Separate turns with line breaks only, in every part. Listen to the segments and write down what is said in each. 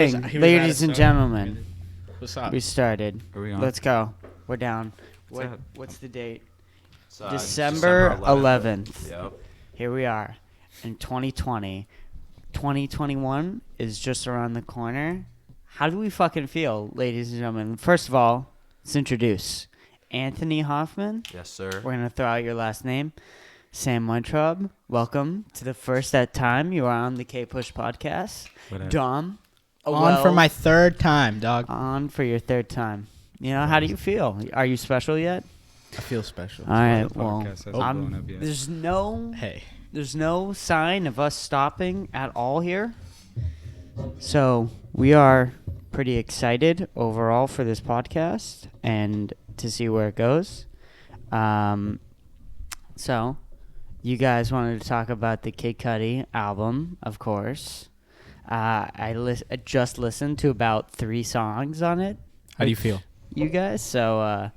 Ladies and gentlemen,
What's up?
we started.
Are we on?
Let's go. We're down.
What's up?
What's the date?
It's,
December 11th.
Yep.
Here we are in 2020. 2021 is just around the corner. How do we fucking feel, ladies and gentlemen? First of all, let's introduce Anthony Hoffman.
Yes, sir.
We're going to throw out your last name. Sam Weintraub, welcome to the first at time. You are on the Kpush podcast.
Whatever.
Dom.
On for my third time, dog.
On for your third time. You know, how do you feel? Are you special yet?
I feel special.
All right,
The
well,
podcast hasn't blown up yet.
there's no sign of us stopping at all here. So we are pretty excited overall for this podcast and to see where it goes. So you guys wanted to talk about the Kid Cudi album, of course. I just listened to about 3 songs on it.
How do you feel?
You guys? So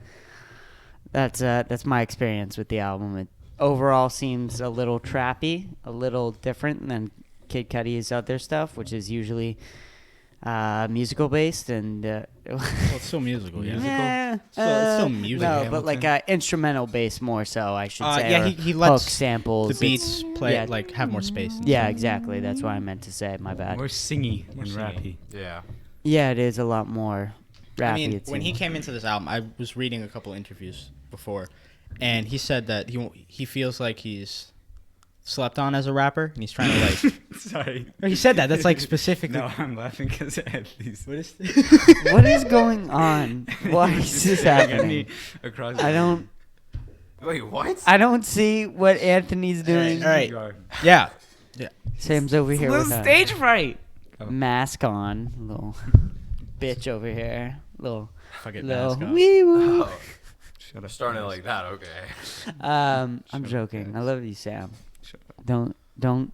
that's my experience with the album. It overall seems a little trappy, a little different than Kid Cudi's other stuff, which is usually musical based and
Well, it's still musical, yeah.
it's
still music.
No,
Hamilton.
but like instrumental based more so, I should say.
Yeah,
or
he
hook
lets
samples.
the beats play,
yeah.
like, have more space.
Yeah, exactly. That's what I meant to say. My bad.
More singy
More
and
singy.
rappy.
Yeah.
Yeah, it is a lot more rappy.
I mean,
it
when he
seems.
came into this album, I was reading a couple interviews before, and he said that he feels like he's slept on as a rapper, and he's trying to, like...
Sorry.
No, he said that. That's, like, specifically...
No, I'm laughing because at least.
What is
What is going on? Why is this happening?
Across
I don't.
Wait, what?
I don't see what Anthony's doing.
All right. Yeah.
Sam's over here with a
stage fright.
mask on, little bitch over here, little
Fucking
little
mask on.
wee woo.
Oh,
Shut up.
starting it like that, okay.
I'm
Shut up,
joking.
guys.
I love you, Sam.
Shut up.
Don't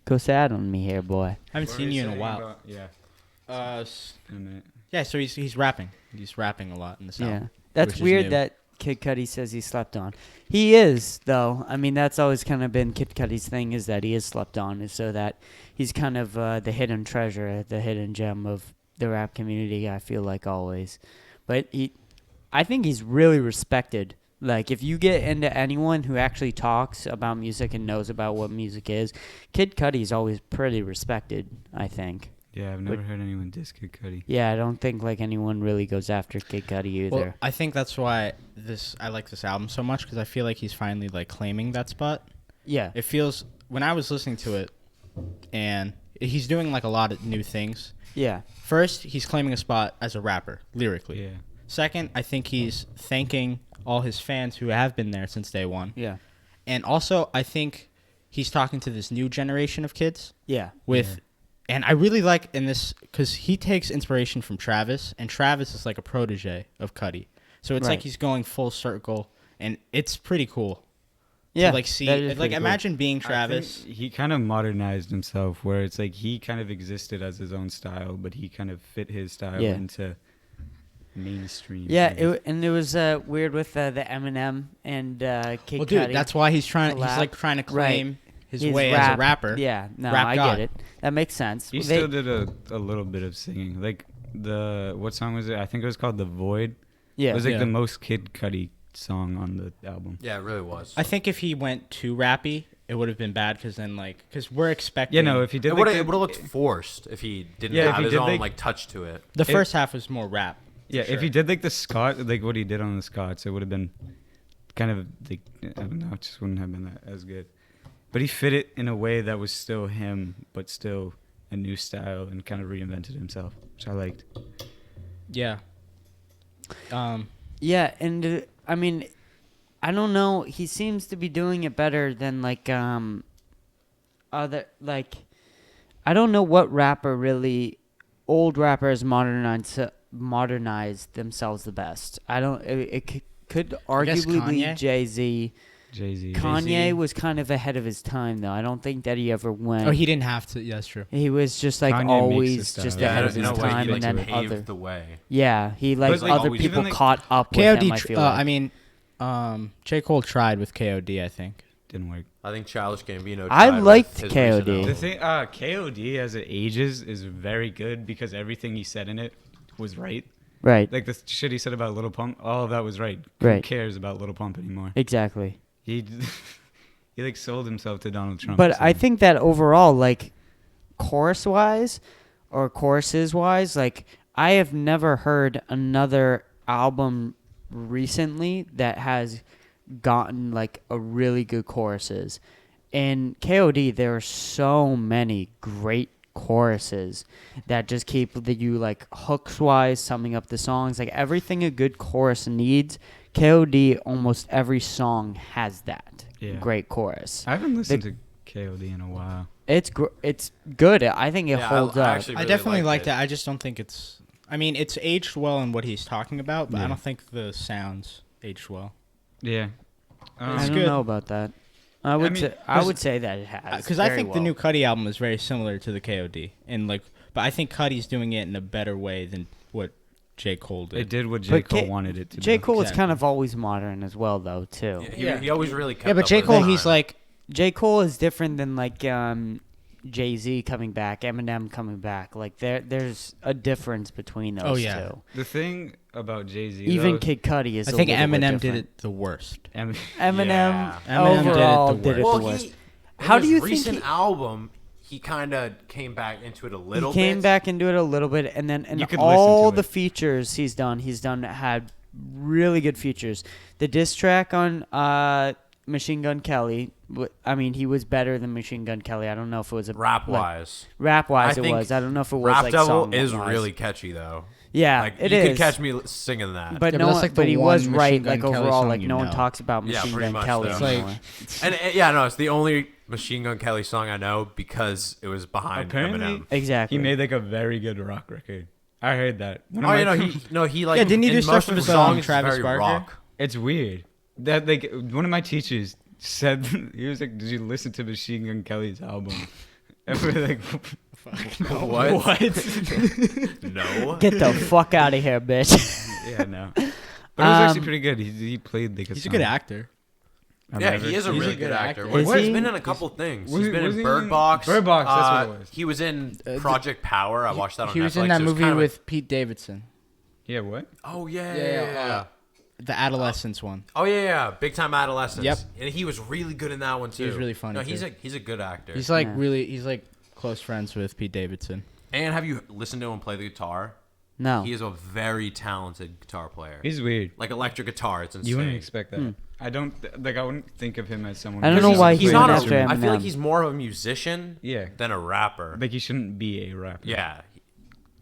go sad on me here, boy.
I haven't
What
seen
are
you in a
saying
while.
about- yeah. In a minute.
Yeah, so he's rapping. He's rapping a lot in this
Yeah,
album.
that's
which is
weird
new.
that Kid Cudi says he slept on. He is, though. I mean, that's always kind of been Kid Cudi's thing, is that he is slept on, is so that he's kind of the hidden treasure, the hidden gem of the rap community, I feel like always. But I think he's really respected. Like, if you get into anyone who actually talks about music and knows about what music is, Kid Cudi's always pretty respected, I think.
Yeah, I've never heard anyone diss Kid Cudi.
Yeah, I don't think like anyone really goes after Kid Cudi either.
Well, I think that's why I like this album so much, because I feel like he's finally like claiming that spot.
Yeah.
It feels, when I was listening to it, and he's doing like a lot of new things.
Yeah.
First, he's claiming a spot as a rapper lyrically.
Yeah.
Second, I think he's thanking all his fans who have been there since day one.
Yeah.
And also, I think he's talking to this new generation of kids
Yeah.
with, and I really like in this, because he takes inspiration from Travis, and Travis is like a protege of Cudi. So it's
Right.
like he's going full circle, and it's pretty cool.
Yeah.
To like see,
that is
like
pretty cool.
imagine being
I think
Travis.
he kind of modernized himself, where it's like he kind of existed as his own style, but he kind of fit his style
Yeah.
into mainstream.
Yeah,
kind of.
and it was weird with the Eminem and Kid
Well,
Cudi.
dude, that's why he's trying. He's
collab.
like trying to claim his
His
way as
rap.
a rapper.
Yeah, no,
Rap
I
God.
get it. That makes sense.
He still did a little bit of singing. Like what song was it? I think it was called The Void.
Yeah.
It was like
Yeah.
the most Kid Cudi song on the album.
Yeah, it really was.
I think if he went too rappy, it would have been bad, because we're expecting.
Yeah, no, if he did
It
like
would
the-
have looked forced if he didn't
Yeah, if
have
he
his
did,
own
like-
like touch to it.
the first half was more rap.
Yeah,
for
if he
sure.
did like the Scott, like what he did on the Scots, it would have been kind of like, I don't know, it just wouldn't have been that as good. But he fit it in a way that was still him, but still a new style, and kind of reinvented himself, which I liked.
Yeah.
Yeah, and I mean, I don't know. He seems to be doing it better than like other like. I don't know what rapper really, old rappers modernized themselves the best. I don't. Could
I guess
arguably be
Kanye?
Jay-Z.
Jay-Z.
Kanye was kind of ahead of his time, though. I don't think that he ever went.
Oh, he didn't have to. Yeah, that's true.
He was just like
Kanye makes
always
his style.
just
Yeah,
ahead
Yeah,
of
in
his
a way,
time,
he
and
like
then
paved
other.
the way.
Yeah, he like
But, like,
other
always
people
even, like,
caught up with him.
KOD.
I feel like.
J. Cole tried with KOD, I think.
didn't work.
I think Childish Gambino.
I
tried with
liked
his recent
KOD.
album.
The thing, KOD as it ages is very good because everything he said in it was right.
Right.
Like the shit he said about Little Pump, all of that was right. Who
Right.
cares about Little Pump anymore?
Exactly.
He he like sold himself to Donald Trump.
But
so-
I think that overall, like, chorus-wise or choruses-wise, like, I have never heard another album recently that has gotten, like, a really good choruses. In KOD, there are so many great choruses that just keep you, like, hooks-wise, summing up the songs. Like, everything a good chorus needs, KOD, almost every song has that.
Yeah.
Great chorus.
I haven't listened to KOD in a while.
It's good. I think it
Yeah,
holds
I
up.
actually
I
really
definitely
liked
liked
it.
it. I just don't think it's. I mean, it's aged well in what he's talking about, but
Yeah.
I don't think the sounds aged well.
Yeah.
I
It's
don't
good.
know about that. I would
mean,
say I would say that it has
Because I
very
think the
well.
new Cudi album is very similar to the KOD, and like, but I think Cudi's doing it in a better way than what J. Cole did.
It did what J.
But
Cole
K-
wanted it to
J.
do.
Cole is
Exactly.
kind of always modern as well, though, too.
Yeah, he always really kept
Yeah, but
up
J.
with
Cole,
his
he's
time.
like,
J. Cole is different than like Jay-Z coming back, Eminem coming back. Like there's a difference between those
Oh, yeah.
two.
The thing about Jay-Z,
Even
though,
Kid Cudi is.
I
a
think
little bit
Eminem did
different.
it the worst.
Em-
Eminem,
Yeah.
Eminem did it
overall
the
did it
well,
the worst.
in
How do
his
you think
recent
he-
album, he kind of came back into it a little
He came
bit.
back into it a little bit, and then
You could listen
all
to
the
it.
features he's done had really good features. The diss track on Machine Gun Kelly, I mean, he was better than Machine Gun Kelly. I don't know if it was a
Rap
like,
wise.
rap wise
I
it
think
was. I don't know if it was
Rap
like
Devil
song
is
wise.
really catchy though.
Yeah,
Like
it
you
is.
could catch me singing that.
But
Yeah,
no
but that's
one,
like
but
the
he
one
was
Machine
right.
Gun
Like
Kelly
overall,
song
like
you
no one
know.
talks about
Yeah,
Machine
pretty
Gun
much
Kelly
though.
It's like-
anymore.
and yeah, no, it's the only Machine Gun Kelly song I know because it was behind
Apparently,
Eminem.
Exactly.
he made like a very good rock record. I heard that. One of
Oh,
my
you know,
friends-
he like
Yeah, didn't he
in
do
most
stuff
of
with,
his songs it's
Travis
very
Barker?
rock.
It's weird that like one of my teachers said he was like, "Did you listen to Machine Gun Kelly's album?" And we're like,
What?
"What?"
No.
Get the fuck out of here, bitch.
Yeah, no. But it was actually
Um,
pretty good. He played like a
He's a
song.
good actor.
I've
Yeah,
never
he is a
seen
really
it.
good actor.
Is
He's
he?
been in a couple things.
Was
He's
he-
been
was
in
he
Bird
in-
Box.
Bird Box, that's what it was.
He was in Project Power. I watched that on
He
Netflix.
was in that
It
movie
kind of a-
with Pete Davidson,
Yeah, what?
Oh yeah,
Yeah, the Adolescence one.
Oh yeah. Big Time Adolescence.
Yep.
And he was really good in that one too.
He was really funny,
No, he's
too.
a good actor.
He's like
Yeah.
he's like close friends with Pete Davidson.
And have you listened to him play the guitar?
No.
He is a very talented guitar player.
He's weird.
Like electric guitar, it's insane.
You wouldn't expect that. I don't like. I wouldn't think of him as someone.
I don't
who
know
just
why
plays
he
He's
an
went
not.
after
instrument.
I feel like
Eminem.
he's more of a musician
Yeah.
than a rapper.
Like he shouldn't be a rapper.
Yeah.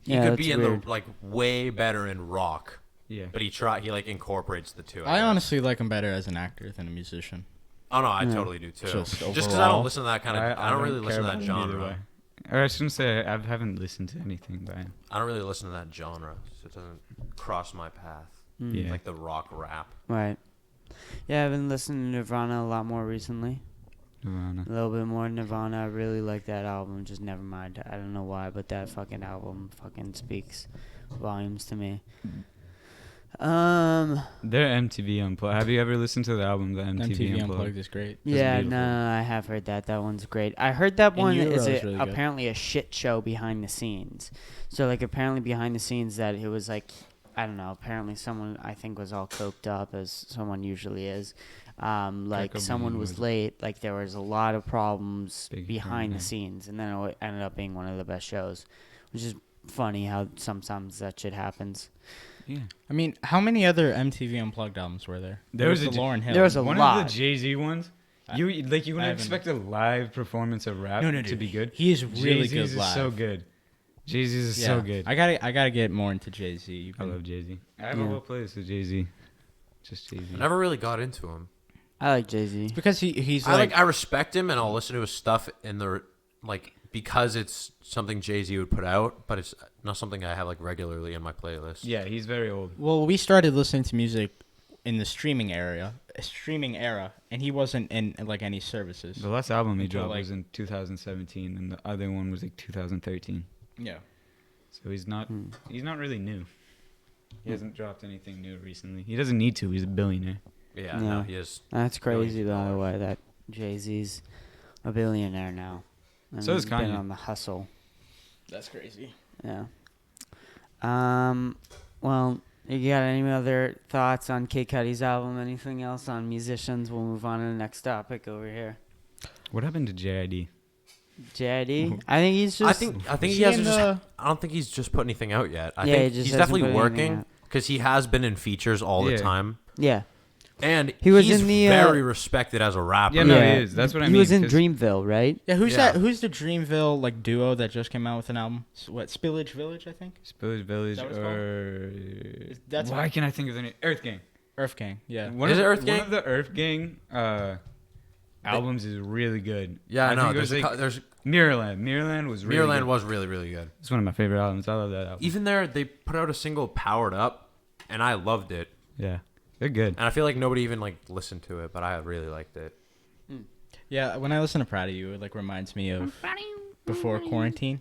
He
Yeah,
could be
that's
in
weird.
the like way better in rock.
Yeah.
But he like incorporates the two.
I
guess.
honestly like him better as an actor than a musician.
Oh no, I
Yeah.
totally do too.
Just
Just because I
overall.
don't listen to that kind of. I don't really
care
listen to
about
that
him either
genre.
way. Or I shouldn't say I haven't listened to anything by him.
I don't really listen to that genre, so it doesn't cross my path.
Yeah.
Like the rock rap.
Right. Yeah, I've been listening to Nirvana a lot more recently.
Nirvana.
A little bit more Nirvana. I really like that album. Just never mind. I don't know why, but that fucking album fucking speaks volumes to me.
They're MTV Unplugged. Have you ever listened to the album, the MTV,
MTV
Unplugged?
Unplugged is great.
Yeah,
beautiful.
no, I have heard that. That one's great. I heard that
And
one
Euro
is
is really good.
apparently a shit show behind the scenes. So, like, apparently behind the scenes that it was, like, I don't know, apparently someone, I think, was all coked up, as someone usually is. Like,
Cobain
someone was
was-
late. Like, there was a lot of problems
Big
behind the
fan.
scenes. And then it ended up being one of the best shows, which is funny how sometimes that shit happens.
Yeah.
I mean, how many other MTV Unplugged albums were there?
There was
the
a J-
Lauryn Hill.
there was a
One
lot.
of the Jay-Z ones. You like you
I
wouldn't
haven't-
expect a live performance of rap
No, no,
to
dude.
be good.
He is really
Jay-Z's
good
is
live.
so good. Jay-Z's is
Yeah.
so good.
I gotta get more into Jay Z.
I love Jay-Z. I have a
Yeah.
whole playlist of Jay-Z. Just Jay-Z.
I never really got into him.
I like Jay-Z.
because he's
I
like
I respect him and I'll listen to his stuff in the like because it's something Jay-Z would put out, but it's not something I have like regularly in my playlist.
Yeah, he's very old.
well, we started listening to music in the streaming era, and he wasn't in like any services.
The last album he
Until,
dropped
like-
was in 2017, and the other one was like 2013.
Yeah.
So he's not really new. He
Hmm.
hasn't dropped anything new recently. He doesn't need to. He's a billionaire.
Yeah,
Yeah.
no, he is.
That's crazy,
Millions of
by the
dollars.
way, that Jay-Z's a billionaire now. And
So is
he's been
Kanye.
on the hustle.
That's crazy.
Yeah. Well, you got any other thoughts on Kid Cudi's album? Anything else on musicians? We'll move on to the next topic over here.
What happened to JID?
JID? I think he's just.
I think
Is
he
he
has
in
just.
the-
I don't think he's just put anything out yet. I
Yeah,
think
he just
he's
hasn't
definitely
put anything
working
out.
because he has been in features all the
Yeah.
time,
Yeah.
and
He was
he's
in the,
very respected as a rapper.
Yeah, no,
Yeah.
he is. That's what I
He
mean.
was in
'cause-
Dreamville, right?
Yeah, who's
Yeah.
that? Who's the Dreamville like duo that just came out with an album? What, Spillage Village, I think.
Spillage Village
that what it's
or
That's
why can I think of the name? Earth Gang.
Earth Gang. Yeah.
One
Is
of,
it Earth Gang?
One of the Earth Gang albums is really good.
Yeah, I know.
think it was
There's
Mirrorland. Mirrorland was really
Mirrorland
good.
was really really good.
It's one of my favorite albums. I love that album.
Even there, they put out a single "Powered Up," and I loved it.
Yeah, they're good.
And I feel like nobody even like listened to it, but I really liked it.
Yeah. When I listen to Proud of You, it like reminds me of before quarantine.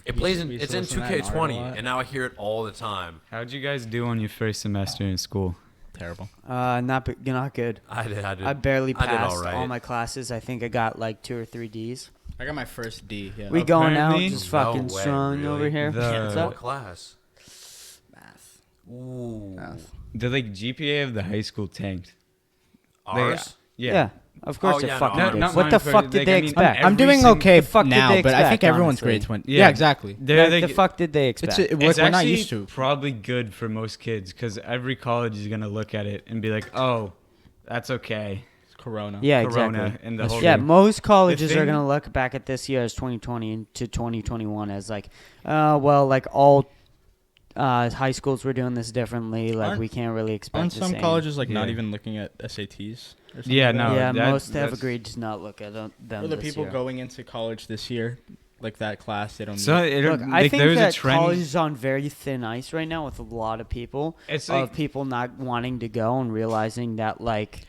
It plays in.
we used
It's
to
in
listen to that in art a
2K20,
lot.
and now I hear it all the time.
How'd you guys do on your first semester in school?
Terrible.
Not good.
I did.
I barely
I did
passed
all right.
all my classes. I think I got like 2 or 3 D's.
I got my first D. Yeah.
We going out
Apparently-
just
No
fucking
way,
strong
really?
over here.
The-
What's
What
up?
class?
Math.
Ooh.
Math.
The like GPA of the high school tanked.
Ours?
Yeah. Of course
Oh,
it
yeah, no,
fucking
not-
did.
not
what
mine
the
for-
fuck
like,
did
I
they
mean,
expect?
I'm
every
doing
single-
okay
the fuck did
now,
they
but I think
expect,
everyone's
honestly?
grades went.
Yeah.
Yeah, exactly.
They're
The
like,
fuck did they expect?
It's
it's
we're not
actually
used to.
probably good for most kids because every college is gonna look at it and be like, "Oh, that's okay."
It's Corona.
Yeah,
Corona
exactly.
and the
That's
whole
Yeah,
thing.
most colleges are
thing-
going to look back at this year as 2020 into 2021 as like, well, like all high schools were doing this differently. Like
Aren't-
we can't really expect
Aren't
the
some
same.
colleges like not
Yeah.
even looking at SATs? Or something
Yeah,
like that?
no,
yeah,
that-
most have
that's-
agreed to not look at them
Or the
this
people
year.
going into college this year, like that class, they don't.
So
need.
it,
Look,
like,
I think
there's
that
a trend.
college is on very thin ice right now with a lot of people.
It's
Of
like
people not wanting to go and realizing that like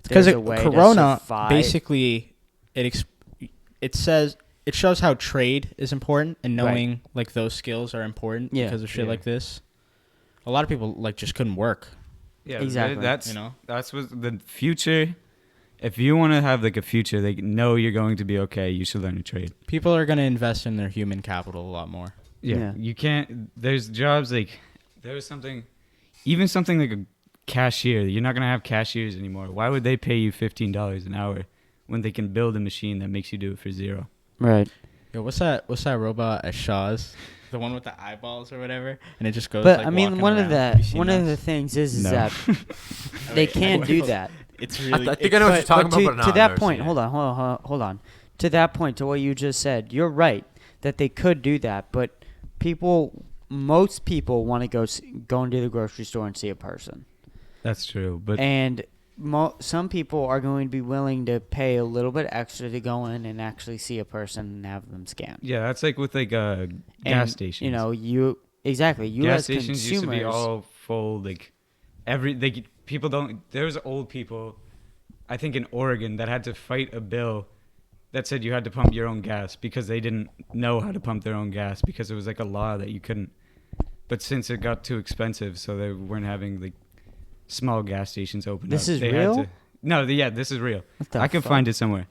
Because
there's a way
Corona
to survive.
basically it says it shows how trade is important and
Right.
knowing like those skills are important
Yeah.
because of shit
Yeah.
like this. A lot of people like just couldn't work.
yeah,
Exactly.
That's
You know?
that's what the future. If you want to have like a future, they know you're going to be okay. You should learn a trade.
People are gonna invest in their human capital a lot more.
Yeah,
Yeah.
you can't. There's jobs like there's something, even something like a cashier. You're not gonna have cashiers anymore. Why would they pay you $15 an hour when they can build a machine that makes you do it for $0?
right.
Yo, what's that robot at Shaw's? The one with the eyeballs or whatever, and it just goes.
But
like,
I mean,
walking
one of
around.
the
Have you seen
one of the
those?
things is
No.
that they can't do that.
It's
I,
really.
I think I know what you're talking
to,
about, but no,
to
I've
that
never
point,
seen
hold
it.
on. To that point, to what you just said, you're right that they could do that, but most people want to go into the grocery store and see a person,
That's true, but
and some people are going to be willing to pay a little bit extra to go in and actually see a person and have them scanned.
yeah, that's like with like gas
And,
stations.
You know, you
gas
as
stations
consumers,
used to be all full. Like people don't. There's old people, I think in Oregon, that had to fight a bill that said you had to pump your own gas because they didn't know how to pump their own gas because it was like a law that you couldn't. But since it got too expensive, so they weren't having like small gas stations open.
This
up.
is
They
real?
Had to, no, yeah, this is real.
What the
I can
fuck?
find it somewhere.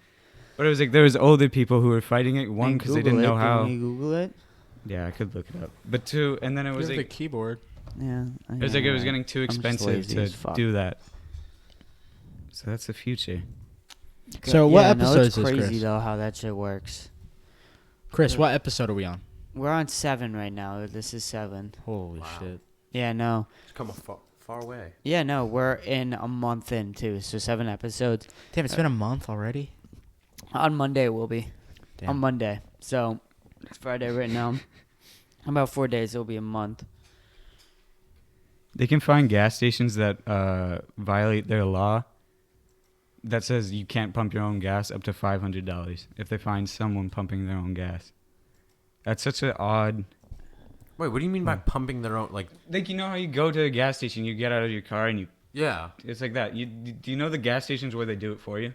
But it was like there was older people who were fighting it. One
And
because they
Google
didn't know
it.
how.
Can we Google it?
Yeah, I could look it up. But two, and then it
You
was
have
like
the keyboard.
Yeah.
it was like it was getting too
I'm just
expensive
lazy
to
as fuck.
do that. So that's the future.
So what
yeah,
episode
no,
is
it's
this,
crazy
Chris?
though how that shit works.
Chris, what episode are we on?
We're on 7 right now. This is 7.
Holy
Wow.
shit!
Yeah, no.
It's come far away.
Yeah, no. We're in a month in too, so 7 episodes.
Damn, it's been a month already.
On Monday we'll be.
Damn.
On Monday. So it's Friday right now. In about 4 days it'll be a month.
They can find gas stations that violate their law that says you can't pump your own gas up to $500 if they find someone pumping their own gas. That's such an odd.
Wait, what do you mean by pumping their own? Like,
Like, you know how you go to a gas station, you get out of your car and you.
yeah.
It's like that. Do you know the gas stations where they do it for you?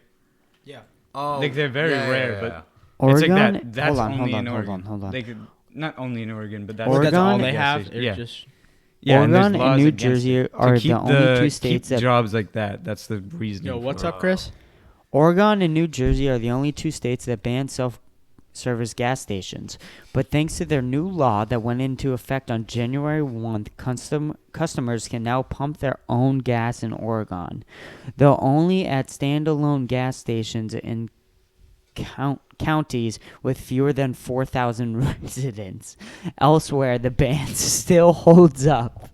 Yeah.
Oh,
Like, they're very
yeah,
rare,
yeah,
but
yeah.
Oregon.
it's like that. That's
hold on,
only
hold on,
in
hold
Oregon.
on, hold on.
They could, not only in Oregon, but that's
Oregon-
That's all
Oregon-
they
gas
have.
station.
They're
Yeah.
just
Yeah, and there's
Oregon and
laws
New
against
Jersey
it.
are
To keep
the only two states
keep
that
jobs like that. That's the reason.
yo. What's
for
up,
it.
Chris?
Oregon and New Jersey are the only 2 states that ban self-service gas stations. But thanks to their new law that went into effect on January 1st, customers can now pump their own gas in Oregon, though only at standalone gas stations in counties with fewer than 4,000 residents. Elsewhere, the ban still holds up.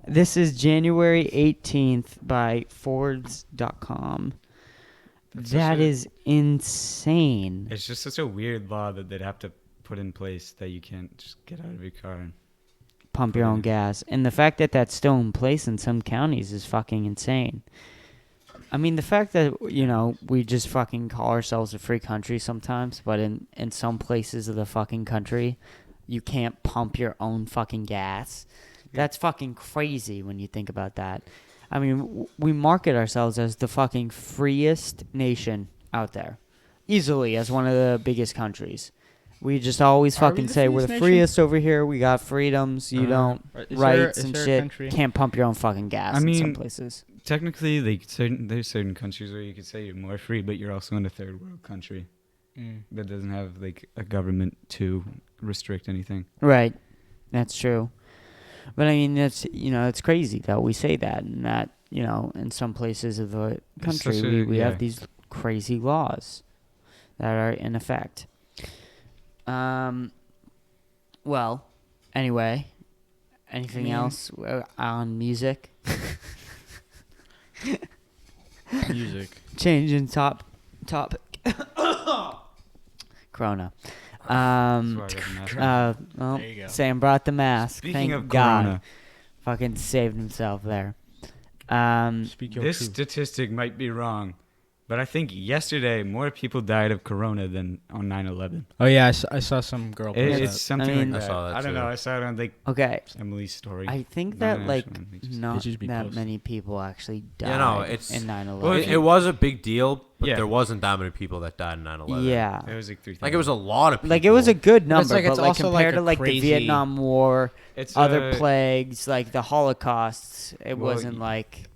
This is January 18th by Forbes.com. That is insane.
It's just such a weird law that they'd have to put in place that you can't just get out of your car and
Pump your own gas. And the fact that that's still in place in some counties is fucking insane. I mean, the fact that, we just fucking call ourselves a free country sometimes, but in some places of the fucking country, you can't pump your own fucking gas. That's fucking crazy when you think about that. I mean, we market ourselves as the fucking freest nation out there. Easily as one of the biggest countries. We just always fucking say we're the freest over here. We got freedoms. You don't. Rights and shit. Can't pump your own fucking gas in some places.
Technically, there's certain countries where you could say you're more free, but you're also in a third world country that doesn't have a government to restrict anything.
Right. That's true. But I mean, that's it's crazy that we say that, and that in some places of the country we have these crazy laws that are in effect. Well, anyway, anything else on music?
Music.
Changing topic. Corona.
There you go.
Sam brought the mask.
Speaking
Thank
of
God.
Corona,
Fucking saved himself there.
this statistic might be wrong, but I think yesterday more people died of Corona than on 9/11.
Oh yeah, I saw some girl post
It's
that.
something like that.
I saw that
I don't
too.
know. I saw it on
Okay.
Emily's story.
I think
Not
that
an
like
actual one, they just-
not
just be
that
posted.
many people actually died
Yeah, no, it's-
in 9/11.
Well,
It was a big deal, but
Yeah.
there wasn't that many people that died in 9/11.
Yeah.
It was like 3,000.
Like, it was a lot of people.
Like it was a good
But it's
number,
like- it's
but like
also
compared
like a
to like
crazy-
the Vietnam War,
It's
other plagues, like the Holocaust, it
Well,
wasn't like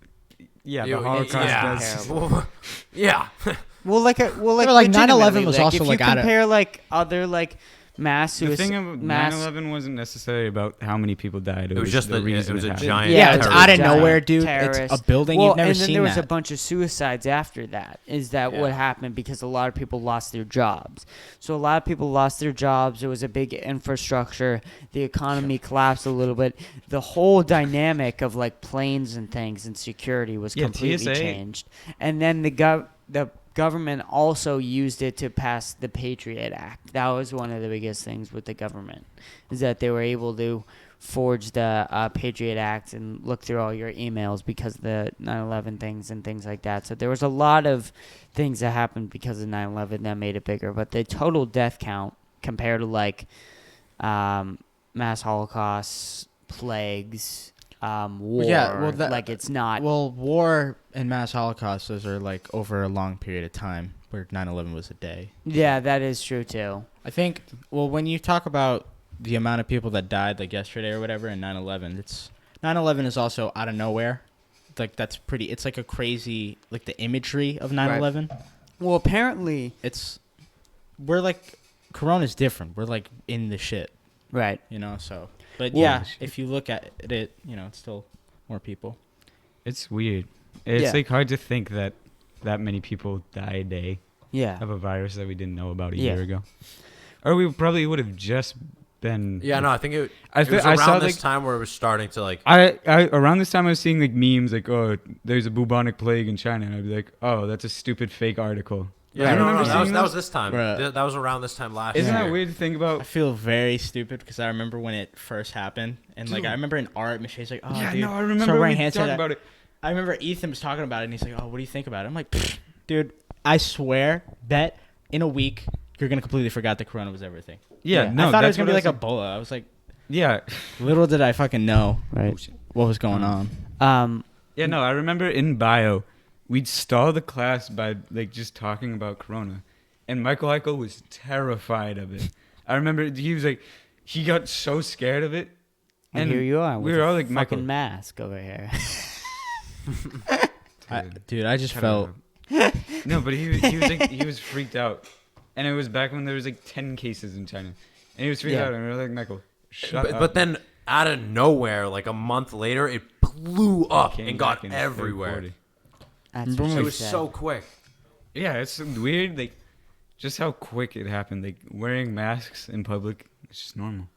Yeah,
It-
the Holocaust
yeah.
does.
Yeah.
like
like 9/11 was
legitimately,
also
if
like
you
out of-
compare like other like mass
The thing
suicide,
of
mass
9/11 wasn't necessarily about how many people died.
It was just
the reason
it was a
happened.
giant.
Yeah, it's out of
terrorist
nowhere, dude.
terrorist.
It's a building
well,
you've never
and then
seen.
there was
that.
a bunch of suicides after that. Is that what
Yeah.
happened? Because a lot of people lost their jobs. So a lot of people lost their jobs. There was a big infrastructure. The economy collapsed a little bit. The whole dynamic of like planes and things and security was completely
TSA.
changed. And then the government also used it to pass the Patriot Act. That was one of the biggest things with the government, is that they were able to forge the Patriot Act and look through all your emails because of the 9/11 things and things like that. So there was a lot of things that happened because of 9/11 that made it bigger. But the total death count compared to like mass holocausts, plagues, war, like it's not.
Well, war and mass holocausts, those are like over a long period of time, where 9/11 was a day.
Yeah, that is true too.
I think, well, when you talk about the amount of people that died, like yesterday or whatever, in 9/11, 9/11 is also out of nowhere. Like, that's pretty, it's like a crazy, like the imagery of 9/11.
Well, apparently,
We're like, Corona's different. We're like in the shit,
right.
so. But
Well,
yeah, if you look at it, it's still more people.
It's weird. It's
Yeah.
like hard to think that many people die a day
Yeah.
of a virus that we didn't know about a
Yeah.
year ago, or we probably would have just been.
Yeah, no, I think it
I
was
I
around
saw
this
like
time where it was starting to like.
I around this time I was seeing like memes like, oh, there's a bubonic plague in China, and I'd be like, oh, that's a stupid fake article.
Yeah,
I
no,
remember
that
seeing
was this time.
Bruh.
That was around this time last
Isn't
year.
that weird to think
I
about?
feel very stupid because I remember when it first happened, and like I remember in art, Michelle's like, "Oh,
Yeah,
dude."
no, I
start
remember
wearing
we
hand
talking
sanitizer.
about it.
I remember Ethan was talking about it, and he's like, "Oh, what do you think about it?" I'm like, "Dude, I swear that in a week you're gonna completely forget that Corona was everything."
Yeah, no,
I thought it was
that's
gonna be
what
like
I was
Ebola. I was like,
Yeah,
little did I fucking know
Right.
what was going on.
yeah, no, I remember in bio, we'd stall the class by like just talking about Corona, and Michael Eichel was terrified of it. I remember he was like, he got so scared of it,
And here you are.
we
with
were all
a
like, Michael,
fucking mask over here.
Dude, I just
shut
felt
up. No, but he was freaked out, and it was back when there was like 10 cases in China, and he was freaked
Yeah.
out, and we were like, Michael, shut up.
But then out of nowhere, like a month later, it blew up
Came
and
back
got
in
everywhere.
40.
That's
Boom.
what
It
she
was
said.
so quick.
Yeah, it's weird, like just how quick it happened. Like wearing masks in public, it's just normal.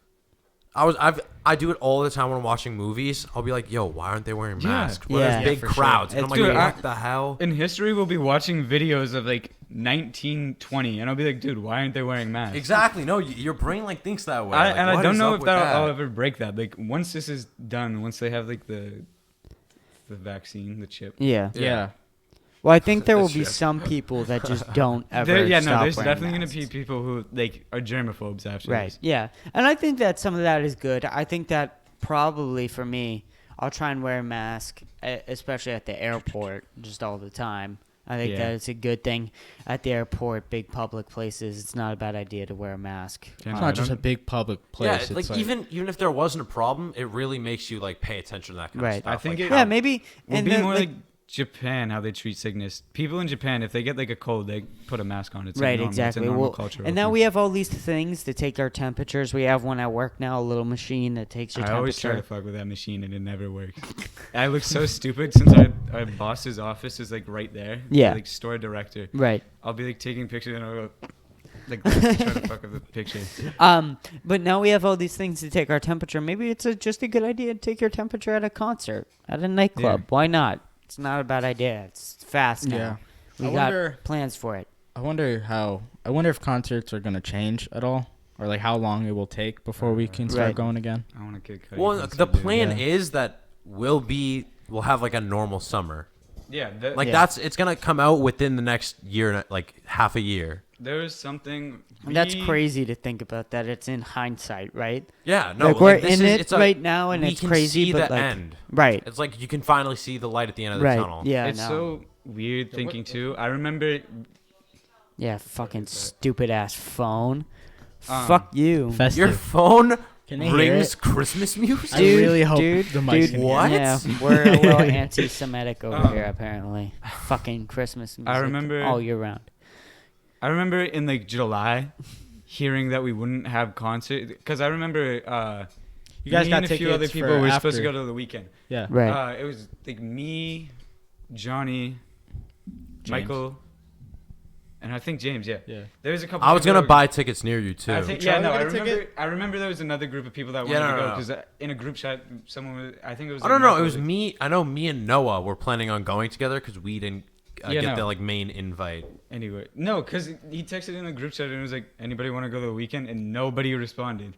I do it all the time when I'm watching movies. I'll be like, "Yo, why aren't they wearing
Yeah.
masks? Where
Yeah.
there's
Yeah,
big
for sure.
crowds?" And I'm like,
Dude,
"What the hell?"
In history, we'll be watching videos of like 1920, and I'll be like, dude, why aren't they wearing masks?
Exactly. No, your brain like thinks that way.
And I
what
don't
is
know
up
if
with
I'll
that?
ever break that. Like once this is done, once they have like the vaccine, the chip.
Yeah.
Yeah.
Well, I think there will
That's
be
true.
some people that just don't ever.
There,
stop
there's
wearing
definitely
masks.
gonna be people who like are germaphobes after
Right.
this.
Yeah. And I think that some of that is good. I think that probably for me, I'll try and wear a mask, especially at the airport, just all the time. I think
Yeah.
that it's a good thing at the airport, big public places. It's not a bad idea to wear a mask.
Damn,
It's
I
not just a
don't-
big public
Yeah,
place.
like
it's
even if there wasn't a problem, it really makes you like pay attention to that kind
Right.
of stuff.
I think
like,
it-
how-
Yeah, maybe.
We'll
and
be
the,
more like Japan, how they treat sickness. People in Japan, if they get like a cold, they put a mask on. It's like
right,
normal.
exactly.
It's a normal
Well,
cultural
and now
thing.
we have all these things to take our temperatures. We have one at work now, a little machine that takes your
I always try
temperature.
to fuck with that machine and it never works. I look so stupid since our boss's office is like right there.
Yeah.
Like store director.
Right.
I'll be like taking pictures and I'll go like that to try to fuck with the picture.
But now we have all these things to take our temperature. Maybe it's just a good idea to take your temperature at a concert, at a nightclub.
Yeah.
Why not? It's not a bad idea. It's fast now.
Yeah.
We
I
got
wonder-
plans for it.
I wonder if concerts are gonna change at all, or like how long it will take before we can start
Right.
going again.
I want to kick.
well, the plan is that we'll have like a normal summer.
Yeah.
Like
Yeah.
it's gonna come out within the next year, like half a year.
There was something.
That's
we-
crazy to think about that. It's in hindsight, right?
Yeah, no,
like we're
this
in
is,
it
it's a,
right now, and
we
it's
can
crazy,
see
but
the
like,
end.
right,
It's like you can finally see the light at the end of the
right,
tunnel.
yeah,
It's
no.
so weird
Yeah,
thinking
what-
too. I remember.
Yeah, fucking stupid ass phone.
Um,
Fuck you.
Festive.
Your phone
Can they hear
rings
it?
Christmas music.
I really hope the mics can hear
What?
Yeah, we're a little anti-Semitic over
Um,
here, apparently. Fucking Christmas music
remember-
all year round.
I remember in like July, hearing that we wouldn't have concert because I remember
You guys
me
got
and a few other
tickets
people
for
were supposed to
after.
go to the weekend.
Yeah.
Right.
It was like me, Johnny,
James.
Michael, and I think James. Yeah.
Yeah.
There was a couple.
I was
people
gonna
that were-
buy tickets near you too.
I think,
Charlie
yeah, no,
got
I
a
remember.
ticket?
I remember there was another group of people that
Yeah,
wanted
no,
to go
no.
because in a group chat, someone was. I think it was.
I
like
don't know. It
Michael
was me. I know me and Noah were planning on going together because we didn't
Yeah,
get
no.
the like main invite.
Anyway, no, because he texted in the group chat and was like, "Anybody want to go to the weekend?" And nobody responded.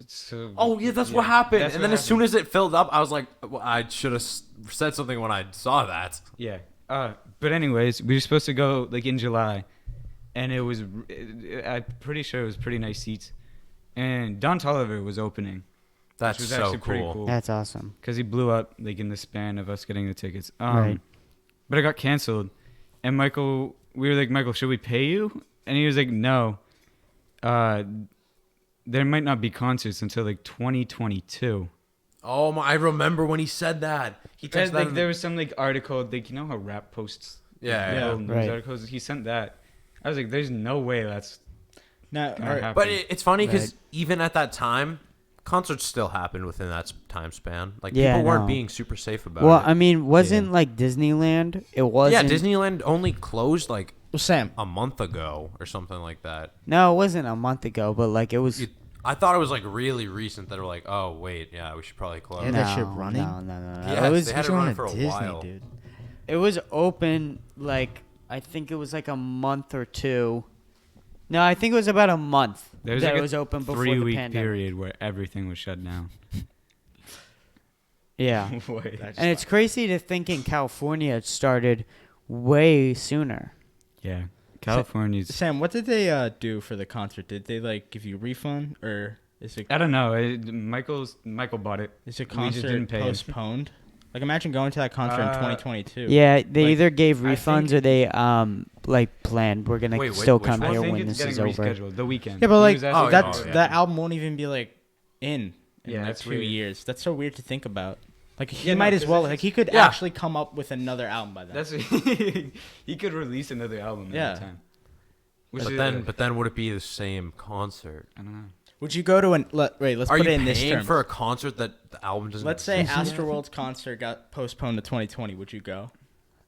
So.
Oh yeah, that's what happened.
That's
And
what
then as soon
happened.
as it filled up, I was like, well, I should have said something when I saw that.
Yeah. But anyways, we were supposed to go like in July, and it was. I'm pretty sure it was pretty nice seats, and Don Tolliver was opening.
That's
which was
so
actually pretty
cool.
cool.
That's awesome.
Because he blew up like in the span of us getting the tickets.
Right.
But it got canceled, and Michael, we were like, Michael, should we pay you? And he was like, no. There might not be concerts until like 2022.
Oh my! I remember when he said that. He texted
Like,
that.
there was some like article, like you know how rap posts.
Yeah,
yeah.
little news
Right.
articles. He sent that. I was like, there's no way that's
Now,
gonna
are-
happen.
But it's funny because
Right.
even at that time, concerts still happened within that time span. Like
Yeah,
people weren't
no.
being super safe about
Well,
it.
I mean, wasn't like Disneyland? It
yeah,
wasn't.
Disneyland only closed like
well, Sam,
a month ago or something like that.
No, it wasn't a month ago, but like it was.
I thought it was like really recent that were like, oh wait, yeah, we should probably close.
Yeah,
no,
that shit running?
No.
Yes,
it was.
they had it
going
running
to
for a
Disney,
while.
dude.
It was open like I think it was like a month or two. No, I think it was about a month
There's
that
like
it was open before the
3-week
pandemic.
period where everything was shut down.
Yeah,
Wait.
and it's crazy to think in California it started way sooner.
Yeah, California's.
Sam, what did they do for the concert? Did they like give you a refund, or is it
I don't know. Michael bought it.
is the
we just
concert
didn't pay him.
postponed? Like imagine going to that concert in 2022.
Yeah, they
Like,
either gave
I
refunds
think-
or they like planned we're gonna
Wait,
still
which
come
one?
I
here
think
when
it's
this
getting
is over.
rescheduled. The weekend.
Yeah, but
He
like
was asking
that
about it.
that album won't even be like in
Yeah,
like
that's
2
weird.
years. That's so weird to think about. Like he
Yeah, no,
might as
'cause
well.
it's
Like he could
Yeah.
actually come up with another album by then.
That's he could release another album at
Yeah.
that time. Which
But
is,
then would it be the same concert?
I don't know.
Would you go to an? Wait, let's
Are
put
you
it in this
paying
term.
for a concert that the album doesn't?
Let's say
exist yet?
Astroworld's concert got postponed to 2020. Would you go?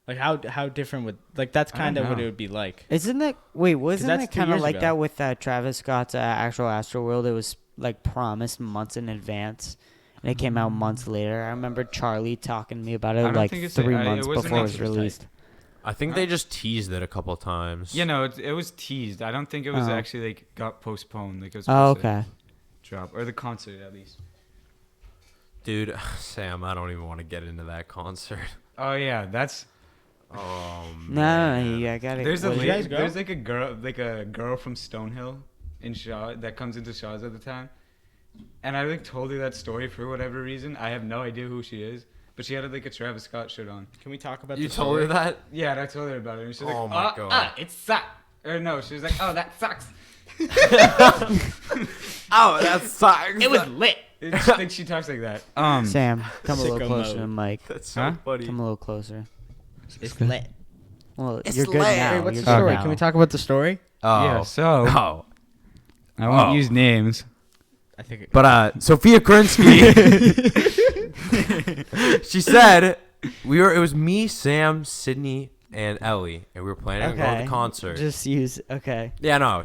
Like how different would that's
I don't
kind of what
know.
it would be like.
Isn't that wasn't
that's
it
2
kind of
years
like
ago.
that with Travis Scott's actual Astroworld? It was like promised months in advance, and it came out months later. I remember Charlie talking to me about
I
it
don't
like
think it's
3
it
months
wasn't
before it was
like-
released.
I think they just teased it a couple of times.
Yeah, no, it was teased. I don't think it was
Oh.
actually like got postponed. Like it was
Oh,
supposed to
okay.
drop or the concert at least.
Dude, Sam, I don't even want to get into that concert.
Oh yeah, that's
Oh
No,
man.
I got it.
there's a
Did you guys go?
there's like a girl from Stonehill in Shaw that comes into Shaw's at the time, and I like told her that story for whatever reason. I have no idea who she is, but she had like a Travis Scott shirt on.
Can we talk about?
You
the
told her
story?
that?
Yeah, and I told her about it, and she's like,
Oh my God.
it sucks. Or no, she was like, oh, that sucks.
Oh, that sucks.
It was lit.
It's like she talks like that.
Sam, come a little
Sicko
closer
mode.
to Mike.
That's so
Huh?
funny.
Come a little closer.
It's lit.
Well,
It's
you're good
lit.
now.
Wait, what's
You're
the
good
story?
now.
Can we talk about the story?
Oh.
Yeah, so
Oh.
I won't
Oh.
use names.
I think.
But Sophia Krinsky, she said it was me, Sam, Sydney, and Ellie, and we were planning to go to
Okay.
the concert.
Just use okay.
Yeah, no,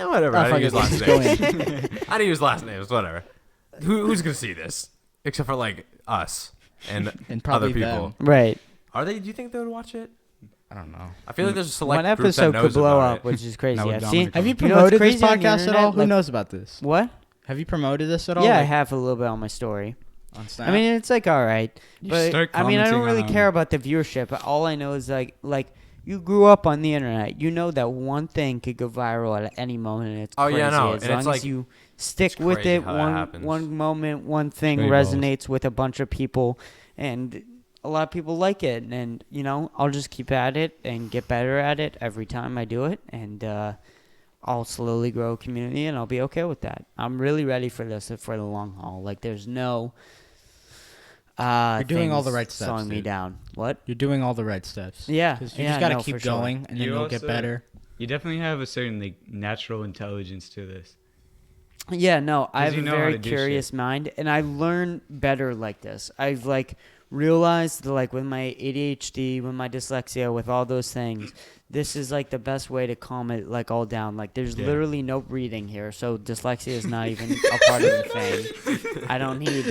whatever.
Oh,
I
fuck
didn't use
it,
last
let's go
names.
in.
I didn't use last names. Whatever. Who's gonna see this except for like us and
And probably
other people?
them.
Right.
Are they? Do you think they would watch it?
I don't know.
I feel like there's a select
One
group that
episode
knows
could blow
about
up,
it.
which is crazy.
Now with
I've
Dominic
seen.
Have you
You know what's
promoted this
crazy on the
podcast at
internet?
all? Who
Like-
knows about this?
What?
Have you promoted this at all?
Yeah, I
Like,
have a little bit on my story.
On Snap?
I mean, it's like all right,
You
but
start
I mean, I don't
commenting
really
on-
care about the viewership. All I know is like you grew up on the internet. You know that one thing could go viral at any moment. And it's
Oh,
crazy.
yeah, no,
As
and
long
it's
as
like-
you stick
it's
with
crazy
it,
how that happens.
one moment, one thing
Straight balls.
resonates with a bunch of people, and a lot of people like it. And I'll just keep at it and get better at it every time I do it, and I'll slowly grow a community, and I'll be okay with that. I'm really ready for this for the long haul. Like, there's no.
You're doing all the
things
right steps,
slowing me
dude.
down. What?
You're doing all the right steps.
Yeah,
'Cause you
yeah,
just gotta
no,
keep
for sure.
going, and then
You
you'll get
also-
better.
You definitely have a certain like natural intelligence to this.
Yeah, no, I have
you
a
know how
very
to do
curious mind, and I learn better like this. I've realized that, with my ADHD, with my dyslexia, with all those things, this is the best way to calm it all down. There's
Yeah.
literally no breathing here, so dyslexia is not even a part of the thing. I don't need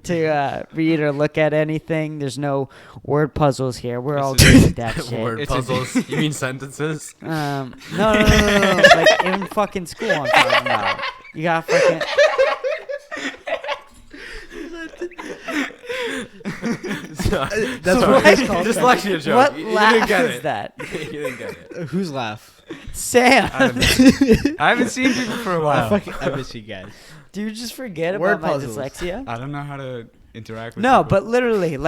to read or look at anything. There's no word puzzles here. We're all
It's
good at that shit.
Word
It's a-
puzzles. You mean sentences?
No. In fucking school, I'm talking about. You got fucking.
That's what it's called.
Dyslexia joke.
What
You
laugh
didn't get
is
it.
that?
You didn't get it.
Whose laugh?
Sam,
I haven't seen people for a
I
while.
fucking ever guys.
do you just forget
Word
about my
puzzles.
dyslexia?
I don't know how to interact with
No,
people
but literally,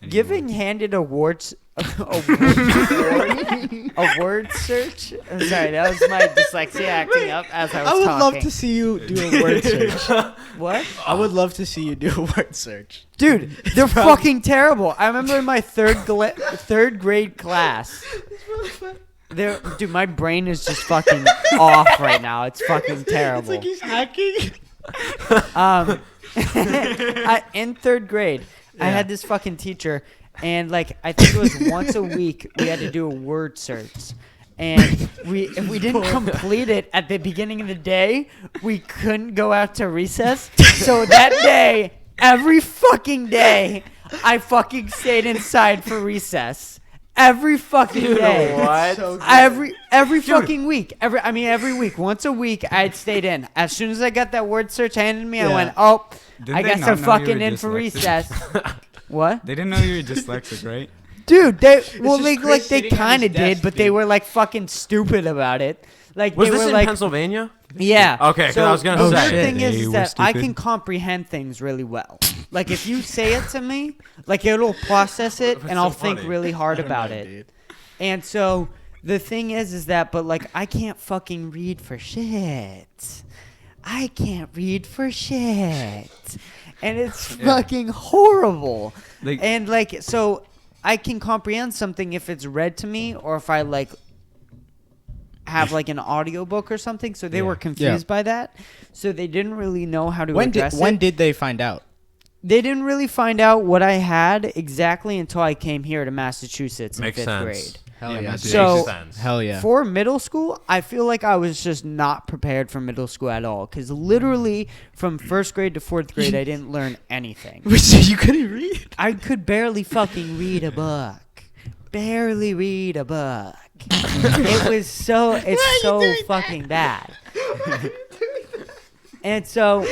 giving
anymore.
handed awards, a word search. I'm sorry, that was my dyslexia acting up as I was
I would
talking.
love to see you do a word search.
What?
I would love to see you do a word search.
Dude, they're fucking terrible. I remember in my third grade class. Dude, my brain is just fucking off right now. It's fucking terrible.
It's like he's hacking.
In third grade, I had this fucking teacher, and I think it was once a week we had to do a word search. And if we didn't complete it at the beginning of the day, we couldn't go out to recess. So that day, every fucking day, I fucking stayed inside for recess. Every fucking day.
What?
Every fucking week. Every week. Once a week, I had stayed in. As soon as I got that word search handed me, I
Yeah.
went, oh,
Didn't
I
they
guess
not
I'm
know you
fucking
were
in for
dyslexic?
recess. What?
They didn't know you were dyslexic, right?
Dude, they
just
they
Chris
they
sitting at
kind of
his
did,
desk,
but they
dude.
were fucking stupid about it.
Was
they
this
were
in Pennsylvania?
Yeah.
Okay, 'cause I was gonna
the
say.
weird thing
They
is
were
that I
stupid.
can comprehend things really well. If you say it to me, it'll process it,
What's
and I'll
so
think
funny?
really hard about it.
Dude.
And so the thing is that, but I can't fucking read for shit. I can't read for shit. And it's fucking horrible.
Like-
And like, so I can comprehend something if it's read to me or if I like have like an audiobook or something. So they were confused by that. So they didn't really know how to address it.
When did they find out?
They didn't really find out what I had exactly until I came here to Massachusetts in
Makes
5th
sense.
grade.
Hell
Yeah,
yeah.
makes
dude.
So-
sense.
Hell yeah.
For middle school, I feel like I was just not prepared for middle school at all. Because literally from 1st grade to 4th grade, I didn't learn anything.
So you couldn't read?
I could barely fucking read a book. Barely read a book. It's so fucking bad. And so,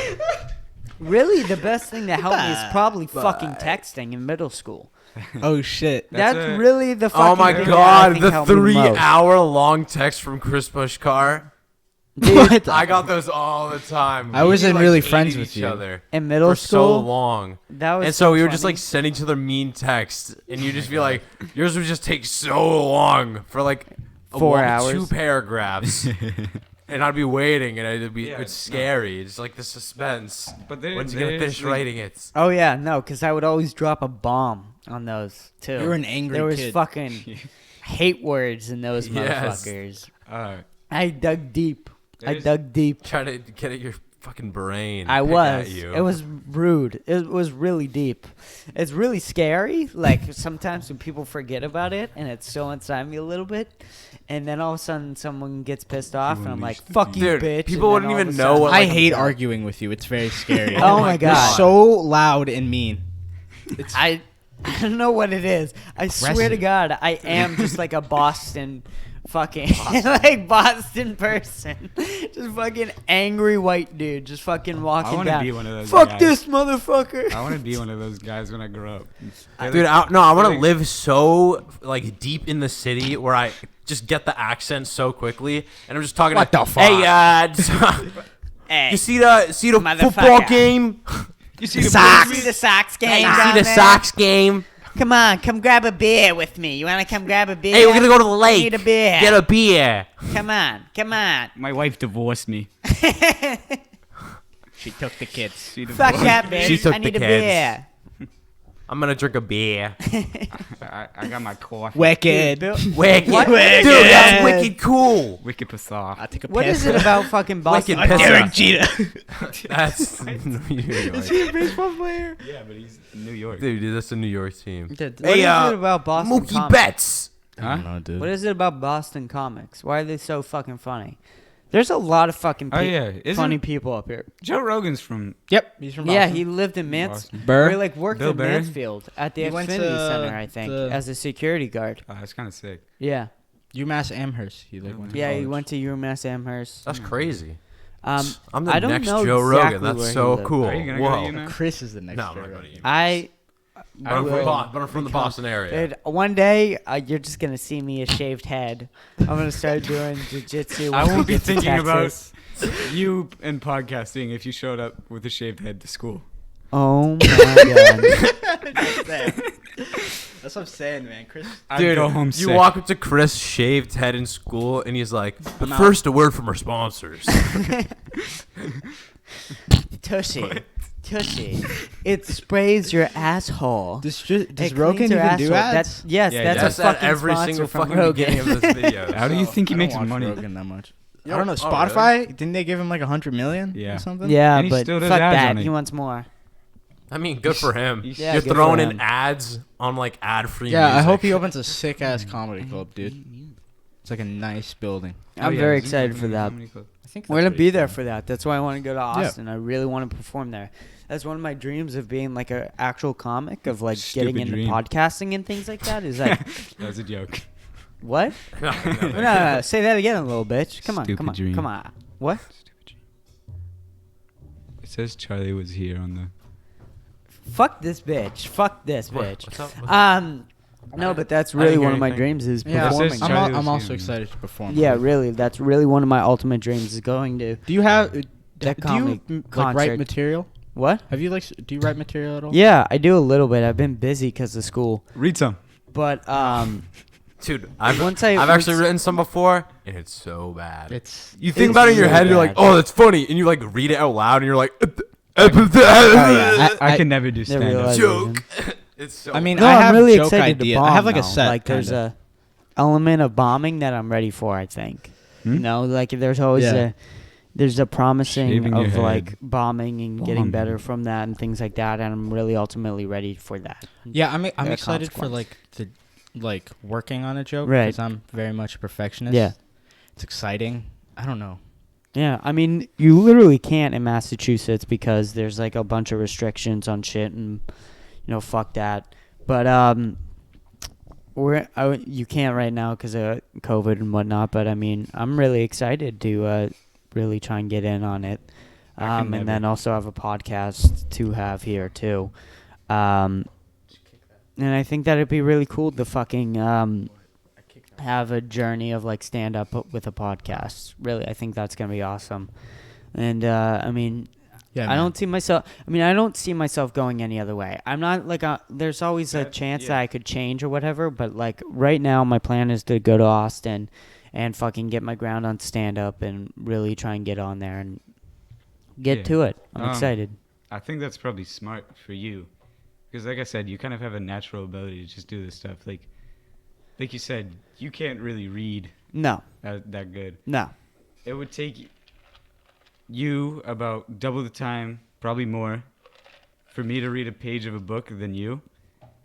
really, the best thing that helped me is probably fucking texting in middle school.
Oh shit.
That's
a-
really the fucking
Oh my
thing that I
god,
think
the
helped me
3-hour long text from Kpush car.
most.
I got those all the time.
I
We,
wasn't
like,
really
hated
friends with
each
you.
other
In middle
for
school,
so long.
that was
And so we were just
funny.
like sending each other mean texts, and you just be like, yours would just take so long for like
4 hours.
2 paragraphs, and I'd be waiting, and
Yeah,
it's scary. It's like the suspense.
But
When's he gonna finish writing it?
Oh yeah, no, because I would always drop a bomb on those too.
You were an angry
There was
kid.
fucking hate words in those
Yes.
motherfuckers.
Uh,
I dug deep. I
There's-
dug deep.
Trying to get at your fucking brain.
I
pick
was.
At you.
It was rude. It was really deep. It's really scary. Like sometimes when people forget about it and it's still inside me a little bit, and then all of a sudden someone gets pissed off and I'm like,
unleash the
"Fuck you,
Dude,
bitch!"
people
and then
wouldn't
all of
even
a
know
sudden-
what,
I
like,
hate arguing with you. It's very scary.
Oh my God.
You're so loud and mean. It's
I don't know what it is. I swear to
Aggressive.
God, I am just like a Boston fucking like Boston person. Just fucking angry white dude just fucking walking
I want to
down.
be one of those
Fuck
guys.
this motherfucker.
I want to be one of those guys when I grow up.
Dude, I want to
like-
live so like deep in the city where I just get the accent so quickly, and I'm just talking.
What
to,
the fuck?
Hey,
Hey,
you see the football
Motherfucker.
game?
You see
the
the
See the Sox game
Hey, you
down
see the
there?
Sox game?
Come on, come grab a beer with me. You want to come grab a beer?
Hey, we're gonna go to the lake.
Need a beer.
Get a beer.
Come on, come on.
My wife divorced me.
she took the kids.
She
Fuck
divorced
that,
me.
bitch.
She took
I
the
need a
kids.
beer.
I'm gonna drink a beer.
I got my coffee.
Wicked.
Wicked.
What?
Dude,
Wicked.
that's wicked cool.
Wicked Passar.
I take a
What
piss.
is it about fucking Boston?
Wicked piss
politics?
off.
Jeter.
That's New York.
baseball player?
Yeah, but he's in New York.
Dude, that's a New York team.
Dude,
Hey,
what is it about Boston
Mookie
comics?
Betts.
I don't know, dude.
What is it about Boston comics? Why are they so fucking funny? There's a lot of fucking
Oh, yeah.
funny
Isn't
people up here.
Joe Rogan's from
Yep, he's from
Yeah,
Boston.
he lived in Mansfield.
Boston.
He like worked
Bill
in
Burr?
Mansfield at the
He went
Xfinity
to
Center, I think,
the-
as a security guard.
Oh, that's kind of sick.
Yeah,
UMass Amherst. He like went to
yeah, he
college.
went to UMass Amherst.
That's crazy.
Um,
I'm the
I don't
next
know
Joe
exactly
Rogan. That's
where he
so
lived.
cool.
Are you gonna
Whoa.
go to UMass?
Chris is the next.
No, I'm
Joe
not going
Rogan.
to
I
But I'm
will-
from the Boston area.
Dude, one day you're just gonna see me a shaved head. I'm gonna start doing jujitsu.
I
once we
won't be
get to
thinking about
Texas.
you and podcasting if you showed up with a shaved head to school.
Oh my god.
That's what I'm saying, man. Chris.
I'd
Dude,
go home
you
sick.
walk up to Chris, shaved head in school, and he's like, "But
I'm out."
first, a word from our sponsors."
Tushy. Tushy. It sprays your asshole.
Does
It
Rogan
cleans your
even do
asshole.
ads?
Yes,
Yeah, he
that's
does.
a
That's at
fucking
every
sponsor
single
from
fucking
Rogan.
beginning of this video.
How do you think he
I
makes
don't watch
money?
Rogan that much.
You
I don't know.
don't- oh, really?
Spotify? Didn't they give him like 100 million?
Yeah.
Or something?
Yeah,
And he
but
still does
fuck
ads
that.
on it.
He wants more.
I mean, good for him.
Yeah,
You're
good for
throwing
him.
in ads on like ad-free
Yeah, I
music.
hope he opens a sick ass comedy club, dude. It's like a nice building.
I'm very excited for that.
I think
We're gonna be there for that. That's why I want to go to Austin. I really want to perform there. That's one of my dreams of being like an actual comic, of like getting
Stupid
into
dream.
podcasting and things like that. Is like
That's a joke.
what?
No,
No, say that again, a little bitch. Come on,
Stupid
come on,
dream.
come on. What?
It says Charlie was here on the.
Fuck this bitch. Fuck this
What?
bitch.
What's up?
No, but that's
I
really
didn't hear
one of my
anything.
dreams is
Yeah,
It says
performing.
Charlie was
I'm
here,
also
man.
excited to perform.
Yeah, really. That's really one of my ultimate dreams is going to
Do you have?
that
do
comedy
you like
concert.
write material?
What?
Have you like? Do you write material at all?
Yeah, I do a little bit. I've been busy because of school.
Read some.
But
Dude, I've
Once
actually written some before, and it's so bad. You think
it's
about it in your
really
head, you're like,
bad.
oh, that's funny, and you like read it out loud, and you're like,
I can never do
The
stand up.
realization.
joke. It's so.
I mean,
No,
I
I'm
have
really
joke
excited
idea.
to bomb.
I have like a
though.
set.
Like there's
kinda.
a element of bombing that I'm ready for. I think.
Hmm?
You know, like there's always
Yeah.
there's a promising
Shaving your
of
head.
like bombing and getting
Bombing.
better from that and things like that, and I'm really ultimately ready for that.
Yeah, I'm
a
excited for
consequence.
like working on a joke
Right.
because I'm very much a perfectionist.
Yeah.
It's exciting. I don't know.
Yeah, I mean, you literally can't in Massachusetts because there's like a bunch of restrictions on shit, and fuck that. But you can't right now because of COVID and whatnot. But I mean, I'm really excited to really try and get in on it,
I can
and
never.
then also have a podcast to have here too. And I think that it'd be really cool to fucking have a journey of like stand up with a podcast. Really, I think that's gonna be awesome. And I mean,
Yeah,
I don't see myself. I mean, I don't see myself going any other way. I'm not like there's always a chance that I could change or whatever. But like right now, my plan is to go to Austin and fucking get my ground on stand up and really try and get on there and get
Yeah.
to it. I'm excited.
I think that's probably smart for you, because like I said, you kind of have a natural ability to just do this stuff. Like you said, you can't really read
No,
that good.
no.
It would take you about double the time, probably more, for me to read a page of a book than you.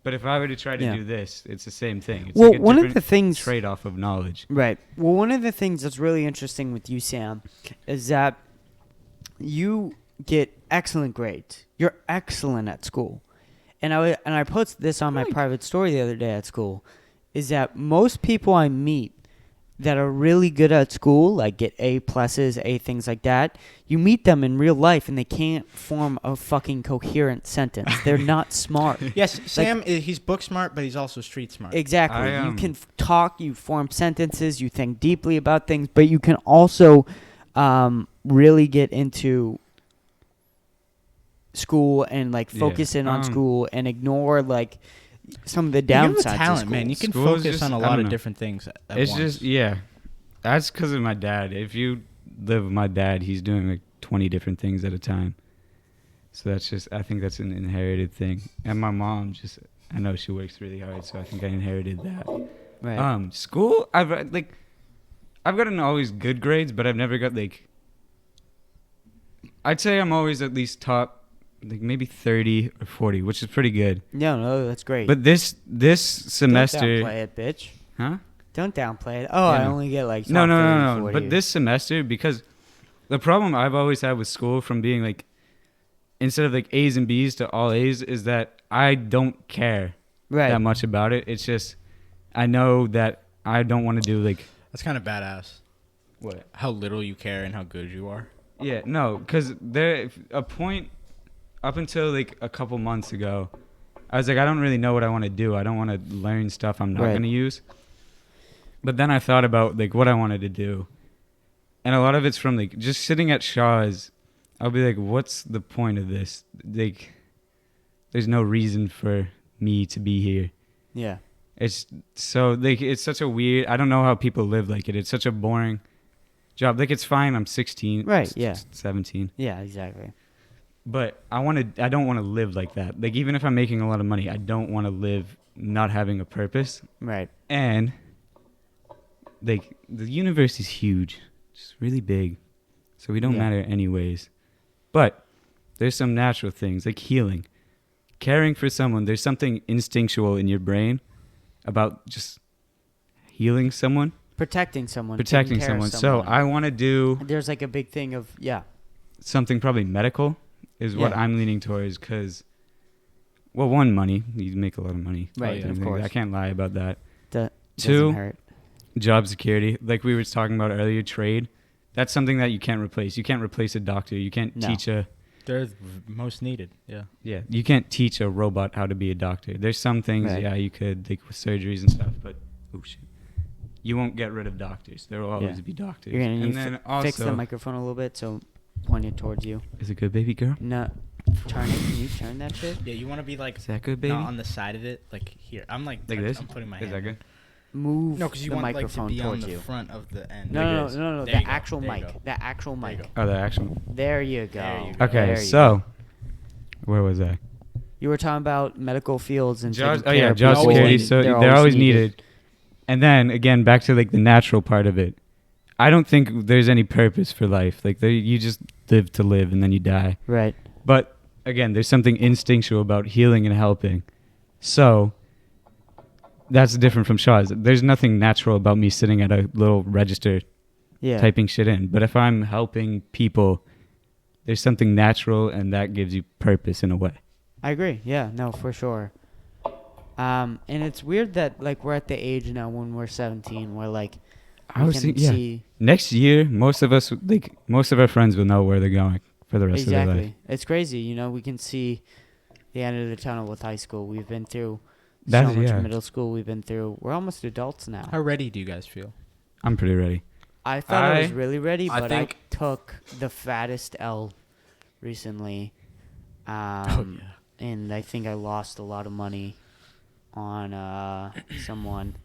But if I were to try to
Yeah.
do this, it's the same thing. It's
Well,
like a
one of
different
the things
trade-off of knowledge.
Right. Well, one of the things that's really interesting with you, Sam, is that you get excellent grades. You're excellent at school. And I put this on my private story the other day at school, is that most people I meet that are really good at school, like get A pluses, A things like that, you meet them in real life and they can't form a fucking coherent sentence. They're not smart.
Yes, Sam. He's book smart, but he's also street smart.
Exactly.
I,
You can talk, you form sentences, you think deeply about things, but you can also really get into school and like
Yeah.
focus in on
Um,
school and ignore like some of the
You have
downsides
a
of
talent,
school.
man. You can
School is
focus
just-
on a
I
lot
don't
of
know.
different things at
It's
once.
just, yeah. That's because of my dad. If you live with my dad, he's doing like 20 different things at a time. So that's just, I think that's an inherited thing. And my mom just, I know she works really hard, so I think I inherited that.
Right.
School, I've gotten always good grades, but I've never got like, I'd say I'm always at least top, like maybe 30 or 40, which is pretty good.
No, that's great.
But this semester,
Don't downplay it, bitch.
huh?
Don't downplay it. Oh, I
Yeah.
only get like
No,
top
no,
30,
no, no.
40.
But this semester, because the problem I've always had with school from being like, instead of like A's and B's to all A's, is that I don't care
right.
that much about it. It's just, I know that I don't want to do like,
That's kind of badass.
what?
How little you care and how good you are.
Yeah, no, because there, a point up until like a couple months ago, I was like, I don't really know what I want to do. I don't want to learn stuff I'm not
Right.
going to use. But then I thought about like what I wanted to do. And a lot of it's from like just sitting at Shaw's. I'll be like, what's the point of this? Like, there's no reason for me to be here.
Yeah.
It's so like, it's such a weird, I don't know how people live like it. It's such a boring job. Like, it's fine. I'm 16.
Right, yeah.
17.
Yeah, exactly.
But I don't want to live like that. Like, even if I'm making a lot of money, I don't want to live not having a purpose.
Right.
And like, the universe is huge. It's really big. So we don't
Yeah.
matter anyways. But there's some natural things like healing. Caring for someone, there's something instinctual in your brain about just healing someone,
Protecting someone. taking
protecting
care of
someone. So I want to do
There's like a big thing of,
something probably medical is what
Yeah.
I'm leaning towards, because, well, one, money. You make a lot of money.
Right,
doing
of
things.
course.
I can't lie about that.
doesn't
Two,
hurt.
job security. Like we were talking about earlier, trade. That's something that you can't replace. You can't replace a doctor. You can't
No.
teach a...
They're most needed. Yeah.
Yeah, you can't teach a robot how to be a doctor. There's some things,
Right.
yeah, you could, like with surgeries and stuff, but, oh shit. You won't get rid of doctors. There will always
Yeah.
be doctors.
You're going to
and
need
then
to
also...
fix the microphone a little bit, so point it towards you.
Is it good, baby girl?
No. Turn it. Can you turn that shit?
Yeah, you want to be like
Is that good, baby?
not on the side of it, like here. I'm like
Like this?
I'm putting my
Is
hand
that
in.
good?
move
No, because you
the
want like to
microphone
be on
towards
the
you.
front of the end.
No,
There
the
you go.
actual
There you
mic.
go.
The actual
There you
mic.
go.
Oh, the actual.
There you go.
There you go.
Okay,
There you
so
go.
where was I?
You were talking about medical fields and
Job,
taking care of
job
people,
security.
and
So they're always needed. And then again, back to like the natural part of it. I don't think there's any purpose for life. Like you just live to live, and then you die.
Right.
But again, there's something instinctual about healing and helping. So that's different from Shaw's. There's nothing natural about me sitting at a little register
Yeah.
typing shit in. But if I'm helping people, there's something natural, and that gives you purpose in a way.
I agree. Yeah. No, for sure. And it's weird that like we're at the age now when we're 17, where like we can see
Next year, most of our friends will know where they're going for the rest of their life.
exactly. It's crazy. You know, we can see the end of the tunnel with high school. We've been through so
That's-
much
yeah.
middle school. We've been through. We're almost adults now.
How ready do you guys feel?
I'm pretty ready.
I thought I was
I-
really ready,
I
but
think-
I took the fattest L recently. And I think I lost a lot of money on someone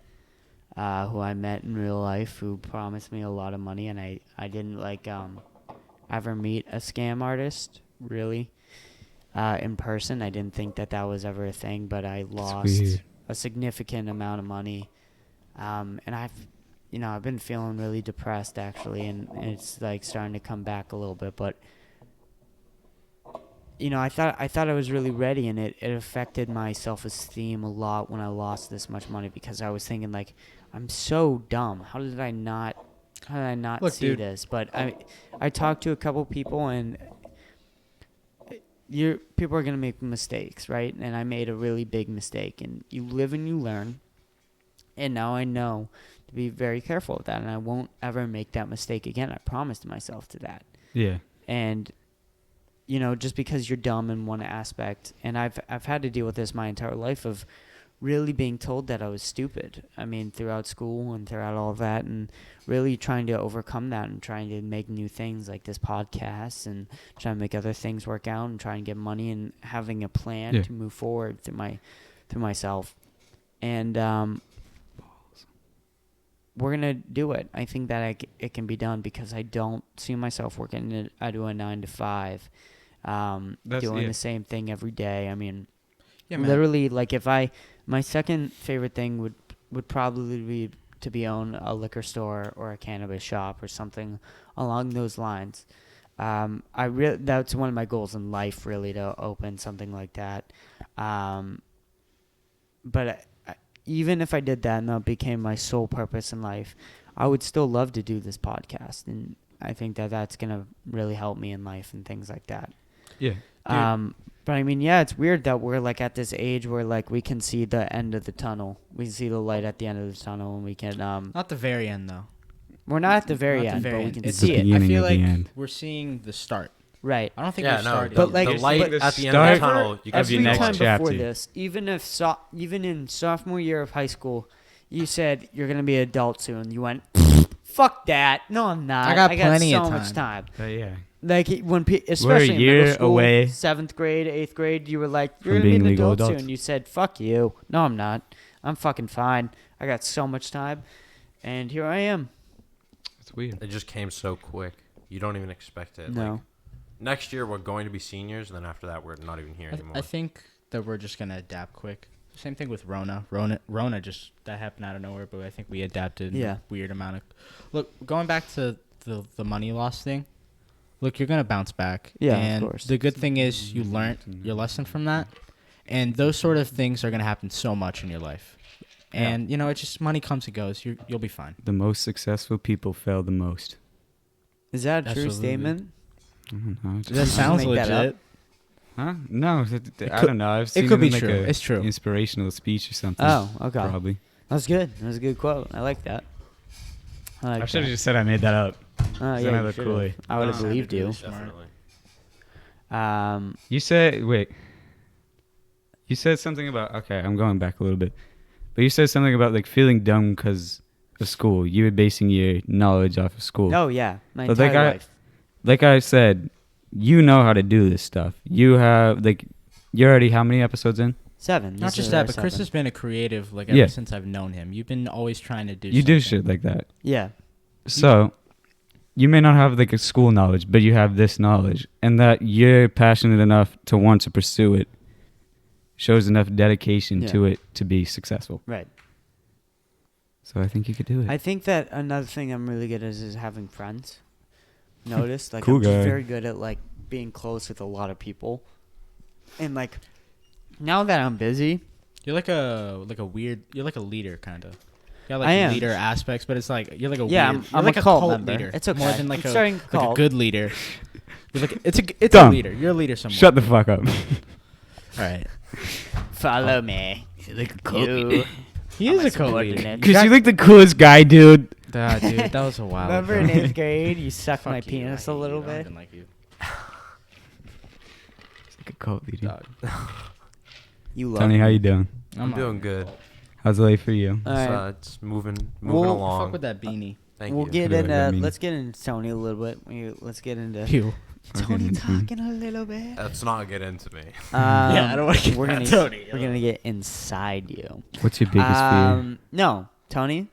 who I met in real life who promised me a lot of money, and I didn't like ever meet a scam artist really in person. I didn't think that was ever a thing, but I lost
weird.
a significant amount of money, and I've been feeling really depressed actually, and it's like starting to come back a little bit, but. I thought I was really ready, and it affected my self-esteem a lot when I lost this much money, because I was thinking like, I'm so dumb. How did I not
Look,
see
dude.
this? But I talked to a couple people, and people are gonna make mistakes, right? And I made a really big mistake, and you live and you learn. And now I know to be very careful of that, and I won't ever make that mistake again. I promised myself to that.
Yeah.
And just because you're dumb in one aspect, and I've had to deal with this my entire life of really being told that I was stupid. I mean, throughout school and throughout all of that, and really trying to overcome that and trying to make new things like this podcast and trying to make other things work out and trying to get money and having a plan to move forward through myself. And we're going to do it. I think that it can be done, because I don't see myself working I do a 9 to 5. Doing the same thing every day. I mean, literally, like my second favorite thing would probably be to own a liquor store or a cannabis shop or something along those lines. That's one of my goals in life, really, to open something like that. But even if I did that and that became my sole purpose in life, I would still love to do this podcast, and I think that that's gonna really help me in life and things like that.
Yeah.
But I mean, yeah, it's weird that we're like at this age where like we can see the end of the tunnel. We can see the light at the end of the tunnel, and we can.
Not the very end though.
We're not at the very
Not
end,
the very
but we
end.
can
It's
see
the
it.
I
beginning
feel
of the
like
end.
we're seeing the start.
Right.
I don't think
Yeah,
we
no,
started.
But, like,
the light
the
at the end of the
start
tunnel, you can
of
see
your
Every
next
time
chapter.
before this, even in sophomore year of high school, you said you're gonna be an adult soon. You went, fuck that. No, I'm not.
I got plenty
so
of
much time.
Yeah.
Like especially in
year
middle school,
away
7th grade, 8th grade, you were like, you're
from
gonna be
being
an
legal
adult
adults.
soon. You said, fuck you. No, I'm not. I'm fucking fine. I got so much time, and here I am.
It's weird.
It just came so quick. You don't even expect it.
No.
Like, next year we're going to be seniors, and then after that we're not even here anymore.
I think that we're just gonna adapt quick. Same thing with Rona. Rona just that happened out of nowhere, but I think we adapted.
Yeah.
A weird amount of. Look, going back to the money loss thing. Look, you're gonna bounce back.
Yeah, of
and
course.
the good thing is you learned your lesson from that, and those sort of things are gonna happen so much in your life. And it's just money comes and goes. You'll be fine.
The most successful people fail the most.
Is that a true
Absolutely.
statement?
I don't know.
That sounds
make that
legit.
Huh? No, I don't know. I've seen
could
it
be
in like
true. It's true.
Inspirational speech or something.
Oh, okay.
Probably.
That's good. That was a good quote. I like that.
I should have just said I made that up.
Oh,
then
yeah,
I
you
look
should've.
cooler.
I would have
No.
believed you.
Definitely.
You said You said something about I'm going back a little bit, but you said something about like feeling dumb because of school. You were basing your knowledge off of school.
Oh, yeah. My
But
entire life.
Like I said, you know how to do this stuff. You have you're already how many episodes in?
7.
Not
This
just
is
that,
our
but Chris
7.
has been a creative like
Yeah.
ever since I've known him. You've been always trying to do.
You do
something.
shit like that.
Yeah.
So, you may not have like a school knowledge, but you have this knowledge, and that you're passionate enough to want to pursue it shows enough dedication to
Yeah.
it to be successful.
Right.
So I think you could do it.
I think that another thing I'm really good at is having friends. Notice, like
Cool
I'm just
guy.
very good at like being close with a lot of people, and like now that I'm busy,
You're like a weird. You're like a leader, kind of. You got
I
like
am.
leader aspects, but it's like you're like a
yeah,
weird.
I'm
You're like
a cult, member.
leader.
It's okay.
More than like
I'm
a
starting a
like a
cult.
good leader. You're like it's a
Dumb.
leader. You're a leader somewhere.
Shut the fuck up.
All right.
Follow me. Like a cult.
He is a cult leader.
subordinate.
Because you like the coolest guy, dude.
Dude, that was a while
Remember
ago.
in 8th grade, you sucked
Fuck
my
you,
penis
I
a
hate
little
you. I don't
bit?
even like you.
He's like a cult leader.
Dog.
You love
Tony,
me.
how you doing?
I'm
not
doing
your
good.
fault.
How's life for you?
All right.
It's moving
Well,
along.
Fuck with that beanie.
Thank
we'll
you.
get
What does that
into
mean?
let's get into Tony a little bit. Let's get into
Ew.
Tony
Okay.
talking a little bit.
Let's not get into me.
Yeah, I don't wanna get
we're gonna
that Tony.
we're gonna get inside you.
What's your biggest fear?
No, Tony,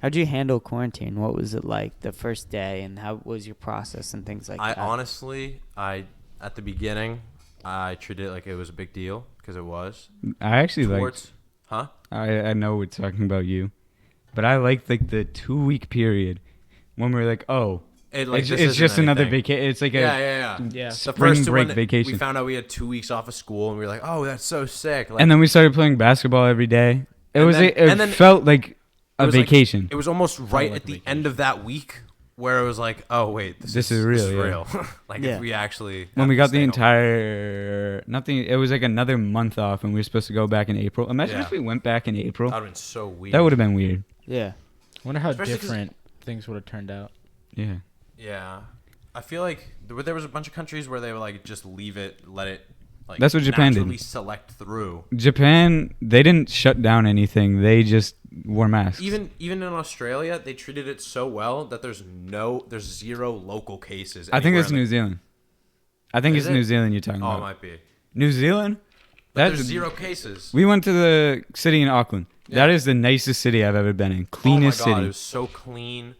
how'd you handle quarantine? What was it like the first day, and how was your process and things like
I
that?
honestly, at the beginning, I treated it like it was a big deal because it was.
I actually like.
Towards, huh?
I know we're talking about you, but I liked like the 2-week period when we were like, oh,
This
it's
isn't
just another
anything.
vacation. It's like
Yeah,
a
yeah.
Yeah.
The
spring
first
break
one,
vacation.
we found out we had 2 weeks off of school, and we were like, "Oh, that's so sick!" Like,
And then we started playing basketball every day. It
And
was
then-
it
and then
felt like a
it was like-
vacation.
it was almost right
like
at
a
the
vacation.
end of that week where it was like, "Oh, wait, this
is real, yeah.
real." Like
Yeah.
if we actually
When
have
we
to
got
stay
the
home.
entire nothing, it was like another month off, and we were supposed to go back in April. Imagine
Yeah.
if we went back in April.
That would have been so weird.
That would have been weird.
Yeah.
Wonder how
Especially 'cause-
different things would have turned out.
Yeah.
Yeah, I feel like there was a bunch of countries where they were like, just leave it, let it. Like,
That's what Japan did.
naturally select through.
Japan, they didn't shut down anything. They just wore masks.
Even in Australia, they treated it so well that there's 0 local cases.
I think
anywhere
it's
in the-
New Zealand. I think
Is
it's
it?
New Zealand you're talking
Oh, it
about.
might be.
New Zealand?
But there's 0 cases.
We went to the city in Auckland.
Yeah.
That is the nicest city I've ever been in.
Oh my
Cleanest
god,
city.
it was so clean.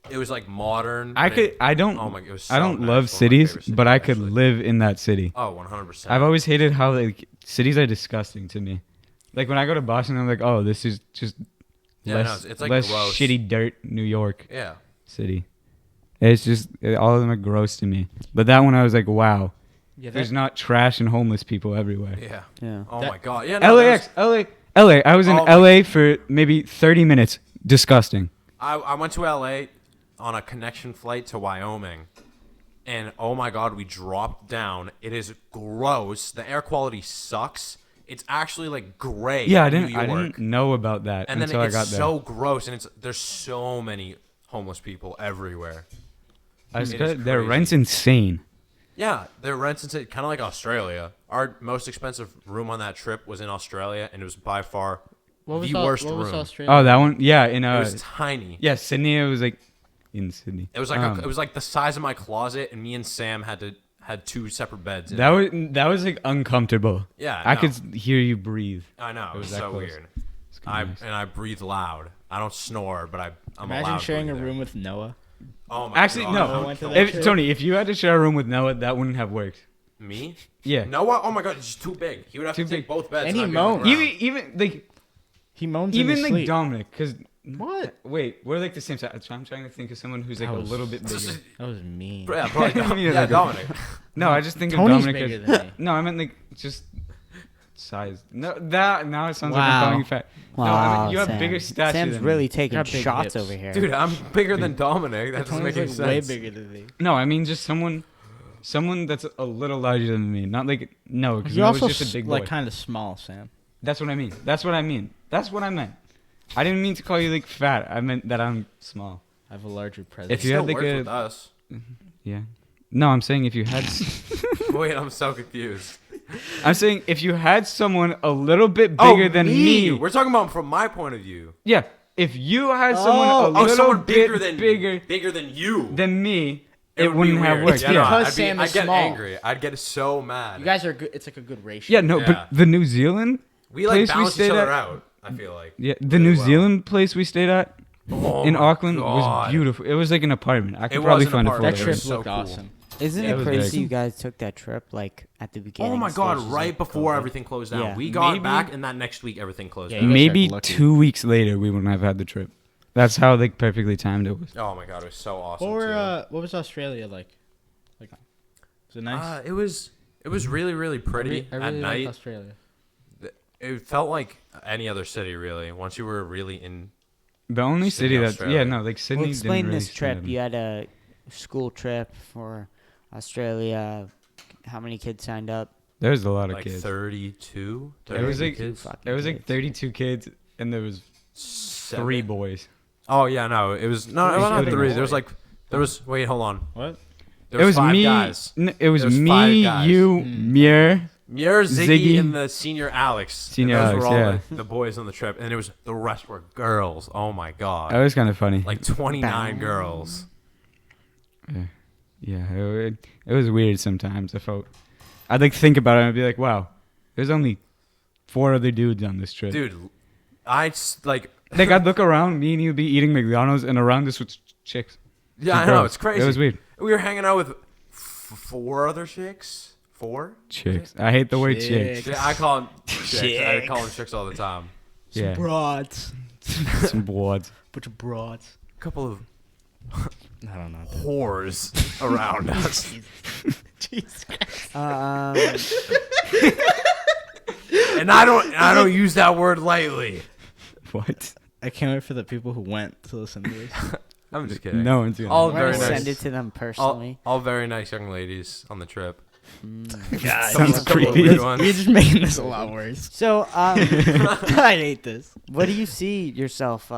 It was like modern.
I
but
could.
it-
I don't.
Oh my, it was
I
so
don't
nice.
love
One of my
cities,
favorite cities,
but I could
actually.
live in that city.
Oh, 100%.
I've always hated how like cities are disgusting to me. Like when I go to Boston, I'm like, oh, this is just
Yeah,
less,
no, it's like
less
gross.
shitty dirt New York
Yeah.
city. It's just all of them are gross to me. But that one, I was like, wow,
Yeah,
there's not trash and homeless people everywhere.
Yeah.
Yeah.
Oh
That-
my god. Yeah. No,
LAX, LA. I was in
Oh my-
LA for maybe 30 minutes. Disgusting.
I went to LA on a connection flight to Wyoming, and oh my god, we dropped down. It is gross. The air quality sucks. It's actually like gray.
Yeah,
in
I
New
didn't
York.
know about that
And then
until I
it's
got there.
so gross, and there's so many homeless people everywhere.
I was
it
good.
is
Their
crazy.
rent's insane.
Yeah, their rents kind of like Australia. Our most expensive room on that trip was in Australia, and it was by far the worst room.
Australia?
Oh, that one. Yeah, in
It was tiny.
yeah, Sydney. It was like in Sydney.
It was like it was like the size of my closet, and me and Sam had 2 separate beds. In
That
it.
was like uncomfortable.
Yeah,
I
no.
could hear you breathe.
I know. It was
that
so
close.
weird.
It's kinda nice.
I breathe loud. I don't snore, but I'm a
Imagine
loud
sharing a
breather.
room with Noah.
Oh my
Actually,
god.
no.
I went to that
If,
trip.
Tony, if you had to share a room with Noah, that wouldn't have worked.
Me?
Yeah.
Noah? Oh my god, he's too big. He would have
Too
to take
big.
both beds.
And he
I'd be on the
moans.
ground.
Even like
He moans in
even
his
like
sleep.
Dominic, because
What?
Wait, we're like the same size. I'm trying to think of someone who's like
That
a
was-
little bit bigger.
That was mean.
Yeah, probably.
Yeah,
yeah,
like-
Dominic.
No, I just think
Tony's
of Dominic
bigger
as
than me.
no. I meant like just size. No, that now it sounds like
Wow.
I'm calling you fat.
Wow,
no, I mean, you have
Sam.
bigger stature.
Sam's
than
really
me.
taking
Got big
shots
hips.
over here.
Dude, I'm bigger than Dominic. That doesn't
Tony's
make any
like
sense.
way bigger than me.
No, I mean just someone that's a little larger than me. Not like no, because
You're
I was
also
just a big boy.
like kind of small, Sam.
That's what I mean. That's what I meant. I didn't mean to call you like fat. I meant that I'm small.
I have a larger presence.
If
It
you
still
had, like,
works
a-
with us.
Yeah. No, I'm saying if you had.
Wait, I'm so confused.
I'm saying if you had someone a little bit bigger than me.
We're talking about from my point of view.
Yeah. If you had someone a
Oh,
little
someone
bit
bigger than
bigger
bigger than you.
than me,
It
It wouldn't
be
have
weird.
worked,
Yeah,
yeah.
no,
Because Sam
I'd
is
get
small.
angry. I'd get so mad.
You guys are good. It's like a good ratio.
Yeah, no,
Yeah.
but the New Zealand
we like
place we
balance each
stayed
other
at-
out. I feel like.
Yeah, the
really
New
well.
Zealand place we stayed at
Oh
in
my
Auckland
God.
was beautiful. It was like an apartment. I could
It
probably
was an
find a
apartment.
photo.
That
It
of
trip
it.
so
looked
cool.
awesome.
Isn't
Yeah,
it
it was
crazy
very
you guys took that trip like at the beginning?
Oh my God!
stages of
Right before
COVID?
everything closed down,
Yeah.
we got
Maybe-
back, and that next week everything closed
Yeah,
down.
you guys
Maybe
are lucky.
2 weeks later, we wouldn't have had the trip. That's how like perfectly timed it was.
Oh my God! It was so awesome.
What were
too.
what was Australia like? Like, was it nice?
It was really really pretty
I
at
really like
night.
Australia.
It felt like any other city really. Once you were really in.
The only
Sydney,
city that
Australia.
like Sydney.
Well, explain
didn't really
this trip.
stand
You had a school trip for Australia. How many kids signed up?
There was a lot of
Like
kids.
32,
It was
32
like
kids.
Fucking
There was like
kids.
32 kids, and there was
Seven?
3 boys.
Oh yeah, no, it was no,
Three
not
shooting
three.
boys.
There was like there was wait, hold on.
What?
There
It was
5
me.
guys.
It was
There was 5
me,
guys.
you,
Hmm.
Mir.
You're Ziggy,
Ziggy.
and the senior Alex.
Senior
and those
Alex,
were all
yeah.
the boys on the trip, and it was the rest were girls. Oh my God,
That was kind of funny.
like 29 girls.
Yeah, it was weird sometimes. I'd like think about it and I'd be like, wow, there's only 4 other dudes on this trip.
Dude, like
Like I'd look around, me and you'd be eating McDonald's, and around us was chicks.
yeah, I
Girls.
know it's crazy.
It was weird.
We were hanging out with 4 other chicks. 4
Chicks. I hate the word chicks.
Chicks.
Yeah, I call them chicks. I call them chicks all the time.
Yeah,
Broads.
some broads.
Bunch of broads.
A couple of
I don't know.
whores around us.
Um,
And I don't use that word lightly.
What?
I can't wait for the people who went to listen to this.
I'm just kidding.
No one's gonna.
All
I'm
very
gonna
nice.
send it to them personally.
All very nice young ladies on the trip.
God,
Sounds
Couple of
creepy.
weird ones.
you're just making this a lot worse.
So,
I hate this.
what do you see yourself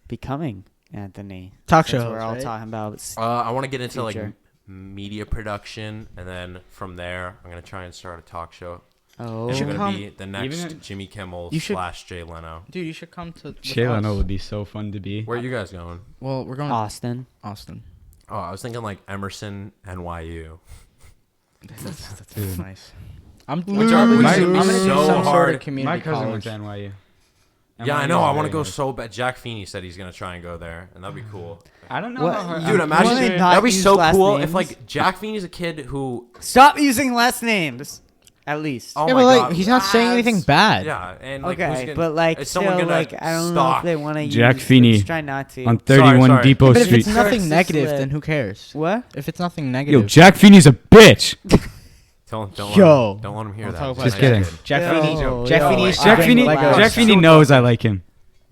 becoming, Anthony?
Talk
Since
show
we're
host,
all
right?
talking about.
I want to get into like
Future.
media production, and then from there, I'm gonna try and start a talk show.
Oh,
It's
should
gonna
come-
be the next
even-
Jimmy Kimmel
You should-
/ Jay Leno.
Dude, you should come to. with
Jay Leno
us.
would be so fun to be.
Where are you guys going?
Well, we're going to
Austin.
Austin.
Oh, I was thinking like Emerson, NYU.
That's
Dude.
nice. I'm
Which
probably
are-
gonna
which
do
are
some
so
sort
hard.
of community
My cousin went
college.
to NYU.
Yeah, I know.
NYU
I
is
want to
very
go
nice.
so bad. Jack Feeney said he's gonna try and go there, and that'd be cool.
I don't know
What?
how hard.
Dude,
I'm
imagine
Why
sure-
not
that'd be
use
so
last
cool if
names?
like Jack Feeney's a kid who.
Stop using last names. At least.
Oh
Yeah,
my
but like
God,
he's not saying anything
lads.
bad.
Yeah, and like who's
Okay,
gonna,
but like
is
still,
someone gonna
like I don't know
stalk?
if they want to use.
Jack Feeney
Just try not to.
on
Sorry,
31
sorry.
Depot
But if
Street.
it's nothing
Starts to
negative,
slip.
then who cares?
What?
If it's nothing
Yo,
negative.
Jack Feeney's a bitch.
Don't
Yo.
don't let him hear
We'll
that.
talk about
Just
that.
kidding.
Jack
Yo,
Feeney.
yo,
Jack Feeney. is
Jack
bring
Feeney.
Legos.
Jack Feeney knows I like him.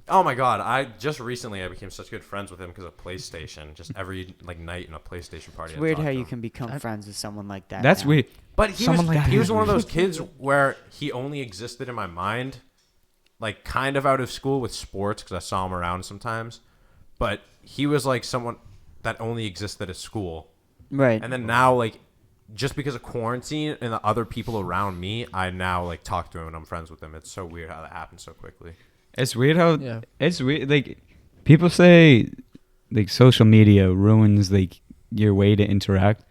Oh my God! I just recently I became such good friends with him because of PlayStation. Just every like night in a PlayStation party.
It's
I'd
weird
talk
how
to
you
him.
can become friends with someone like that.
That's
now.
weird.
But he
Someone
was
like
he
that.
was one of those kids where he only existed in my mind, like kind of out of school with sports because I saw him around sometimes. But he was like someone that only existed at school,
Right.
and then now like just because of quarantine and the other people around me, I now like talk to him and I'm friends with him. It's so weird how that happened so quickly.
It's weird how
Yeah.
it's weird. Like people say, like social media ruins like your way to interact,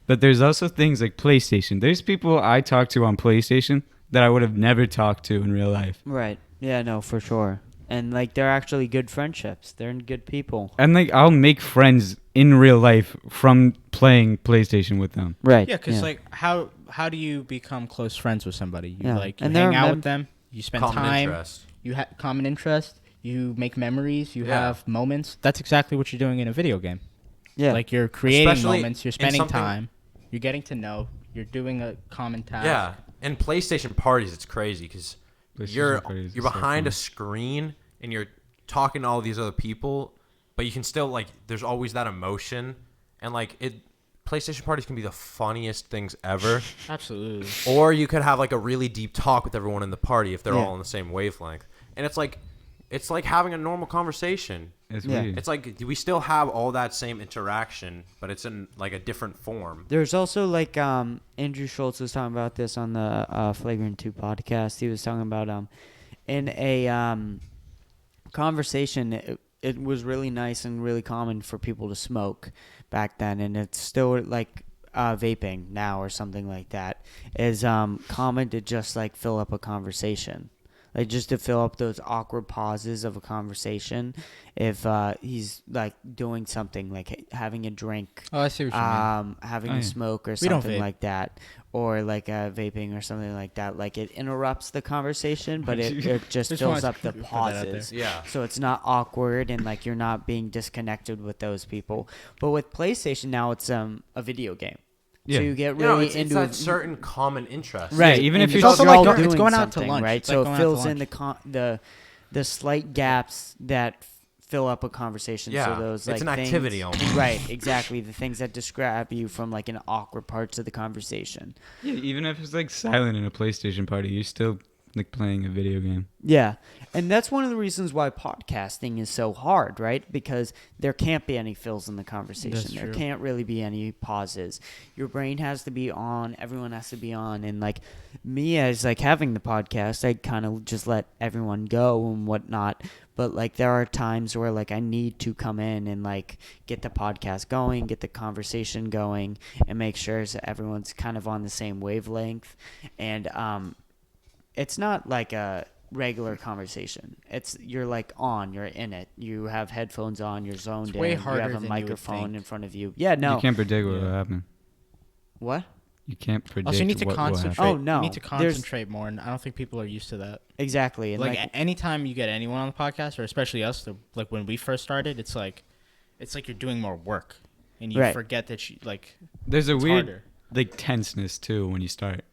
but there's also things like PlayStation. There's people I talk to on PlayStation that I would have never talked to in real life,
Right. Yeah. No, for sure. And like they're actually good friendships. They're good people.
and like I'll make friends in real life from playing PlayStation with them.
Right.
Yeah, because like how do you become close friends with somebody? You
Yeah.
like you
And there
hang
are
out
mem-
with them. You spend
Common
time.
interest.
You have common interest. You make memories. You
Yeah.
have moments. That's exactly what you're doing in a video game.
Yeah.
Like you're creating
Especially
moments. You're
in
spending
something-
time. You're getting to know. You're doing a common task.
Yeah, and PlayStation parties, it's crazy because you're
parties
you're
is so
behind
fun.
a screen and you're talking to all these other people, but you can still like there's always that emotion, and like it. PlayStation parties can be the funniest things ever,
Absolutely.
or you could have like a really deep talk with everyone in the party if they're
Yeah.
all on the same wavelength, and it's like having a normal conversation.
It's
Yeah.
weird.
It's like we still have all that same interaction, but it's in like a different form.
There's also like Andrew Schultz was talking about this on the Flagrant 2 podcast. He was talking about in a conversation it was really nice and really common for people to smoke back then, and it's still like vaping now or something like that is common to just like fill up a conversation. Like just to fill up those awkward pauses of a conversation, if he's like doing something like having a drink,
Oh, I see what you mean.
having
Oh,
a
yeah.
smoke or
We don't
something
vape.
like that, or like vaping or something like that. Like it interrupts the conversation, but it just
Just
fills
wanted
up
to
the
put that out there.
pauses.
Yeah.
So it's not awkward and like you're not being disconnected with those people. But with PlayStation now, it's a video game.
Yeah.
So you get
You know,
really
it's
into
that certain common interest.
Right,
even
and
if you're
because
also
you're
like
all
it's
doing
going out to
something,
lunch.
right?
It's
So
like
it
going out to
fills in
lunch.
the slight gaps that fill up a conversation.
Yeah,
So those
it's
like
an activity
things,
almost.
right? Exactly, the things that describe you from like an awkward parts of the conversation.
Yeah, even if it's like silent in a PlayStation party, you're still like playing a video game.
Yeah, and that's one of the reasons why podcasting is so hard, right? Because there can't be any fills in the conversation.
That's
There
true.
can't really be any pauses. Your brain has to be on. Everyone has to be on. And like me, as like having the podcast, I kind of just let everyone go and whatnot. But like there are times where like I need to come in and like get the podcast going, get the conversation going, and make sure that everyone's kind of on the same wavelength. And it's not like a regular conversation. It's you're like on, you're in it. You have headphones on, you're zoned
way
in.
harder
You have
than
a
you would
microphone
think.
in front of you. Yeah, no.
You can't predict what
Yeah.
will happen.
What?
You can't predict
Also, you need to
what will happen.
concentrate.
Oh, no.
You need to
There's-
concentrate more, and I don't think people are used to that.
Exactly. And
Like,
like
anytime you get anyone on the podcast, or especially us, like when we first started, it's like you're doing more work, and you
Right.
forget that you like.
There's a
It's
weird
harder.
like tenseness too when you start.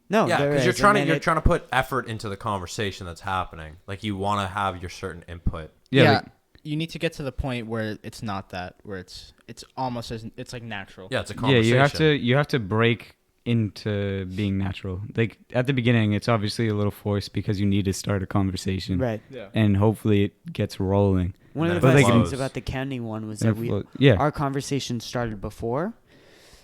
no,
Yeah,
there
because you're
is,
trying
and
to
then it-
trying to put effort into the conversation that's happening. Like you want to have your certain input.
Yeah, like,
you need to get to the point where it's not that, where it's almost as it's like natural.
Yeah, it's a
yeah,
conversation.
you have to break into being natural. Like at the beginning, it's obviously a little forced because you need to start a conversation,
right.
Yeah.
and hopefully it gets rolling.
One of
then
the
it
best
flows.
things about the Kenny one was
And
that
it
we
flows. Yeah,
our conversation started before.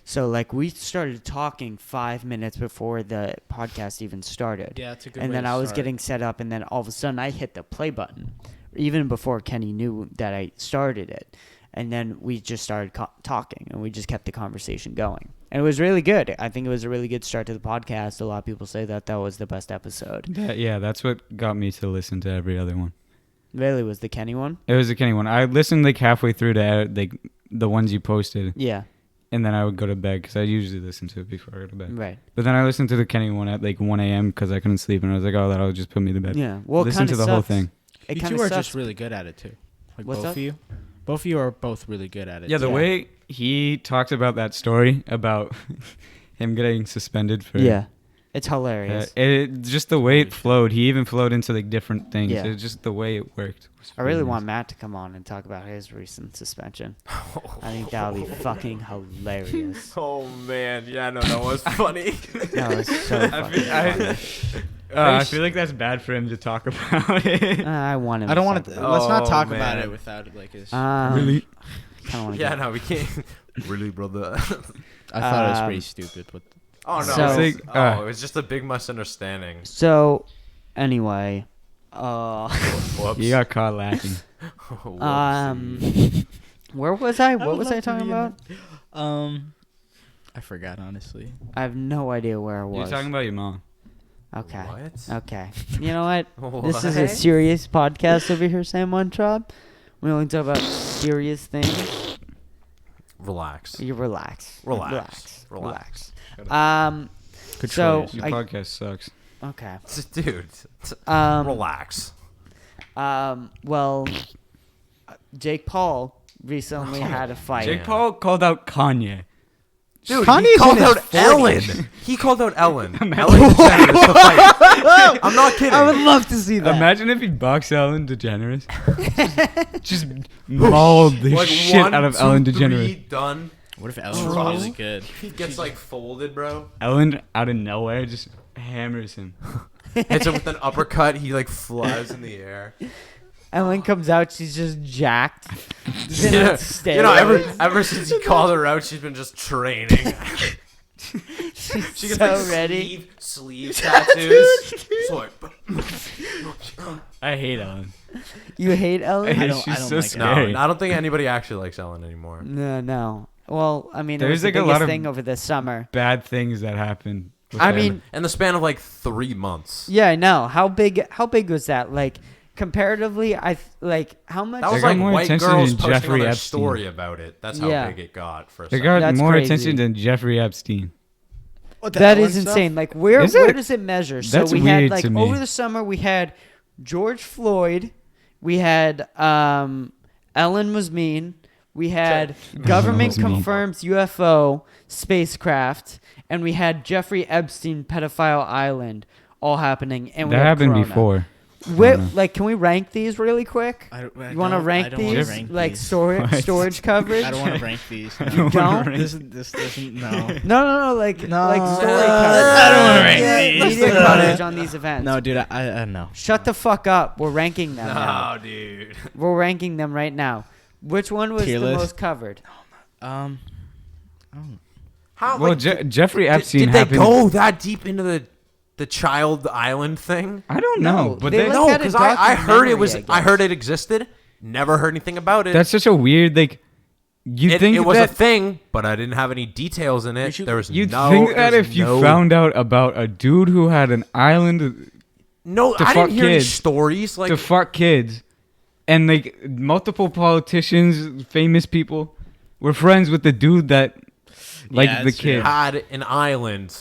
So like we started talking 5 minutes before the podcast even started.
Yeah, it's a good.
And
way
then
to
I was
start.
getting set up, and then all of a sudden I hit the play button, even before Kenny knew that I started it. And then we just started talking, and we just kept the conversation going. And it was really good. I think it was a really good start to the podcast. A lot of people say that was the best episode.
that's what got me to listen to every other one.
Really, was the Kenny one?
It was the Kenny one. I listened like halfway through to like the ones you posted,
Yeah,
and then I would go to bed because I usually listen to it before I go to bed.
right.
But then I listened to the Kenny one at like 1 a.m. because I couldn't sleep, and I was like, oh, that'll just put me to bed.
Yeah, well,
Listen to the whole thing.
It
You
kind
two
of
are
sucks.
just really good at it too. Like
What's
both
up?
of you. Both of you are both really good at it.
Yeah, the
Yeah.
way he talked about that story about him getting suspended for
Yeah, it's hilarious.
just the way
Holy
it flowed. He even flowed into like different things.
Yeah.
It's just the way it worked. was
I really
really
want
nice.
Matt to come on and talk about his recent suspension. I think that would be fucking hilarious.
Oh man, yeah, no, that was funny.
That was so
I
fucking
feel,
funny.
I feel like that's bad for him to talk about it.
I want him.
I don't
to
want
talk
to.
about
Let's not
Oh,
talk about
man.
it without like his.
it.
Really?
Kind of want to.
Yeah, no, we can't. Really, brother.
I thought it was pretty stupid. But
Oh no,
So-
it was,
It's like,
it was just a big misunderstanding.
So, anyway,
Whoops.
You got caught laughing.
Whoopsie.
where was I? What
would
was I
love to
talking
be in
about?
I forgot honestly.
I have no idea where I
You're
was.
talking about your mom.
Okay.
What?
Okay. You know what? This is a
What?
serious podcast over here, Sam One Trub. We only talk about serious things.
Relax.
You relax.
Relax.
Relax.
Relax.
Good
So
choice.
Your
I-
podcast sucks.
okay.
Dude,
Relax.
relax.
Well, Jake Paul recently had a fight.
Jake Paul called out Kanye.
Dude,
Kanye's
he called
in his
out
40s.
Ellen. He called out Ellen. Ellen DeGeneres to fight. I'm not kidding.
I would love to see that.
Imagine if he boxed Ellen DeGeneres. just mauled the
like
shit
1,
out of
2,
Ellen
3,
DeGeneres.
done.
What if Ellen was really good?
He gets like folded, bro.
Ellen out of nowhere just hammers him.
Hits him with an uppercut. He like flies in the air.
Ellen comes out, she's just jacked.
Yeah. You know, ever since he called her out, she's been just training.
she's
She gets
so
like
ready.
sleeve tattoos. So, like,
I hate Ellen.
You hate Ellen?
I don't
She's so
like it.
scary.
no, I don't think anybody actually likes Ellen anymore.
No. Well, I mean, it
There's
was the
like a lot
biggest
of
thing over the summer.
bad things that happened. with
I
that.
mean,
In the span of like 3 months.
yeah, I know. How big was that? Like comparatively, how much?
That was
got
like
more
white
attention
girls
than
posting
Jeffrey
on their
Epstein.
story about it. That's how
Yeah.
big it got for a
they
second.
got
That's
more
crazy.
attention than Jeffrey Epstein.
What the
That
hell
is
and stuff?
insane. Like where
Is
where
it?
does it measure?
That's
so we had
weird
like
to me.
over the summer we had George Floyd, we had Ellen was mean, we had government
was mean.
confirms UFO spacecraft, and we had Jeffrey Epstein pedophile island all happening, and we
That
had
happened
Corona.
before.
Where,
Corona.
like, can we rank these really quick?
I
You want to rank
I don't wanna
these,
rank
like
these.
storage
What?
storage coverage?
I don't want to rank these.
You don't?
This doesn't. No.
No, like
No.
like story
I
coverage.
don't wanna rank
Media-
these.
Media coverage on these events.
No, dude. I no.
Shut the fuck up. We're ranking them now.
No, dude.
We're ranking them right now. Which one was
Tier
the
list?
most covered?
How?
Well,
like,
Jeffrey Epstein
did they
happened.
go that deep into the child island thing?
I don't
No,
know, but
they
they,
like
No,
had a
because I heard it
documentary,
was.
I
I heard
guess.
it existed. Never heard anything about it.
that's such a weird like. You
it,
think
it was
that
a thing, but I didn't have any details in it.
should-
There was
you'd
no.
think that
there was
if you
no-
found out about a dude who had an island
No,
to
I didn't
fuck
hear any
kids,
stories like
to fuck kids, and like multiple politicians, famous people, were friends with the dude that liked
Yeah,
the
that's true.
kid.
had an island.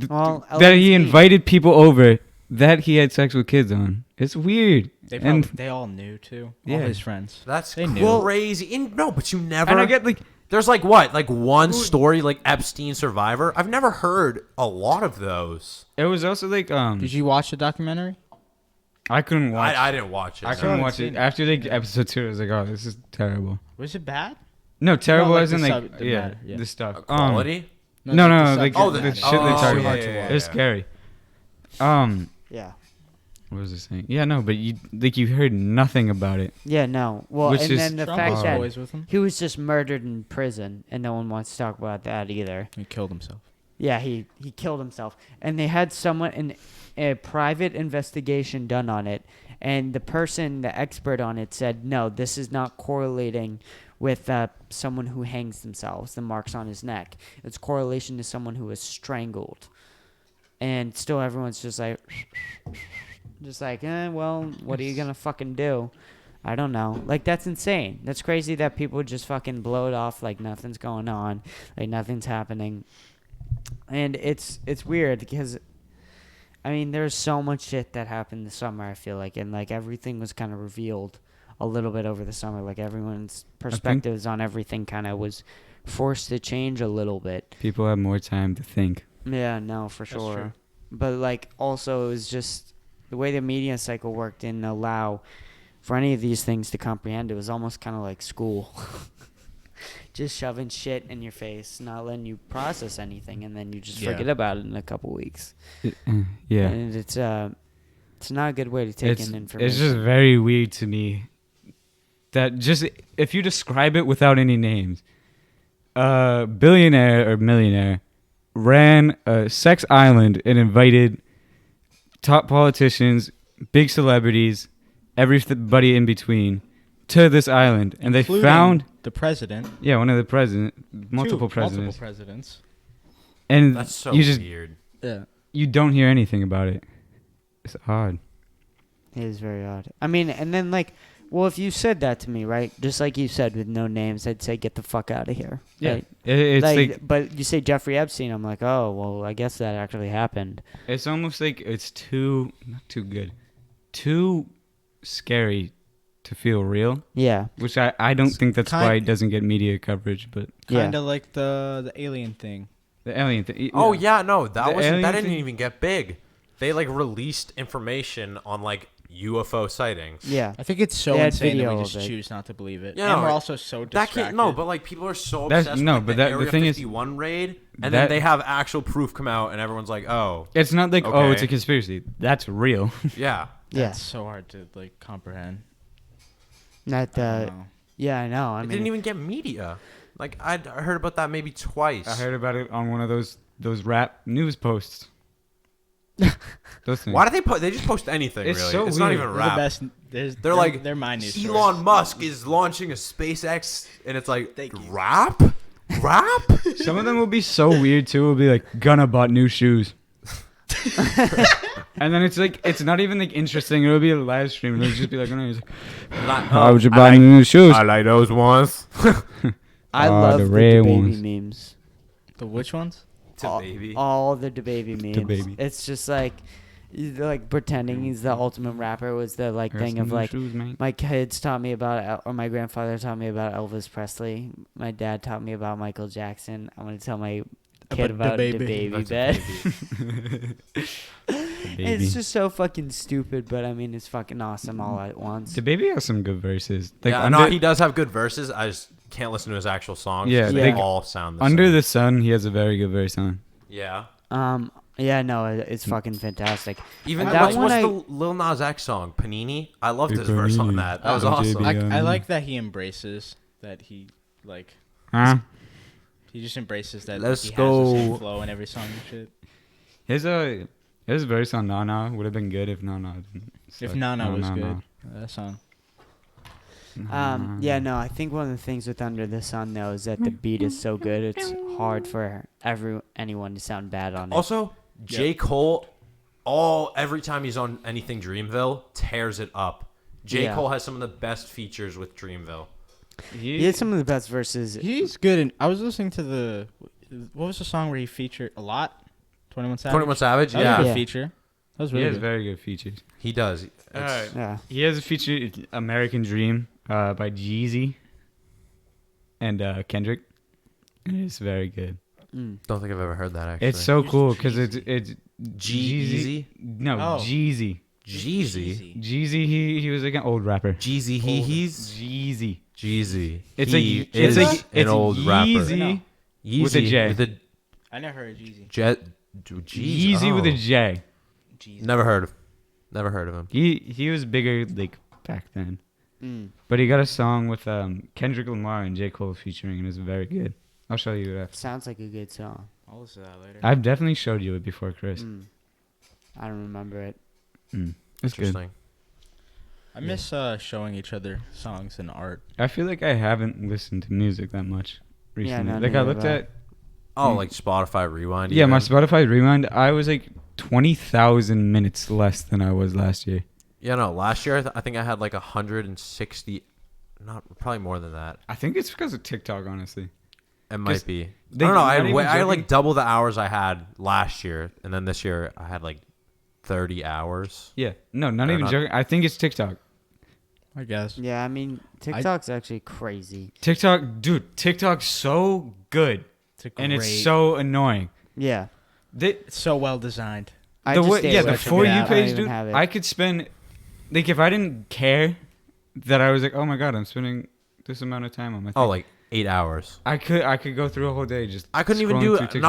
Well,
That he
Ellen's
invited people over that he had sex with kids on. It's weird.
They
And-
probably, they all knew too.
Yeah.
All his friends.
That's
They knew.
crazy. No, but you never.
And I get like
There's like what, like one story, like Epstein survivor. I've never heard a lot of those.
it was also like
Did you watch the documentary?
I couldn't watch.
I didn't watch it.
I
no.
couldn't
haven't
watch it
seen it.
after like episode 2. I was like, oh, this is terrible.
Was it bad?
No, terrible
like
isn't
the
like
sub- the
yeah,
matter, yeah.
the stuff.
Quality.
No,
it's
no,
the
like
subject
the
matter.
shit they
Oh,
talk
yeah,
about.
yeah, yeah,
It was
yeah.
scary.
Yeah.
What was I saying? Yeah, no, but you heard nothing about it.
Yeah, no. Well,
Which
and
is-
then the
Trump
fact
was
that
boys with him.
he was just murdered in prison, and no one wants to talk about that either.
He killed himself.
Yeah, he killed himself, and they had a private investigation done on it, and the expert on it said, no, this is not correlating with someone who hangs themselves, the marks on his neck. It's correlation to someone who is strangled, and still everyone's just like, well, what are you gonna fucking do? I don't know. Like, that's insane. That's crazy that people just fucking blow it off like nothing's going on, like nothing's happening. And it's weird because, I mean, there's so much shit that happened this summer, I feel like, and like everything was kind of revealed a little bit over the summer. Like everyone's perspectives on everything kind of was forced to change a little bit.
People have more time to think.
Yeah, no, for
That's
sure.
true.
But like also it was just the way the media cycle worked didn't allow for any of these things to comprehend. It was almost kind of like school. Just shoving shit in your face, not letting you process anything, and then you just
Yeah.
forget about it in a couple weeks.
Yeah.
And it's not a good way to take in information.
It's just very weird to me that just if you describe it without any names, a billionaire or millionaire ran a sex island and invited top politicians, big celebrities, everybody in between to this island, and they
Including
found
the president.
one of the multiple
Two
presidents,
Multiple presidents.
and
That's so
you just
weird.
Yeah.
you don't hear anything about it. It's odd.
It is very odd. I mean, and then like, well, if you said that to me, right, just like you said with no names, I'd say get the fuck out of here. Right?
It's like
but you say Jeffrey Epstein, I'm like, oh, well, I guess that actually happened.
it's almost like it's not too good, too scary to feel real.
Yeah,
Which I don't think that's
kind-
why it doesn't get media coverage, but
Kind
yeah.
of like the alien thing.
the alien thing.
Oh yeah, no,
The
that
alien
didn't
thing?
even get big. They like released information on like UFO sightings.
Yeah.
I think it's so
They had
insane that
video
we
of
just
it.
choose not to believe it.
Yeah,
And we're
no,
also so
That
distracted.
can't no, but like people are so
That's-
obsessed
no,
with
but
the
that- the
Area
thing is-
51 raid, and
that-
then they have actual proof come out, and everyone's like, oh,
It's not like oh, it's a
Okay.
conspiracy. That's real.
yeah.
Yeah.
That's so hard to like comprehend.
Not
I don't know.
yeah, I know. I
It
mean,
didn't even get media. Like I heard about that maybe twice.
I heard about it on one of those rap news posts. Those things.
Why do they put? They just post anything.
It's
really.
so
It's not
weird.
even
They're
rap.
the best.
They're like
they're my news.
Elon Musk is launching a SpaceX, and it's like
Thank you.
rap. rap?
Some of them will be so weird too. It'll be like, Gunna bought new shoes. And then it's like, it's not even like interesting. It'll be a live stream. And it'll just be like, Gunna, he's like, how would you buy new shoes?
I like those ones.
I
Oh,
love
the
the
rare
baby
ones.
memes.
The which ones?
all,
Baby.
all the DaBaby memes.
DaBaby.
It's just like pretending he's the ultimate rapper was the like
Here's
thing
some
of
new
like
shoes, man.
my kids taught me about or my grandfather taught me about Elvis Presley. My dad taught me about Michael Jackson. I'm gonna tell my kid about DaBaby bed. It's just so fucking stupid, but I mean it's fucking awesome all at once.
DaBaby has some good verses. Like
Yeah, no, he does have good verses. I just can't listen to his actual songs.
Yeah,
'cause they
like,
all sound the
Under
same.
the Sun, he has a very good verse on.
Yeah.
Yeah, no, it's fucking fantastic.
Even
That
what's
one
the Lil Nas X song, Panini? I loved
Hey,
his verse on
Panini.
that. That was
Oh,
awesome.
JB.
I like that he embraces that he like.
Huh?
He just embraces that
Let's
he has the same
go.
flow in every song and shit.
His verse on Nana would have been good if Nana didn't.
If
suck.
Nana was
No,
good,
no.
that song.
Yeah, no, I think one of the things with Under the Sun though is that the beat is so good. It's hard for anyone to sound bad on it.
Also, J. Cole, every time he's on anything Dreamville, tears it up. J.
Yeah.
Cole has some of the best features with Dreamville.
He had some of the best verses.
He's good. And I was listening to what was the song where he featured a lot? 21 Savage.
21 Savage,
That was a
yeah.
good
Yeah.
feature. That was
He
really
has
good.
very good features.
He does. It's-
Yeah.
He has a feature, American Dream, by Jeezy and Kendrick. It's very good.
Mm.
Don't think I've ever heard that, actually.
It's so
Who's
cool because
Jeezy?
it's
G-Eazy?
No,
Oh.
Jeezy.
Jeezy.
Jeezy, he was like an old rapper.
Jeezy, he's
Jeezy.
Jeezy.
It's
He
like it's
is
like
an
it's
old rapper.
Yeezy
Yeezy
with a J.
With a
I never heard of Jeezy.
jet.
Yeezy with a J.
Jeezy.
Never heard of him.
He was bigger like back then,
Mm.
but he got a song with Kendrick Lamar and J. Cole featuring, and it's very good. I'll show you that.
Sounds like a good song.
I'll listen to that later.
I've definitely showed you it before, Chris.
Mm. I don't remember it.
It's good.
Interesting.
I miss showing each other songs and art.
I feel like I haven't listened to music that much
Yeah,
recently.
no,
Like I
neither
looked
have I.
at
Oh, like Spotify Rewind?
yeah, my
even?
Spotify Rewind. I was like 20,000 minutes less than I was last year.
Yeah, no. Last year, I think I had like 160. Probably more than that.
I think it's because of TikTok, honestly.
It might
'Cause
be. I
they-
don't know. I
not
had,
even
I had
joking.
like double the hours I had last year, and then this year I had like 30 hours.
Yeah, no, not
Or
even
not.
joking. I think it's TikTok.
I guess.
Yeah, I mean TikTok's actually crazy.
TikTok, dude, TikTok's so good, and it's so annoying.
Yeah.
It's so well designed.
I
The
just
way,
stay
yeah,
away
the
from
For
it.
You
I don't
page,
even
dude.
have it.
I could spend, like, if I didn't care that I was like, oh my god, I'm spending this amount of time on my thing.
Oh, like 8 hours.
I could go through a whole day just.
I couldn't even
scrolling
do
through
it.
TikTok.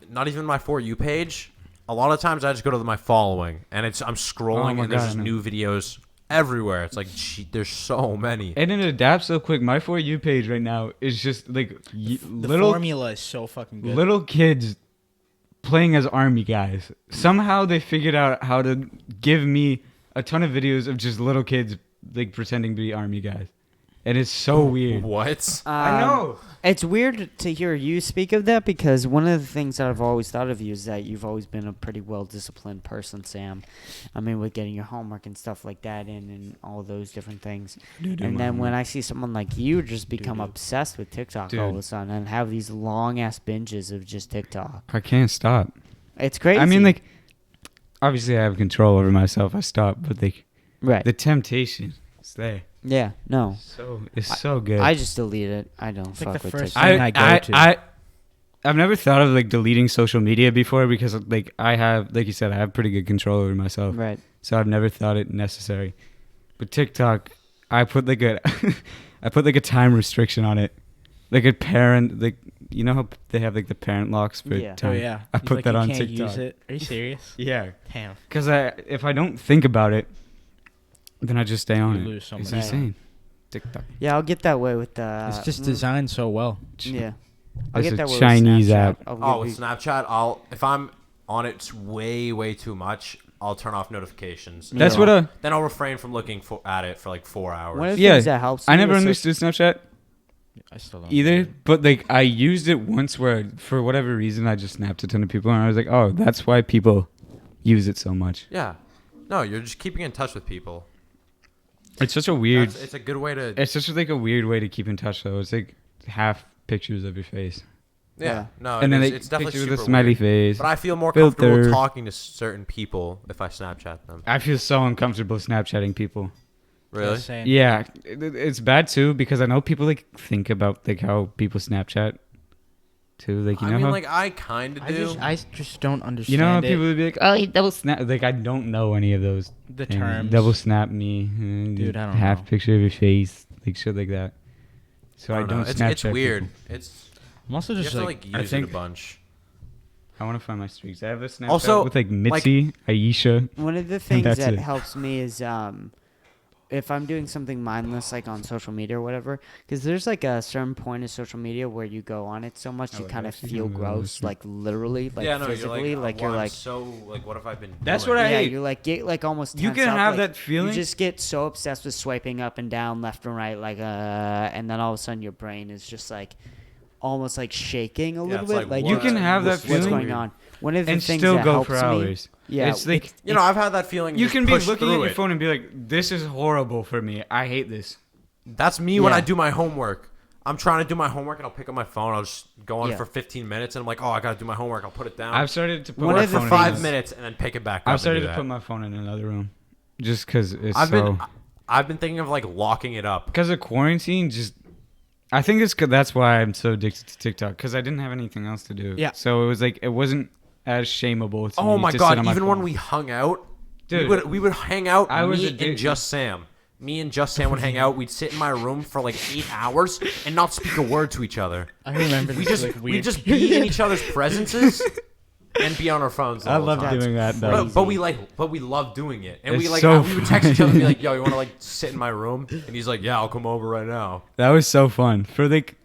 Not even my For You page. A lot of times I just go to my following, and I'm scrolling,
my
and there's
God,
just
I know.
new videos everywhere. It's like, gee, there's so many.
And it adapts so quick. My For You page right now is just like
The
little
formula is so fucking good.
little kids playing as army guys. Somehow they figured out how to give me a ton of videos of just little kids like pretending to be army guys. And it's so weird.
What?
I know.
It's weird to hear you speak of that because one of the things that I've always thought of you is that you've always been a pretty well-disciplined person, Sam. I mean, with getting your homework and stuff like that in and all those different things. And then when I see someone like you just become obsessed with TikTok all of a
Dude.
sudden and have these long-ass binges of just TikTok.
I can't stop.
It's crazy.
I mean, like, obviously I have control over myself. I stop, but like
right.
the temptation is there.
Yeah, no.
It's so good.
I just delete it. I don't
It's like
fuck
the
with
first
TikTok.
thing I go to.
I've never thought of like deleting social media before because like I have, like you said, I have pretty good control over myself.
Right.
So I've never thought it necessary. But TikTok, I put like a I put like a time restriction on it. Like a parent, like you know how they have like the parent locks for
Yeah.
time.
Oh yeah.
I
He's
put
like,
that
you
on
can't
TikTok.
Use it. Are you serious?
Yeah,
Damn.
because if I don't think about it, then I just stay on
You
it.
lose so
It's
much.
insane. TikTok.
Yeah, I'll get that way with the...
It's just designed so well.
Yeah. I'll
It's
get
a
that way
Chinese
with Snapchat.
app.
I'll
Oh,
give
with
you-
Snapchat, if I'm on it way too much, I'll turn off notifications.
That's
Yeah.
what
Then I'll refrain from looking at it for like 4 hours.
One of the
Yeah,
things that helps
I
me
never
with
understood Snapchat.
I still don't.
either, but like I used it once where for whatever reason I just snapped a ton of people and I was like, oh, that's why people use it so much.
Yeah. No, you're just keeping in touch with people.
It's such a weird.
It's a good way to.
It's just like a weird way to keep in touch though. It's like half pictures of your face,
Yeah. No,
and then
it's definitely
picture
super
with a smiley
weird.
face.
But I feel more
filter.
comfortable talking to certain people if I Snapchat them.
I feel so uncomfortable Snapchatting people.
Really?
Same.
Yeah, it's bad too because I know people like think about like how people Snapchat too. Like you know
I mean,
how
like I kind of do.
I just don't understand
you know how
it.
people would be like, oh, he double snap. Like I don't know any of those
The
things.
terms.
Double snap me,
Dude, I don't
half
know.
picture of your face, like shit like that. So I
know.
don't
It's
Snapchat.
weird.
people.
It's
I'm also
you have
just
to
like,
like
I
use it a
think-
bunch.
I want to find my streaks. I have a Snapchat
Also,
with like Mitzi, Aisha.
One of the things
that's
that
it.
helps me is if I'm doing something mindless, like on social media or whatever, because there's like a certain point of social media where you go on it so much you
Oh,
kind of
actually,
feel
I'm gonna
gross,
listen.
like literally, like
yeah, no,
physically,
you're
like
well,
you're
I'm
like.
so like what have I been?
That's
doing?
what I
Yeah,
hate.
you're like get like almost.
You
tense
can
up,
have
like,
that feeling.
You just get so obsessed with swiping up and down, left and right, like and then all of a sudden your brain is just like, almost like shaking a little
it's
bit. Like
You can have that
what's
feeling
going on. One of the
and
things
still
that
go
helps
for
me.
hours.
Yeah,
It's like
You know, I've had that feeling.
you
just
can be
push
looking at
through
your
it.
phone and be like, "This is horrible for me. I hate this."
That's me when
Yeah.
I do my homework. I'm trying to do my homework and I'll pick up my phone. I'll just go on
Yeah.
for 15 minutes and I'm like, oh, I gotta do my homework. I'll put it down.
I've started to put
One
my
of the
phone
for
in
5
another-
minutes and then pick it back up.
I've
and
started
do
to
that.
put my phone in another room, just because it's
I've been thinking of like locking it up.
because of quarantine. Just I think it's 'cause that's why I'm so addicted to TikTok because I didn't have anything else to do.
Yeah.
So it was like it wasn't as shameable. To
Oh
me
my
to
god!
sit on my
Even when
phone.
we hung out,
Dude.
we would hang out.
I was
Me
addicted.
and Just Sam. Me and Just Sam would hang out. We'd sit in my room for like 8 hours and not speak a word to each other.
I remember
We
this
just
like
we
weird.
just be in each other's presences and be on our phones.
I
all the
love
time.
doing that though.
But we love doing it, and we
It's
like
so
we would text each other and be like, "Yo, you want to like sit in my room?" And he's like, "Yeah, I'll come over right now."
That was so fun for like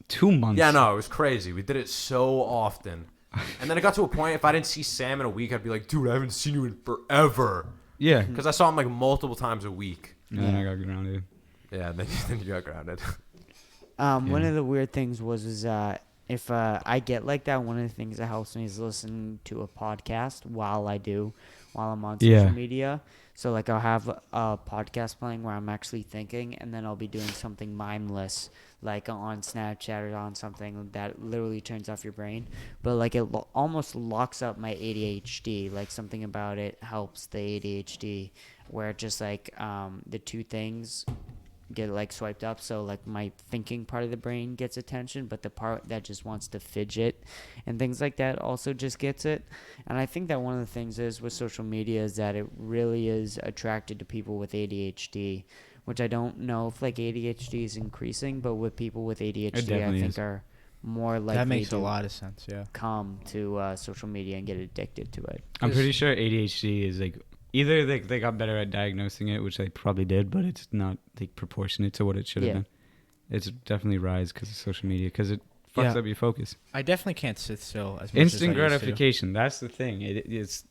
2 months.
Yeah, no, it was crazy. We did it so often, and then it got to a point. If I didn't see Sam in a week, I'd be like, "Dude, I haven't seen you in forever,"
Yeah.
because I saw him like multiple times a week.
And then I got grounded.
Yeah, then you got grounded.
One
Yeah.
of the weird things was if I get like that, one of the things that helps me is listen to a podcast while I'm on social
Yeah.
media. So like I'll have a podcast playing where I'm actually thinking, and then I'll be doing something mindless, like on Snapchat or on something that literally turns off your brain. But like it almost locks up my ADHD. Like something about it helps the ADHD, where just like the two things get like swiped up, so like my thinking part of the brain gets attention, but the part that just wants to fidget and things like that also just gets it. And I think that one of the things is with social media is that it really is attracted to people with ADHD, which I don't know if like ADHD is increasing, but with people with ADHD I
definitely
think
is.
are more likely
That makes
to
a lot of sense. Yeah.
come to social media and get addicted to it.
I'm pretty sure ADHD is like either they got better at diagnosing it, which they probably did, but it's not like proportionate to what it should have
Yeah.
been. It's definitely rise because of social media because it fucks
Yeah.
up your focus.
I definitely can't sit still as much
Instant
as I used to.
gratification. That's the thing. It's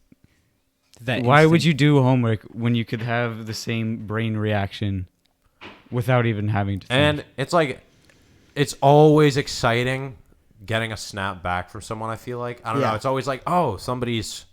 That
why would
instant-
you do homework when you could have the same brain reaction without even having to think?
And it's like, it's always exciting getting a snap back from someone. I feel like I don't
Yeah.
know. It's always like, oh, somebody's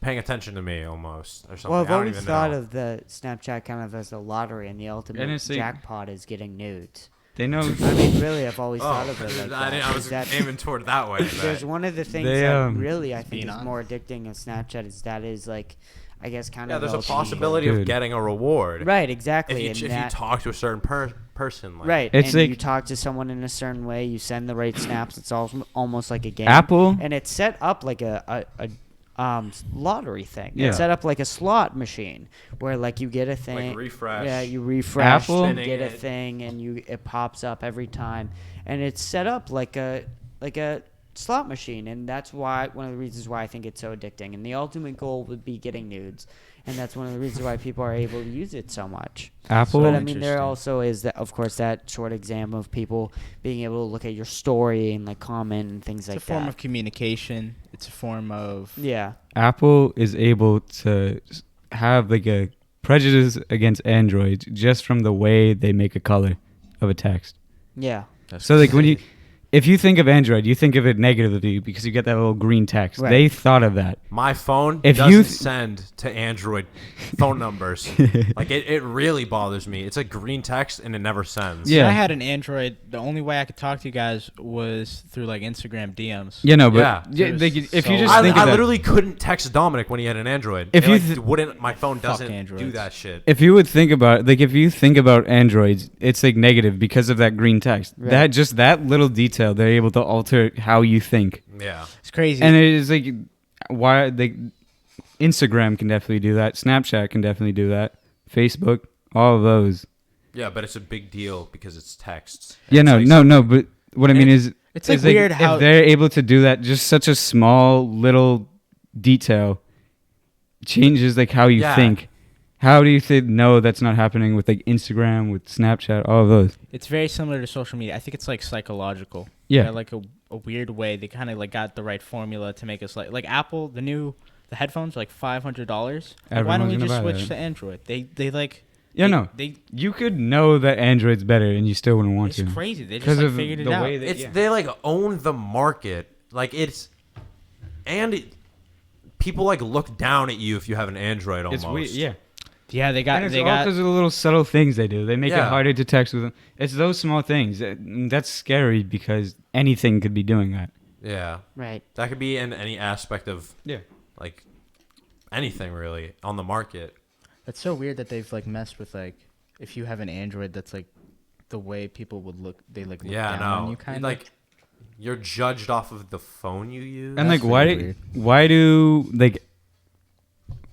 paying attention to me almost or something.
Well, I've
I don't
always
even
thought
know.
of the Snapchat kind of as a lottery, and the ultimate
And it's like-
jackpot is getting nudes.
they know.
I mean, really, I've always thought
Oh,
of it like
I,
that.
didn't- I was
Is that
aiming toward that way.
there's
but-
one of the things
They,
that
um,
really I think
being
is
on.
more addicting of Snapchat is that is like, I guess kind
Yeah,
of
there's a
ultimate-
possibility
Dude.
of getting a reward.
Right, exactly.
If you
and that,
talk to a certain person. Like,
right,
It's
and
like-
you talk to someone in a certain way, you send the right snaps. It's almost like a game.
Apple.
And it's set up like a lottery thing.
Yeah.
It's set up like a slot machine where like you get a thing.
Like refresh.
Yeah, you refresh,
Apple?
and get a
Spinning it.
thing, and it pops up every time, and it's set up like a slot machine, and that's why one of the reasons why I think it's so addicting. And the ultimate goal would be getting nudes, and that's one of the reasons why people are able to use it so much.
Apple.
But I mean, there
Interesting.
also is that, of course, that short example of people being able to look at your story and like comment and things
It's
like
a form
that.
of communication. It's a form of
Yeah.
Apple is able to have like a prejudice against Android just from the way they make a color of a text.
Yeah.
So like when if you think of Android, you think of it negatively because you get that little green text.
Right.
They thought of that.
My phone
If
doesn't
you
send to Android phone numbers. Like it really bothers me. It's a green text and it never sends.
Yeah.
When I had an Android, the only way I could talk to you guys was through like Instagram DMs.
Yeah, no, but
Yeah.
like, if
So-
you just
I
think of that,
literally couldn't text Dominic when he had an Android.
If
It,
you
like,
th-
wouldn't, my phone doesn't do
Androids.
that shit.
if you would think about like if you think about Androids, it's like negative because of that green text.
Right.
That little detail, they're able to alter how you think.
Yeah.
It's crazy.
And it is like why they Instagram can definitely do that. Snapchat can definitely do that. Facebook, all of those.
Yeah, but it's a big deal because it's texts.
Yeah,
It's
no,
like
no. But what I mean is,
It's like
is
weird how-
if they're able to do that, just such a small little detail changes like how you
Yeah.
think. How do you think? No, that's not happening with like Instagram, with Snapchat, all of those.
It's very similar to social media. I think it's like psychological.
Yeah.
Like a weird way they kind of like got the right formula to make us like Apple. The headphones are like $500. Like, why don't we
Everyone's
just
gonna buy
switch
that.
to Android? They like.
Yeah, no.
They
You could know that Android's better, and you still wouldn't want
it's
to.
crazy. They just
'Cause
like
of
figured it
the
out.
way that-
It's
yeah.
they like own the market. Like it's and it, people like look down at you if you have an Android almost.
It's weird, yeah.
Yeah, they got
And it's
they
all
got.
because of the little subtle things they do. They make it
Yeah.
harder to text with them. It's those small things. That's scary because anything could be doing that.
Yeah.
Right.
That could be in any aspect of
Yeah.
like anything really on the market.
That's so weird that they've like messed with like if you have an Android that's like the way people would look. They like look
Yeah,
down on
no.
you kind of.
Like you're judged off of the phone you use.
And
That's
like,
really
why do like,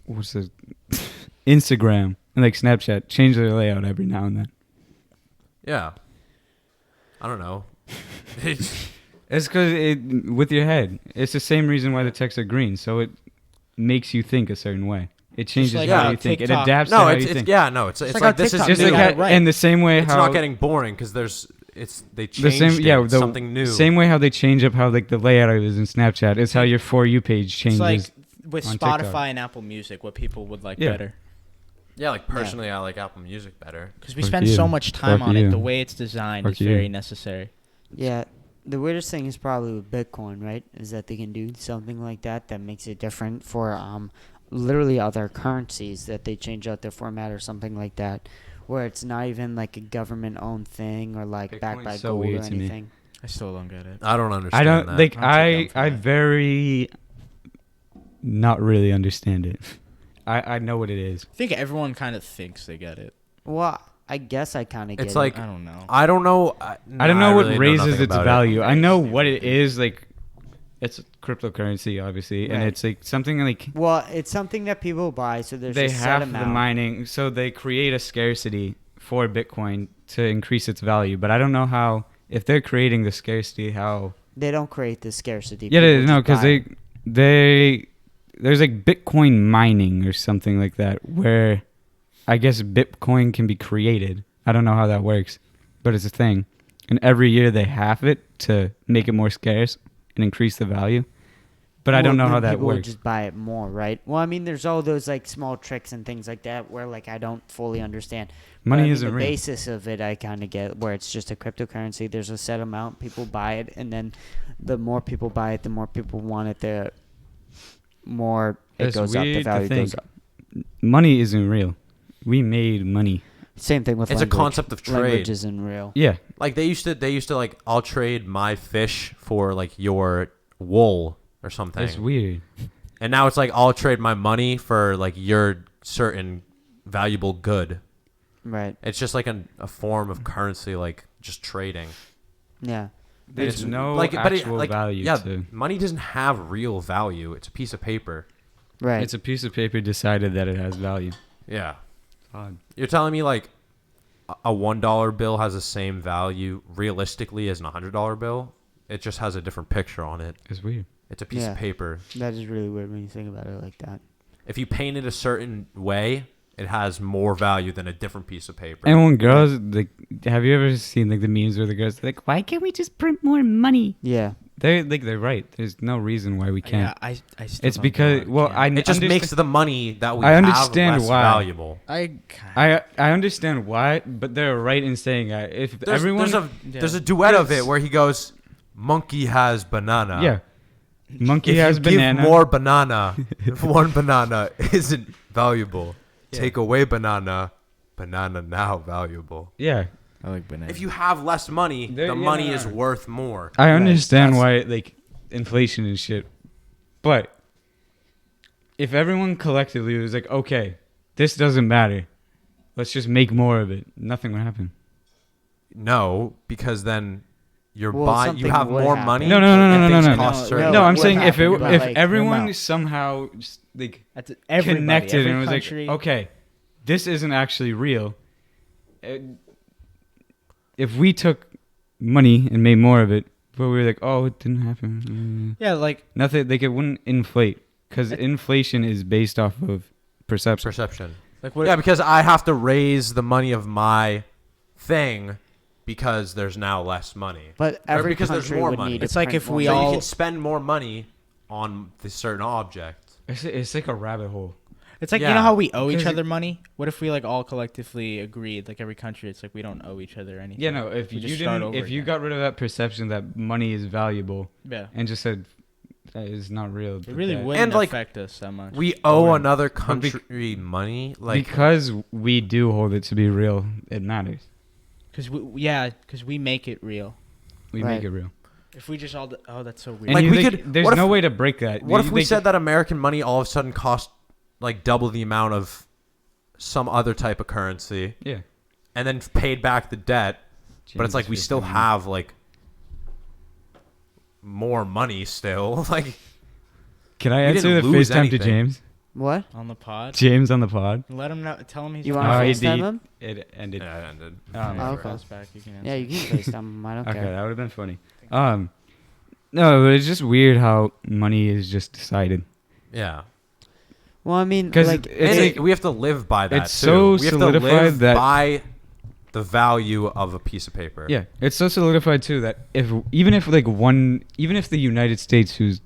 what's this, Instagram and like Snapchat change their layout every now and then?
Yeah. I don't know. It's,
It's because with your head. It's the same reason why the texts are green. So it makes you think a certain way. It changes
like
how
how
you think. It
TikTok-
adapts to
no,
how
it's
you think.
yeah, no, it's
like
like
how
this is
TikTok
Just
new.
like
Yeah,
how,
right.
in the same way
it's
how
not getting boring because they
the
changed
same
it. It's something new.
Same way how they change up how like the layout is in Snapchat is how your For You page changes.
It's like with
on
Spotify
TikTok.
and Apple Music, what people would like
Yeah.
better.
Yeah, like personally, I like Apple Music better.
Because we
Fuck
spend
you.
so much time
Fuck
on
you.
it. The way it's designed
Fuck
is
you.
very necessary.
Yeah. The weirdest thing is probably with Bitcoin, right? Is that they can do something like that that makes it different for literally other currencies that they change out their format or something like that, where it's not even like a government-owned thing or like backed by
Bitcoin's so
gold or
weird to me.
anything.
I still don't get it.
I don't understand.
I don't
that.
like
I'm too dumb for
I
that.
very not really understand it. I know what it is.
I think everyone kind of thinks they get it.
Well, I guess I kind of get
It's
it.
like
I don't know.
I don't know.
I don't know what
really
raises
nothing
its
about it.
value. I know what it is. Like, it's cryptocurrency, obviously, and
Right.
it's like something like
Well, it's something that people buy, so there's
they
a set
have
amount.
the mining, so they create a scarcity for Bitcoin to increase its value. But I don't know how if they're creating the scarcity, how.
They don't create the scarcity.
Yeah,
people
no,
just
because
buy it.
they there's like Bitcoin mining or something like that where I guess Bitcoin can be created. I don't know how that works, but it's a thing. And every year they halve it to make it more scarce and increase the value. But I don't know
Well,
how
then
that
people would
works.
just buy it more, right? Well, I mean, there's all those like small tricks and things like that where like I don't fully understand. But,
Money
I mean,
isn't
the
real.
basis of it. I kind of get where it's just a cryptocurrency. There's a set amount, people buy it, and then the more people buy it, the more people want it. The more it
It's
goes up. The
weird to
value goes
think.
up.
Money isn't real. We made money.
Same thing with
It's a
language.
concept of trade.
Language isn't real.
Yeah.
Like they used to like I'll trade my fish for like your wool or something.
It's weird.
And now it's like I'll trade my money for like your certain valuable good.
Right.
It's just like a form of currency, like just trading.
Yeah.
There's
It's
no
but
actual value
Yeah,
to
money doesn't have real value. It's a piece of paper.
Right.
It's a piece of paper decided that it has value.
Yeah.
Odd.
You're telling me like a $1 bill has the same value realistically as a $100 bill? It just has a different picture on it.
It's weird.
It's a piece
Yeah.
of paper.
That is really weird when you think about it like that.
If you paint it a certain way, it has more value than a different piece of paper.
And when girls like, have you ever seen like the memes where the girls are like, why can't we just print more money?
Yeah.
they're right. There's no reason why we can't.
Yeah, I still
It's
don't
because
think
well,
can.
I
It just
understand-
makes the money that we
I
have
understand
less
why.
valuable.
I understand why, but they're right in saying if
There's,
everyone
there's a duet of it where he goes, "Monkey has banana."
yeah, monkey
If
has
you
banana.
give more banana, if one banana isn't valuable,
Yeah.
take away banana, banana now valuable.
Yeah,
I like banana.
If you have less money,
There-
the
yeah,
money
no,
is
no.
worth more.
I understand
that's-
why like inflation and shit, but if everyone collectively was like, okay, this doesn't matter, let's just make more of it, nothing would happen.
No, because then you're
Well,
buying. You
something
have
would
more
happen.
money.
No,
and things
no.
cost
No,
certain-
No, I'm
what
saying if
happened, but,
if
like,
everyone
no.
somehow just like
That's everybody,
connected
every
and was
country,
like, okay, this isn't actually real. If we took money and made more of it, but we were like, oh, it didn't happen.
Yeah, like
Nothing. Like it wouldn't inflate because inflation is based off of perception.
perception.
what?
Yeah, because I have to raise the money of my thing because there's now less money.
But every
because there's
country
more
would
money.
need to
It's like
print
if
more
we
So
money.
all-
you can spend more money on this certain object.
It's like a rabbit hole.
It's like you
Yeah.
know how we owe each
Because
other money. What if we like all collectively agreed, like every country, it's like we don't owe each other anything.
Yeah, no. If
We
you
just start
didn't,
over
if you
again.
got rid of that perception that money is valuable
Yeah,
and just said that is not real,
it really
that-
wouldn't
And, like,
affect us that much.
We owe
Alright.
another
But bec-
country money. Like
because we do hold it to be real, it matters.
Because we make it real.
We
Right.
make it real.
If we just all, oh, that's so weird.
And
Like,
you
we
think-
could-
there's
what if-
no way to break that.
what if we
They-
said that American money all of a sudden cost like double the amount of some other type of currency
Yeah.
and then paid back the debt, but it's like we still have like more money still. Like
Can I
we
answer the
didn't lose
FaceTime to
anything.
James?
What?
on the pod,
James on the pod.
let him know. Tell him he's.
You
on
want to
he
FaceTime
did-
him?
It ended.
yeah, it ended.
Oh,
If
okay.
it calls back, you can answer.
Yeah, you can FaceTime him. I don't
Okay,
care.
that would have been funny. No, but it's just weird how money is just decided.
Yeah.
Well, I mean,
'Cause
like,
it's
And
like-
we have to live by that
it's
too.
so
we have to
solidified
live
that-
by the value of a piece of paper.
Yeah, it's so solidified too that even if the United States whose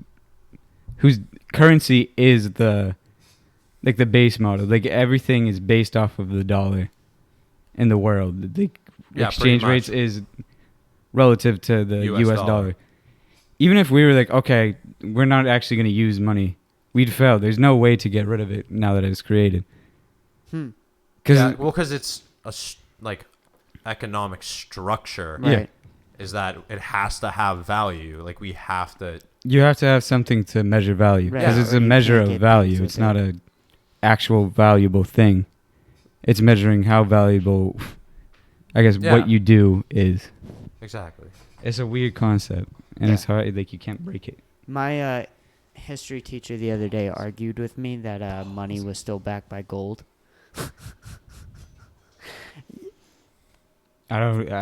currency is the base model, like everything is based off of the dollar in the world. The
Yeah,
exchange
pretty
rates
much.
is relative to the
US
US dollar. Even if we were like, okay, we're not actually going to use money, we'd fail. There's no way to get rid of it now that it's created.
hmm.
Because it's like economic structure
Right.
is that it has to have value. Like we have to.
You have to have something to measure value
Right.
because
Yeah,
it's
or
a
you
measure
can't
of
get
value.
things
It's
with
not
it.
a actual valuable thing. It's measuring how valuable, I guess,
Yeah.
what you do is.
Exactly.
It's a weird concept, and
Yeah.
it's hard. Like you can't break it.
My history teacher the other day argued with me that money was still backed by gold.
I don't know.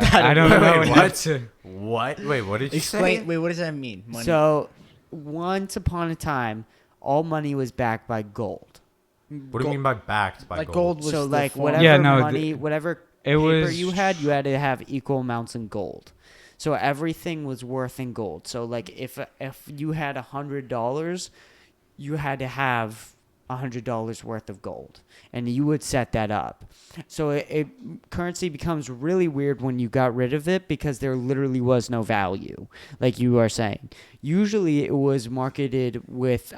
Wait,
enough
what?
to-
What? Wait, what did you
Explain.
say?
Wait, what does that mean? Money.
So, once upon a time, all money was backed by gold.
What do you mean by backed by
like
gold?
gold was
So,
the
like,
form-
whatever
Yeah, no,
money, whatever
It
paper
was
you had to have equal amounts in gold. So everything was worth in gold. So like if you had $100, you had to have $100 worth of gold, and you would set that up. So currency becomes really weird when you got rid of it because there literally was no value, like you are saying. Usually it was marketed with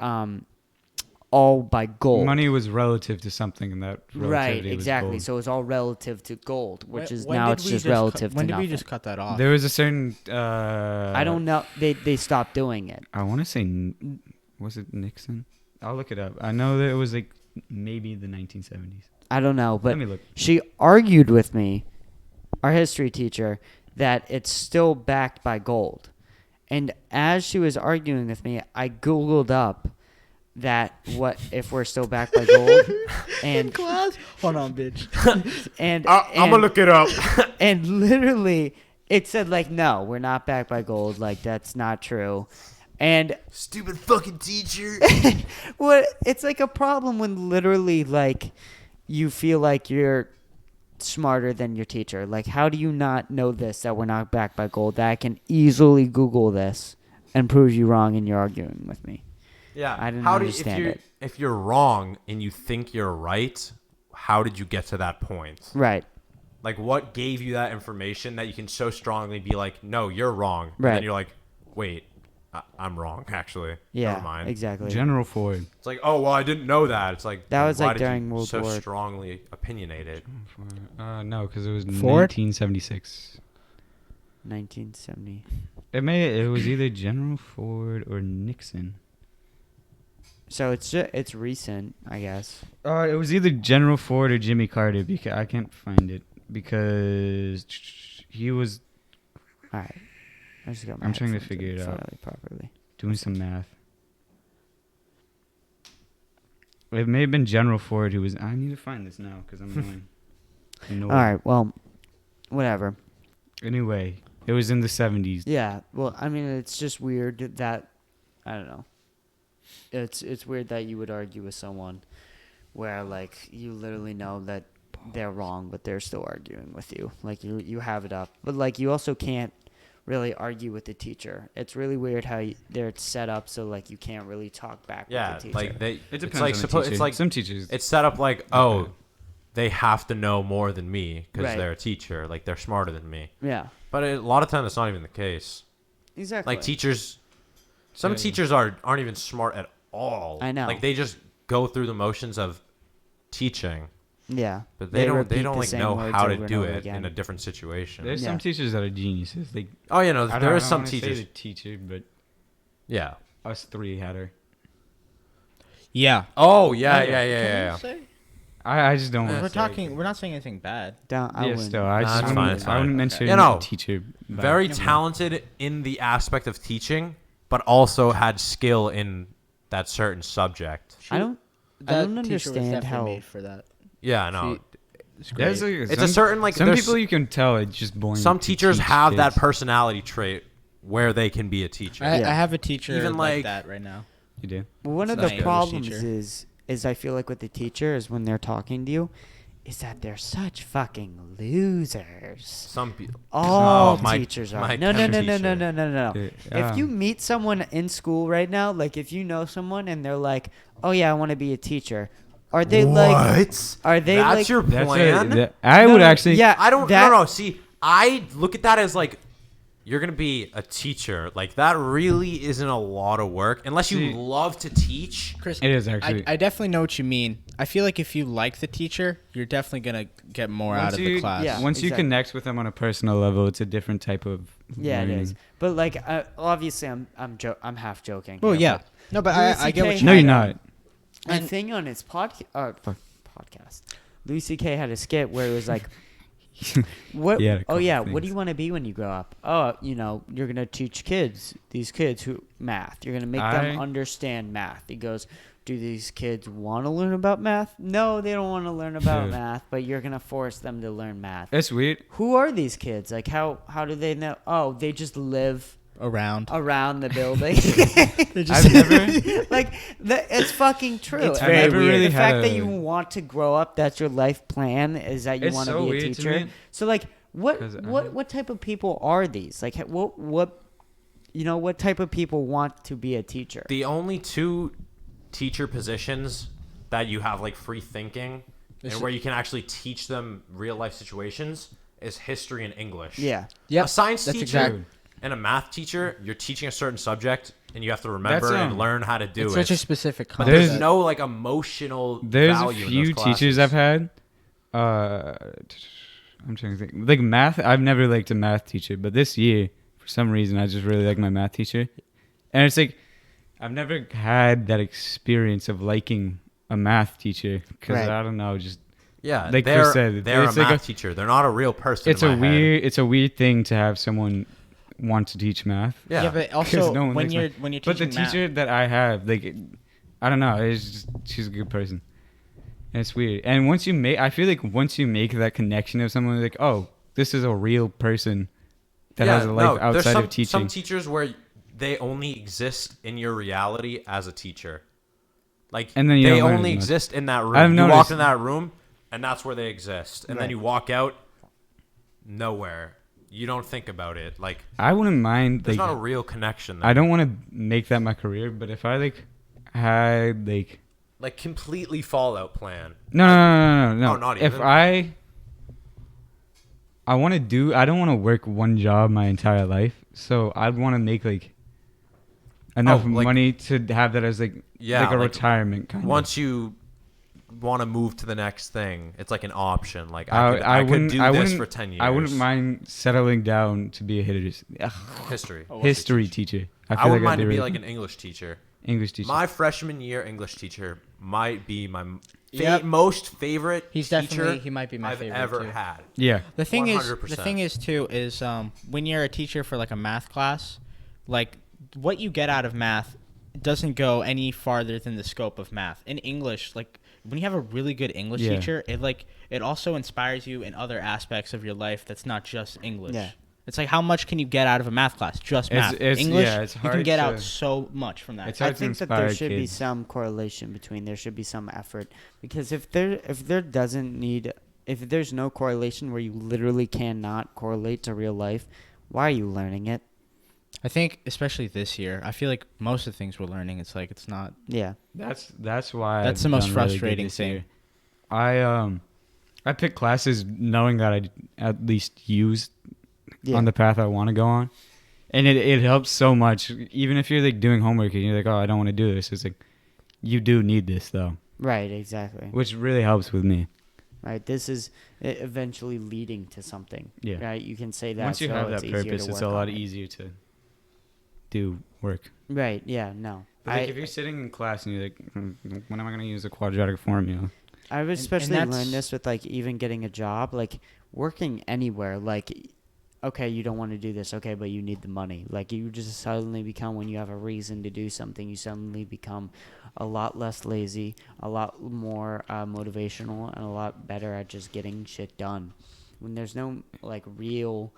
all by gold.
money was relative to something, and that
Right,
relativity
exactly.
was
So it's all relative to gold, which is
When
now
did
it's
we
just
cut-
relative
When
to
did we
nothing.
just cut that off?
gold. There was a certain.
I don't know. They stopped doing it.
I want to say, was it Nixon? I'll look it up. I know that it was like maybe the 1970s.
I don't know, but
Let me look.
she argued with me, our history teacher, that it's still backed by gold. And as she was arguing with me, I Googled up that what if we're still backed by gold, and
Hold on, bitch.
and
I'm gonna look it up.
and literally it said like, no, we're not backed by gold, like that's not true. And
Stupid fucking teacher.
what it's like a problem when literally like you feel like you're smarter than your teacher. Like, how do you not know this, that we're not backed by gold, that I can easily Google this and proves you wrong, and you're arguing with me.
Yeah.
I didn't
how
understand it.
If you're wrong and you think you're right, how did you get to that point?
Right.
Like, what gave you that information that you can so strongly be like, no, you're wrong. And
Right.
then you're like, wait, I'm wrong, actually.
Yeah.
Never mind.
Exactly.
General Ford.
It's like, oh, well, I didn't know that. It's like,
That was
why
like
did
during
you
World
so
War.
strongly opinionated?
No, because it was
Ford?
1976.
1970.
It was either General Ford or Nixon.
So it's recent, I guess.
It was either General Ford or Jimmy Carter because I can't find it because he was
All right. I just got my
I'm trying to
headphones
figure
in
it out.
finally properly.
doing some math. It may have been General Ford who was. I need to find this now because I'm annoyed.
All right. Well, whatever.
Anyway, it was in the 70s.
Yeah. Well, I mean, it's just weird that I don't know. It's weird that you would argue with someone where like you literally know that they're wrong, but they're still arguing with you. Like you have it up, but like you also can't really argue with the teacher. It's really weird how they're set up so like you can't really talk back
Yeah,
with the teacher.
like they.
It
It's
depends
like
on the teacher.
it's like
Some teachers.
it's set up like, oh, they have to know more than me because
Right.
they're a teacher. Like they're smarter than me.
Yeah.
But a lot of times that's not even the case.
Exactly.
Like teachers, some
Yeah.
teachers aren't even smart at all.
I know.
Like they just go through the motions of teaching,
Yeah.
but they don't
repeat the
like
same
know
words
how to
over and
do
over
it
again.
in a different situation.
There's
Yeah.
some teachers that are geniuses. Like
Oh, you know,
I
there
don't-
is
I don't
some
wanna say
teachers.
the teacher, but
Yeah.
us three had her.
Yeah.
Oh yeah,
Can
yeah.
we say?
I just don't. wanna
We're
say
talking. We're not saying anything bad.
Down. I
Yeah,
wouldn't.
still, I
Nah,
just
it's
wouldn't-
fine, it's
I wouldn't
fine.
mention
You know,
a teacher. but-
Very
Yeah.
talented in the aspect of teaching, but also had skill in that certain subject.
I don't understand how.
made for that.
Yeah, I know.
It's great.
There's
It's a certain like
some
there's-
people you can tell it's just boring.
Some
to
teachers
teach
have that
kids.
personality trait where they can be a teacher.
I
Yeah.
have a teacher
Even
like
like-
that right now.
You do.
Well, one
It's
of
not
the
an English
problems
teacher.
is I feel like with the teacher is when they're talking to you, is that they're such fucking losers.
Some people.
All
my-
teachers are.
my
No, no,
chem
no, no, no,
teacher.
no, no, no.
Yeah.
If you meet someone in school right now, like if you know someone and they're like, "Oh yeah, I want to be a teacher," are they like?
What?
Are they
That's
like?
your
That's
plan?
I
No,
would
no,
actually.
Yeah,
I don't.
that-
No. See, I look at that as like, you're gonna be a teacher. Like that really isn't a lot of work unless you
See-
love to teach.
Chris,
It is actually.
I definitely know what you mean. I feel like if you like the teacher, you're definitely gonna get more out
Once
of the
you-
class.
Yeah.
Once you
exactly.
connect with them on a personal level, it's a different type of.
Yeah, it
learning.
is. But like, obviously, I'm half joking.
Well,
here,
yeah.
but
No, but
Louis
I get what
CK
you
No,
mean.
you're not.
A
And-
thing on his podcast. Louis C.K. had a skit where it was like, "What?
He had a
Oh
couple
yeah, what do
things.
you want to be when you grow up? Oh, you're gonna teach these kids who math. You're gonna make them understand math." He goes, "Do these kids want to learn about math? No, they don't want to learn about
Yeah.
math, but you're gonna force them to learn math.
That's weird.
Who are these kids? Like, how do they know? Oh, they just live
Around.
around the building."
I've never.
Like it's fucking true.
It's
And,
very
like,
weird.
The
Really
fact
had
that
a-
you want to grow up, that's your life plan, is that you
It's
want to
so
be a
weird to
teacher.
me.
So like, what
'Cause I-
what type of people are these? Like, what type of people want to be a teacher?
The only two teacher positions that you have like free thinking and where you can actually teach them real life situations is history and English.
Yeah,
Yep.
A science
That's
teacher
exact-
and a math teacher, you're teaching a certain subject and you have to remember
That's,
and learn how to do
It's
it.
such a specific
But
concept.
there's no like emotional
There's a
value in
few
those
teachers
classes.
I've had. I'm trying to think. Like math, I've never liked a math teacher, but this year, for some reason, I just really like my math teacher. And it's like, I've never had that experience of liking a math teacher because
Right.
I don't know, just
Yeah,
like
they're,
Chris said,
they're a
it's like
math teacher. They're not a real person.
it's
in
a
my head.
it's a weird thing to have someone want to teach math.
Yeah,
Yeah, but
'Cause
also
no one
when
likes
you're
math.
when you're
But the
teaching math,
teacher that I have, like, I don't know, it's just she's a good person. And it's weird. And I feel like once you make that connection of someone, like, oh, this is a real person that has a life
there's
outside
some,
of teaching.
Some teachers where they only exist in your reality as a teacher. Like
And then you
they
don't learn
only
as much.
exist in that room.
I've
You walk
noticed-
in that room and that's where they exist. And then
Right.
you walk out nowhere. you don't think about it. Like,
I wouldn't mind.
there's
Like,
not a real connection there.
I don't want to make that my career, but if I like had
like completely Fallout plan.
no.
Oh, not
If
even?
I want to do. I don't want to work one job my entire life, so I'd want to make like enough
like-
money to have that as like
Yeah,
like a
like,
retirement kind
Once you want to move to the next thing, it's like an option. Like,
I
I could
wouldn't-
do
I
this
wouldn't-
for 10 years.
I wouldn't mind settling down to be a
History.
history teacher.
I
feel
wouldn't
like I'd
mind to be
really
like
cool.
an English teacher.
English teacher.
My freshman year English teacher might be my
Yep.
most favorite
He's
teacher
definitely he might be my
I've
favorite
ever
too.
had.
Yeah.
The thing
100%.
is too is when you're a teacher for like a math class, like what you get out of math doesn't go any farther than the scope of math. In English, like when you have a really good English
Yeah.
teacher, it also inspires you in other aspects of your life that's not just English.
Yeah.
It's like how much can you get out of a math class? Just math.
It's-
English,
yeah, it's
you can
hard
get
to-
out so much from that.
It's
I
hard to
think that there
inspire
should be
kids.
some correlation between. There should be some effort, because if there's no correlation where you literally cannot correlate to real life, why are you learning it?
I think especially this year, I feel like most of the things we're learning, it's like it's not.
Yeah.
That's why
That's
I've
the most
done really good
frustrating
this
thing.
year. I picked classes knowing that I'd at least use
Yeah.
on the path I want to go on, and it helps so much. Even if you're like doing homework and you're like, oh, I don't want to do this, it's like you do need this though,
Right. Exactly.
which really helps with me.
Right. This is eventually leading to something.
Yeah.
Right. You can say that.
Once you
so
have
it's
that
easier
purpose,
to
it's a
work
lot
on it.
easier to do work.
Right. Yeah. No.
But like if you're sitting in class and you're like, when am I going to use a quadratic formula?
I've
and
especially
that's-
learned this with like even getting a job, like working anywhere. Like, okay, you don't want to do this, okay, but you need the money. Like you just suddenly become, when you have a reason to do something, you suddenly become a lot less lazy, a lot more motivational, and a lot better at just getting shit done. When there's no like real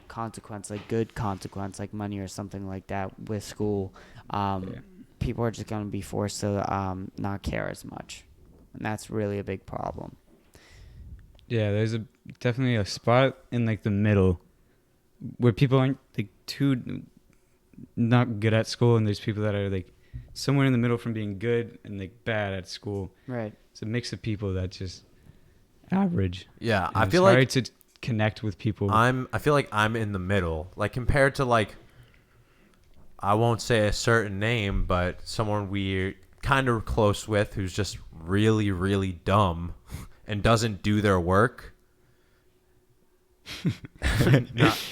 consequence, like good consequence, like money or something like that with school, people are just gonna be forced to not care as much. And that's really a big problem.
Yeah, there's definitely a spot in like the middle where people aren't like too not good at school, and there's people that are like somewhere in the middle from being good and like bad at school.
Right.
It's a mix of people that's just average.
Yeah,
And
I
it's
feel
hard
like
to connect with people.
I feel like I'm in the middle. Like compared to like, I won't say a certain name, but someone we're kind of close with who's just really, really dumb and doesn't do their work.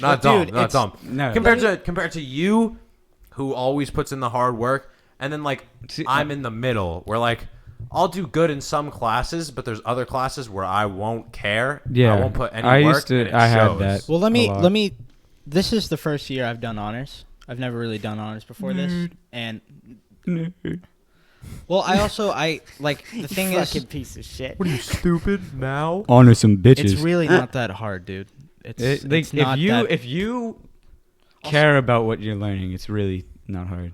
not dumb,
dude,
not
it's-
dumb.
No.
Compared to you, who always puts in the hard work, and then like
See,
I'm in the middle where like I'll do good in some classes, but there's other classes where I won't care.
Yeah,
I won't put any
I
work.
used to-
and it
I had
shows.
that.
Well,
a lot.
let me. This is the first year I've done honors. I've never really done honors before this, and well, I like the thing is,
Fucking piece of shit.
What are you, stupid now?
Honor some bitches.
it's really not that hard, dude. It's
Like,
it's not that.
if you care about what you're learning, it's really not hard.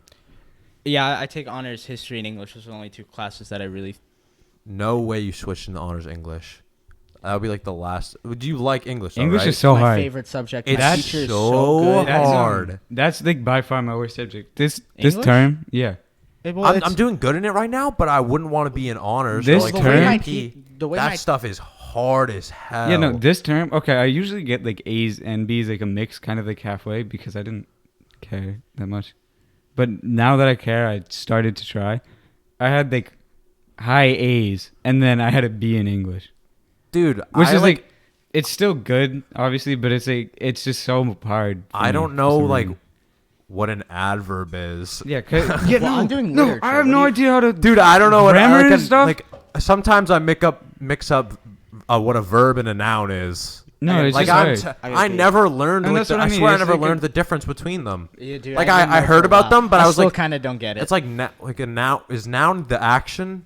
Yeah, I take honors history and English. Those are the only two classes that I really.
No way you switched into honors English. That would be like the last. Do you like English? Though,
English
right?
is so
my
hard.
favorite subject.
It's
My teacher is
so
so good.
hard.
That's like by far my worst subject. This
English?
term, yeah.
I'm doing good in it right now, but I wouldn't want to be in honors.
This
or like
the way my
term-
the way
that
my
stuff is hard as hell.
Yeah, no, this term, okay, I usually get like A's and B's, like a mix, kind of like halfway, because I didn't care that much. But now that I care, I started to try. I had like high A's, and then I had a B in English,
Dude,
which
I
is like, it's still good, obviously, but it's like, it's just so hard. for
I
me
don't
for
know
some
like
reason.
what an adverb is.
Yeah, yeah,
Well, I'm doing
no,
literature.
I have
What
no
do you-
idea how to.
Dude, I don't know what
grammar
like,
and stuff.
Like sometimes I mix up what a verb and a noun is.
No, it's
like
just hard.
I never learned.
And
Like,
that's what I
I
mean,
swear I
it's
never
like
learned
a-
the difference between them.
Yeah, dude,
Like,
I've been
I
there
heard
for a
about
while.
them, but I was
still
like-
kind of don't get it.
It's like like a noun. Is noun the action?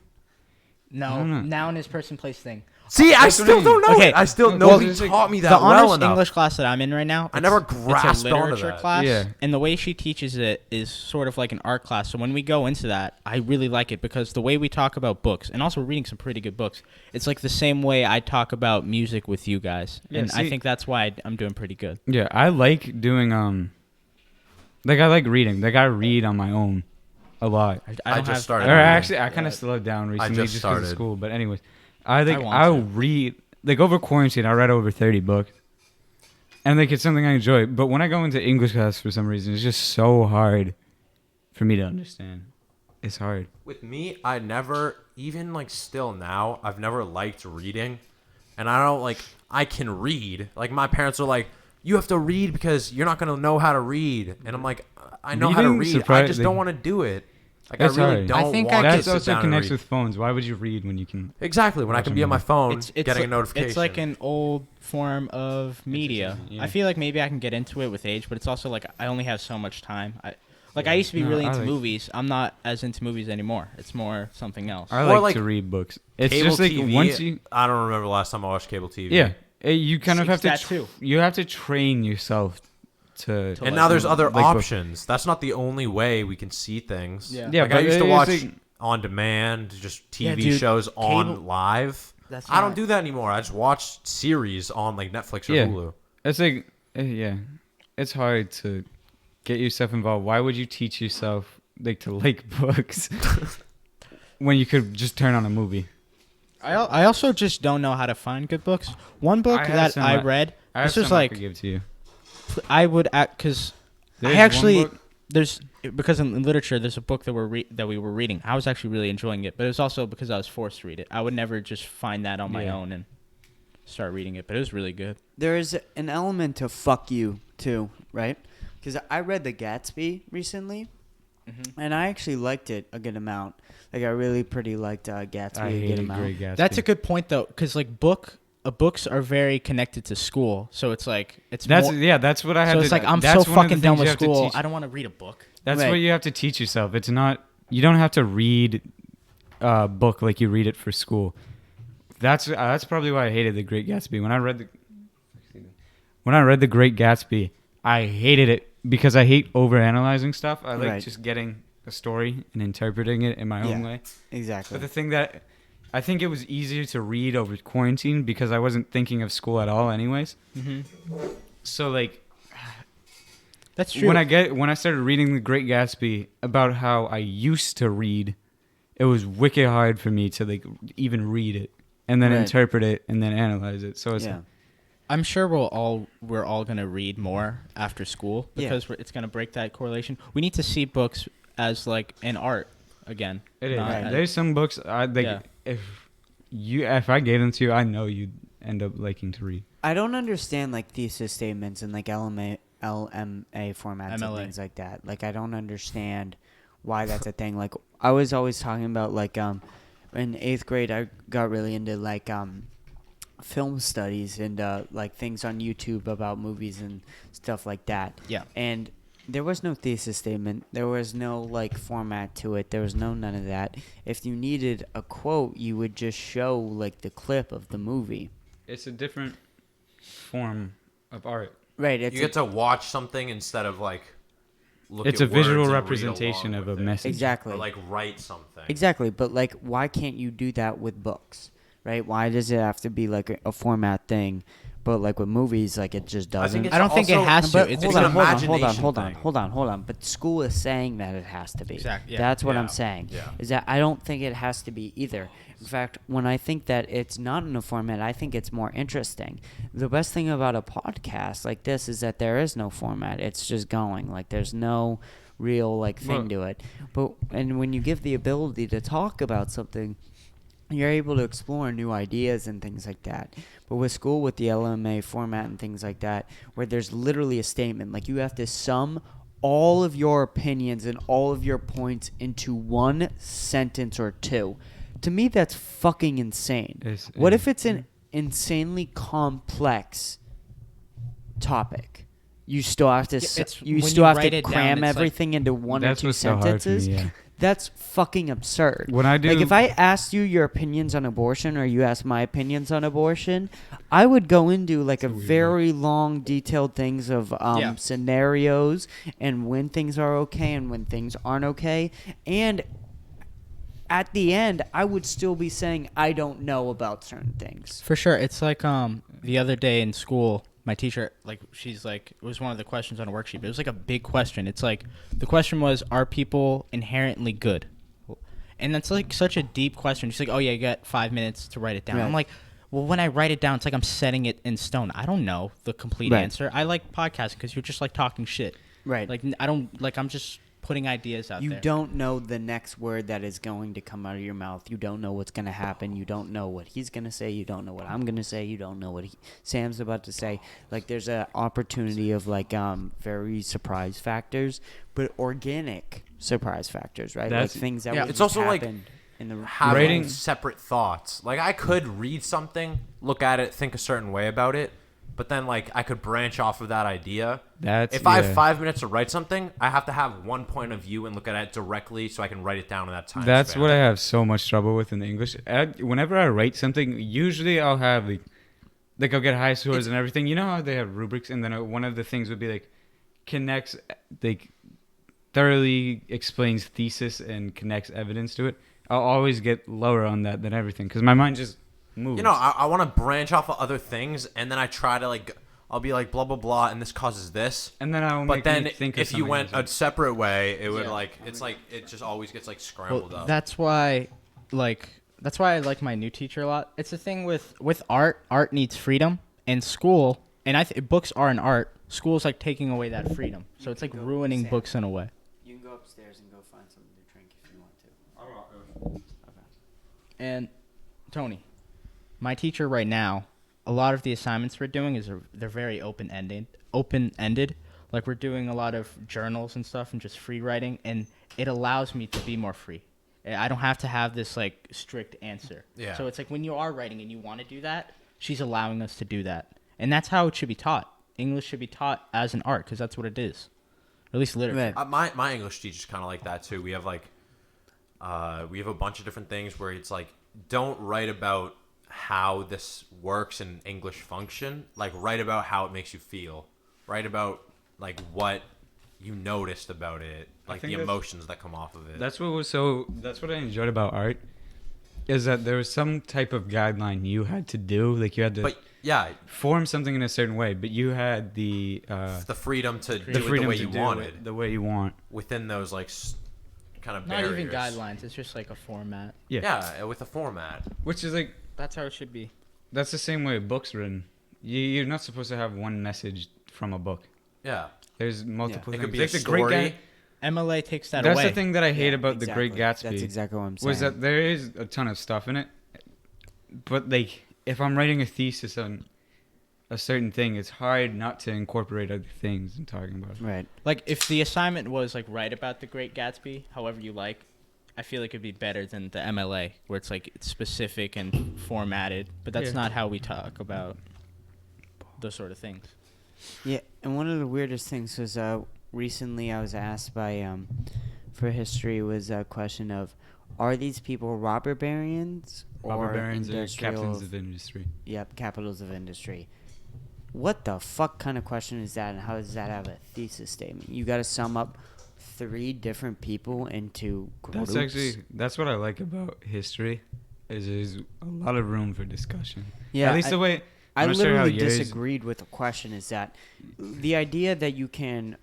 No,
know.
noun is person, place, thing.
See, I
That's what I
still
mean.
don't know
Okay,
it. I still
well,
nobody
it's like-
taught me that
The
well
honors
enough.
English class that I'm in right now,
I never
it's
grasped
a
onto
literature
that.
class,
Yeah.
and the way she teaches it is sort of like an art class. So when we go into that, I really like it because the way we talk about books, and also reading some pretty good books, it's like the same way I talk about music with you guys,
Yeah,
and I
see-
think that's why I'm doing pretty good.
Yeah, I like doing like I like reading. Like I read on my own a lot.
I
don't
just
have-
started
Or
reading.
actually, I kind of slowed down recently
just
just because of
started.
school. But anyways, I think
want
I'll
to.
read like over quarantine. I read over 30 books, and like it's something I enjoy. But when I go into English class for some reason, it's just so hard for me to understand. It's hard.
With me, I never, even like still now, I've never liked reading. And I don't like, I can read. Like my parents are like, you have to read because you're not going to know how to read. And I'm like, I know how to
Reading
read. I just don't want to do it. Like
That's
I really
hard.
don't
I think
want
I
to
That
sit
also
down and
connects
read.
with phones. Why would you read when you can?
Exactly, when I can be on my phone getting a notification.
It's like an old form of media.
yeah.
I feel like maybe I can get into it with age, but it's also like I only have so much time. I used to be
No,
really
I
into
like-
movies. I'm not as into movies anymore. It's more something else.
I
Or
like,
like
to read books. It's
cable
just like
TV.
once you,
I don't remember the last time I watched cable TV.
yeah, you kind of have
It's
to.
that too.
You have to train yourself to.
And now there's other
like books.
options. That's not the only way we can see things.
Yeah.
Yeah,
like I
but
used to
it's
watch
like-
on demand, just TV
dude,
shows on
cable-
live.
That's
I don't
not-
do that anymore. I just watch series on like Netflix or
Yeah.
Hulu.
It's like, yeah, it's hard to get yourself involved. Why would you teach yourself like to like books when you could just turn on a movie?
I also just don't know how to find good books. One book
I have
that
some,
I read,
I have
this was
some I
like
could give to you.
I would act because I
There's
actually
one book-
there's because in literature there's a book that we were reading. I was actually really enjoying it, but it was also because I was forced to read it. I would never just find that on my
Yeah.
own and start reading it, but it was really good.
There is an element to fuck you too, right? Because I read The Gatsby recently, and I actually liked it a good amount. Like I really pretty liked Gatsby
I
a good
hated
amount.
Great Gatsby.
That's a good point though, because like books are very connected to school, so it's like it's
That's
more,
yeah. That's what I had.
so
to,
it's like I'm
that's
so
one of the
fucking done
things you
with
have to
school.
teach-
I don't want to read a book.
That's
Right.
what you have to teach yourself. It's not. You don't have to read a book like you read it for school. That's probably why I hated The Great Gatsby. When I read The Great Gatsby, I hated it because I hate overanalyzing stuff. I like
Right.
just getting a story and interpreting it in my own
Yeah.
way.
Exactly.
But the thing that I think it was easier to read over quarantine because I wasn't thinking of school at all, anyways. So like.
That's true.
When I started reading The Great Gatsby about how I used to read, it was wicked hard for me to like even read it and then
Right.
interpret it and then analyze it. So it's
yeah.
I'm sure we're all gonna read more after school
Yeah.
because it's gonna break that correlation. We need to see books as like an art again.
it is.
not
Right.
as-
There's some books I like.
Yeah.
If I gave them to you, I know you'd end up liking to read.
I don't understand like thesis statements and like LMA formats and
MLA.
things like that. Like I don't understand why that's a thing. Like I was always talking about like in 8th grade I got really into like film studies and like things on YouTube about movies and stuff like that.
Yeah.
And there was no thesis statement. There was no like format to it. There was none of that. If you needed a quote, you would just show like the clip of the movie.
It's a different form of art.
Right.
You get to watch something instead of like look
It's
at
a visual
words and read
representation
along
of a
with it.
message.
Exactly.
Or like write something.
Exactly, but like, why can't you do that with books, right? Why does it have to be like a format thing? But like with movies, like it just
I think
doesn't.
it's
I don't think it
also-
has to.
But
It's
hold
an
on,
imagination
hold
thing.
on. But school is saying that it has to be.
Exactly, yeah.
That's what
Yeah,
I'm saying.
yeah.
Is that I don't think it has to be either. In fact, when I think that it's not in a format, I think it's more interesting. The best thing about a podcast like this is that there is no format. It's just going. Like there's no real like thing to it. And when you give the ability to talk about something, you're able to explore new ideas and things like that. But with school, with the LMA format and things like that, where there's literally a statement, like you have to sum all of your opinions and all of your points into one sentence or two. To me, that's fucking insane. What if it's an insanely complex topic? You still have to
Yeah, it's
you
when
still
you
have
write
to
it down,
cram
it's like-
everything into one
That's
or two
what's so hard for me,
sentences.
yeah.
That's fucking absurd.
When I do,
Like, if I asked you your opinions on abortion or you asked my opinions on abortion, I would go into like a
It's a weird
very long, detailed things of
Yeah.
scenarios and when things are okay and when things aren't okay. And at the end, I would still be saying I don't know about certain things.
For sure. It's like the other day in school, my teacher, like, she's like, it was one of the questions on a worksheet, but it was like a big question. It's like, the question was, are people inherently good? And that's like such a deep question. She's like, oh yeah, you got 5 minutes to write it down.
Right.
I'm like, well, when I write it down, it's like I'm setting it in stone. I don't know the complete
Right.
answer. I like podcasting because you're just like talking shit.
Right.
Like, I don't, like, I'm just putting ideas out
You
there.
don't know the next word that is going to come out of your mouth. You don't know what's going to happen. You don't know what he's going to say. You don't know what I'm going to say. You don't know what Sam's about to say. Like, there's an opportunity of, like, very surprise factors, but organic surprise factors, right?
That's-
like things that
yeah.
would
It's
just
also, like,
happen in the
Having
Writing-
separate thoughts. Like, I could read something, look at it, think a certain way about it, but then, like, I could branch off of that idea.
That's
If I have
yeah.
5 minutes to write something, I have to have one point of view and look at it directly so I can write it down in that time.
That's
span.
what I have so much trouble with in the English. Whenever I write something, usually I'll have like I'll get high scores and everything. You know how they have rubrics, and then one of the things would be like connects, like thoroughly explains thesis and connects evidence to it. I'll always get lower on that than everything because my mind just moves.
You know, I want to branch off of other things, and then I try to, like, I'll be like, blah, blah, blah, and this causes this.
and then I'll
But
make
then
me think of
if you
something
went
else.
a separate way, it would,
Yeah.
like, it's like, it just always gets, like,
Well,
scrambled up.
that's why, that's why I like my new teacher a lot. It's the thing with art. Art needs freedom, and school, and books are an art. School's like taking away that freedom, so it's like ruining books in a way.
You can go upstairs and go find something to drink if you want to.
And Tony, my teacher right now, a lot of the assignments we're doing they're very open-ended. Like, we're doing a lot of journals and stuff and just free writing, and it allows me to be more free. I don't have to have this like strict answer.
Yeah.
So it's like when you are writing and you want to do that, she's allowing us to do that, and that's how it should be taught. English should be taught as an art because that's what it is, or at least literature.
Right.
My English teacher's kind of like that too. We have like, we have a bunch of different things where it's like, don't write about how this works in English function. Like, write about how it makes you feel. Write about like what you noticed about it, like the
think that's-
emotions that come off of it.
That's what I enjoyed about art, is that there was some type of guideline you had to do. Like you had to
But yeah,
form something in a certain way, but you had the
freedom to do
the
it
freedom
the way
to
you
do
wanted
it the way you want.
within those like kind of
Not
barriers.
even guidelines. It's just like a format.
Yeah, with a format.
Which is like
That's how it should be.
that's the same way a book's written. You're not supposed to have one message from a book.
Yeah.
There's multiple
It
things.
could be
like
a
the Great
story.
MLA takes that
That's
away.
the thing that I hate
Yeah,
about the Great
exactly.
Gatsby.
That's exactly what I'm saying.
Was that there is a ton of stuff in it, but like if I'm writing a thesis on a certain thing, it's hard not to incorporate other things and talking about it.
Right.
Like, if the assignment was like write about the Great Gatsby, however you like, I feel like it'd be better than the MLA, where it's like it's specific and formatted. But that's
Yeah.
not how we talk about those sort of things.
Yeah, and one of the weirdest things was recently I was asked by for history was a question of, are these people robber barons
Robber
or
barons are
industrial?
captains of industry.
Yep, capitals of industry. What the fuck kind of question is that, and how does that have a thesis statement? You got to sum up 3 different people into groups.
That's what I like about history, is there's a lot of room for discussion.
Yeah,
At least the way
I
I'm not sure how
literally
yours-
disagreed with the question. Is that the idea that you can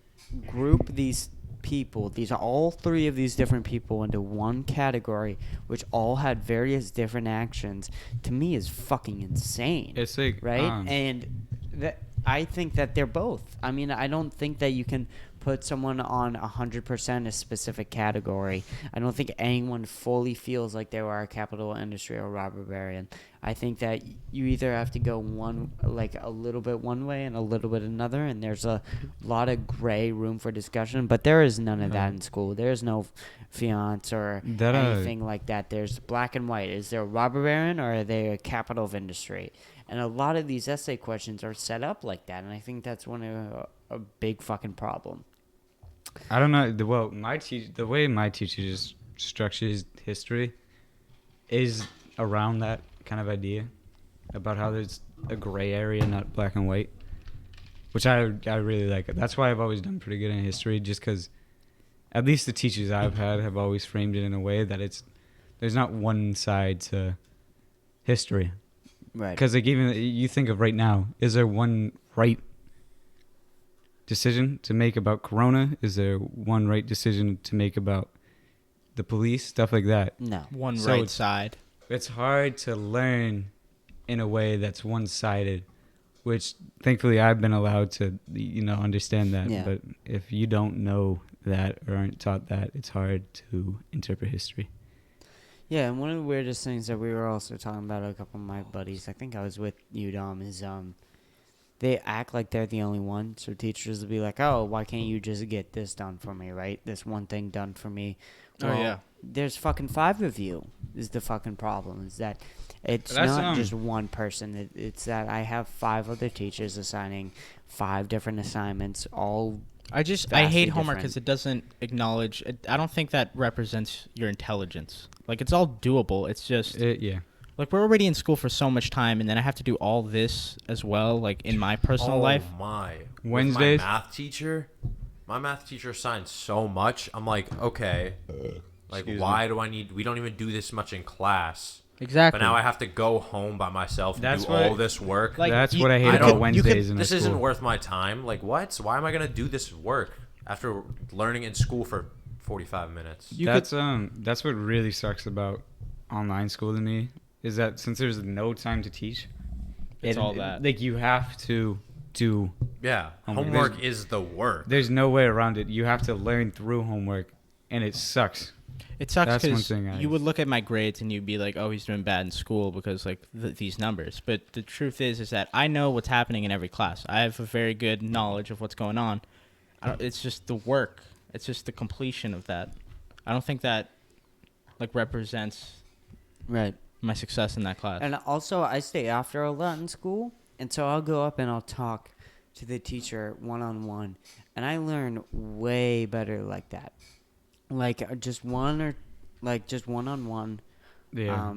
group these people, these are all 3 of these different people, into one category, which all had various different actions, to me is fucking insane.
It's like
Right? And that I think that they're both. I mean, I don't think that you can put someone on 100% a specific category. I don't think anyone fully feels like they are a capital industry or robber baron. I think that you either have to go one, like a little bit one way and a little bit another, and there's a lot of gray room for discussion, but there is none of that in school. There's no fiance or
That,
anything like that. There's black and white. Is there a robber baron or are they a capital of industry? And a lot of these essay questions are set up like that, and I think that's one of a big fucking problem.
I don't know. The way my teacher just structures history is around that kind of idea about how there's a gray area, not black and white, which I really like. That's why I've always done pretty good in history, just because at least the teachers I've had have always framed it in a way that there's not one side to history.
Right.
Because like even you think of right now, is there one right decision to make about Corona? Is there one right decision to make about the police? Stuff like that.
No.
One
So
right
it's-
side.
It's hard to learn in a way that's one-sided, which thankfully I've been allowed to, understand that.
Yeah.
But if you don't know that or aren't taught that, it's hard to interpret history.
Yeah, and one of the weirdest things that we were also talking about, a couple of my buddies, I think I was with you, Dom, is they act like they're the only one. So teachers will be like, oh, why can't you just get this done for me, right? This one thing done for me.
Oh, yeah.
There's fucking 5 of you is the fucking problem. Is that it's
That's,
not just one person. It's that I have 5 other teachers assigning 5 different assignments, all
I
vastly
hate homework
different.
because it doesn't acknowledge. I don't think that represents your intelligence. Like, it's all doable. It's just
Yeah.
like we're already in school for so much time, and then I have to do all this as well, like in my personal life.
My
Wednesdays?
My math teacher assigned so much. I'm like, okay, like
Excuse
why do I need? We don't even do this much in class.
Exactly.
But now I have to go home by myself and
That's
do
what-
all this work.
Like,
That's
you-
what I hate
I
about
don't- you
Wednesdays in
this
school.
isn't worth my time. Like what? Why am I gonna do this work after learning in school for 45 minutes?
That's what really sucks about online school to me, is that since there's no time to teach,
It's all that.
like you have to do.
Yeah,
Homework.
homework is the work.
There's no way around it. You have to learn through homework, and it sucks.
It sucks
That's one
because
thing
you would look at my grades and you'd be like, "Oh, he's doing bad in school because like these numbers." But the truth is that I know what's happening in every class. I have a very good knowledge of what's going on. It's just the work. It's just the completion of that. I don't think that like represents
right.
my success in that class.
And also, I stay after a lot in school, and so I'll go up and I'll talk to the teacher one-on-one, and I learn way better like that. Like just one-on-one,
Yeah.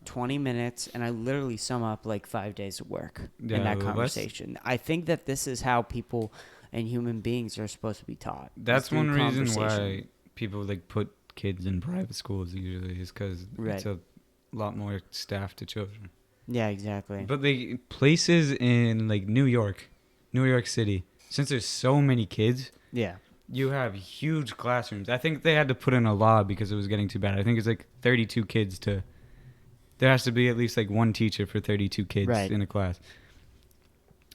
20 minutes, and I literally sum up like 5 days of work
Yeah,
in that
well,
conversation. I think that this is how people and human beings are supposed to be taught.
That's
is through
one reason
conversation.
why people like put kids in private schools usually, is because
Right.
it's a lot more staff to children.
Yeah, exactly.
But the places in like New York City, since there's so many kids,
yeah.
you have huge classrooms. I think they had to put in a law because it was getting too bad. I think it's like 32 kids to. There has to be at least like one teacher for 32 kids
Right.
in a class.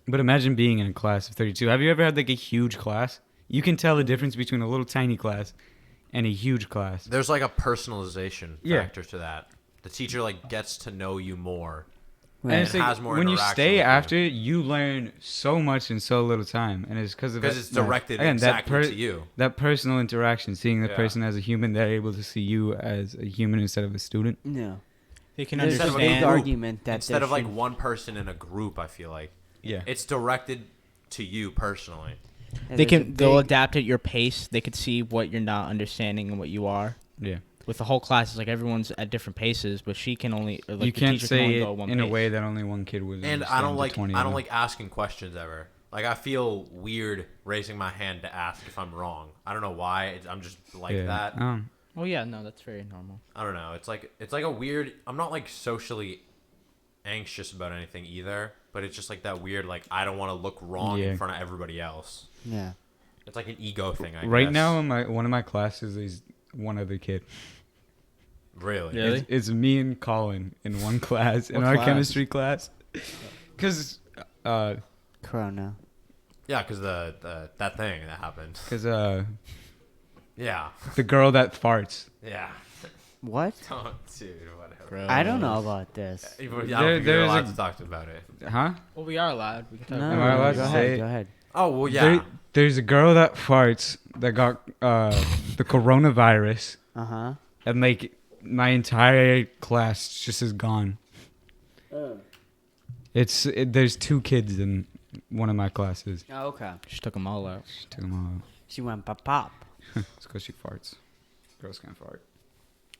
But imagine being in a class of 32. Have you ever had like a huge class? You can tell the difference between a little tiny class and a huge class.
There's like a personalization
Yeah.
factor to that. The teacher like gets to know you more.
Right.
And it's
It
like,
has more
when you
interaction
stay
with you.
after, you learn so much in so little time, and it's because
Because it's directed
again,
exactly to you.
That personal interaction, seeing the
Yeah.
person as a human, they're able to see you as a human instead of a student.
No.
They can
There's a
Instead of a
big
understand.
group.
argument that
Instead
there
of like
should-
one person in a group, I feel like
Yeah,
it's directed to you personally.
yeah,
They
there's a
they'll
big-
adapt at your pace. They could see what you're not understanding and what you are.
yeah.
With the whole class, it's like everyone's at different paces, but she can only or, like
You
the
can't
teacher can
say
only
it
go at one
in a
pace.
way that only one kid would.
And
understand to 20
I
of
don't
them.
like asking questions ever. Like I feel weird raising my hand to ask if I'm wrong. I don't know why. I'm just like
Yeah.
that.
Oh yeah, no, that's very normal.
I don't know. It's like a weird. I'm not like socially anxious about anything either, but it's just like that weird. Like I don't want to look wrong
Yeah.
in front of everybody else.
Yeah.
It's like an ego thing. I
Right
guess.
now, in one of my classes is one other kid.
Really.
Yeah. Really?
It's me and Colin in one class, in
What
our
class?
chemistry class. Because,
Corona.
Yeah, because that thing that happened. Yeah.
the girl that farts.
Yeah.
What?
Oh, dude, whatever.
Bro.
I don't know about this.
I don't think
There's
you're allowed
a-
to talk about it.
Huh?
Well, we are allowed. We can talk
No,
Am I allowed
go
to
ahead.
say it?
Go ahead.
Oh well, yeah.
There's a girl that farts that got the coronavirus,
Uh huh.
and like my entire class just is gone. There's 2 kids in one of my classes.
Oh, okay.
Just took them all out.
She took them all out.
She went pop pop.
It's because she farts. Girls can't fart.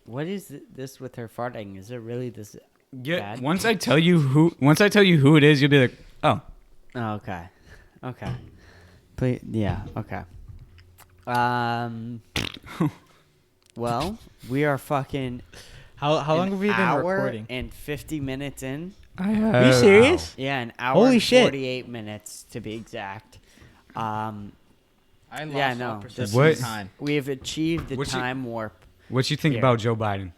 What is this with her farting? Is it really this?
Yeah.
Bad?
Once I tell you who it is, you'll be like, oh.
Oh, okay. Okay. Please, yeah. Okay. Well, we are fucking.
How long have we been
hour
recording?
and 50 minutes in.
Are you serious?
Yeah, an hour
Holy
and
shit.
48 minutes to be exact.
I lost
Yeah, no,
all perception
What?
of time.
We have achieved the
What's your-
time warp.
What you think
Here.
about Joe Biden?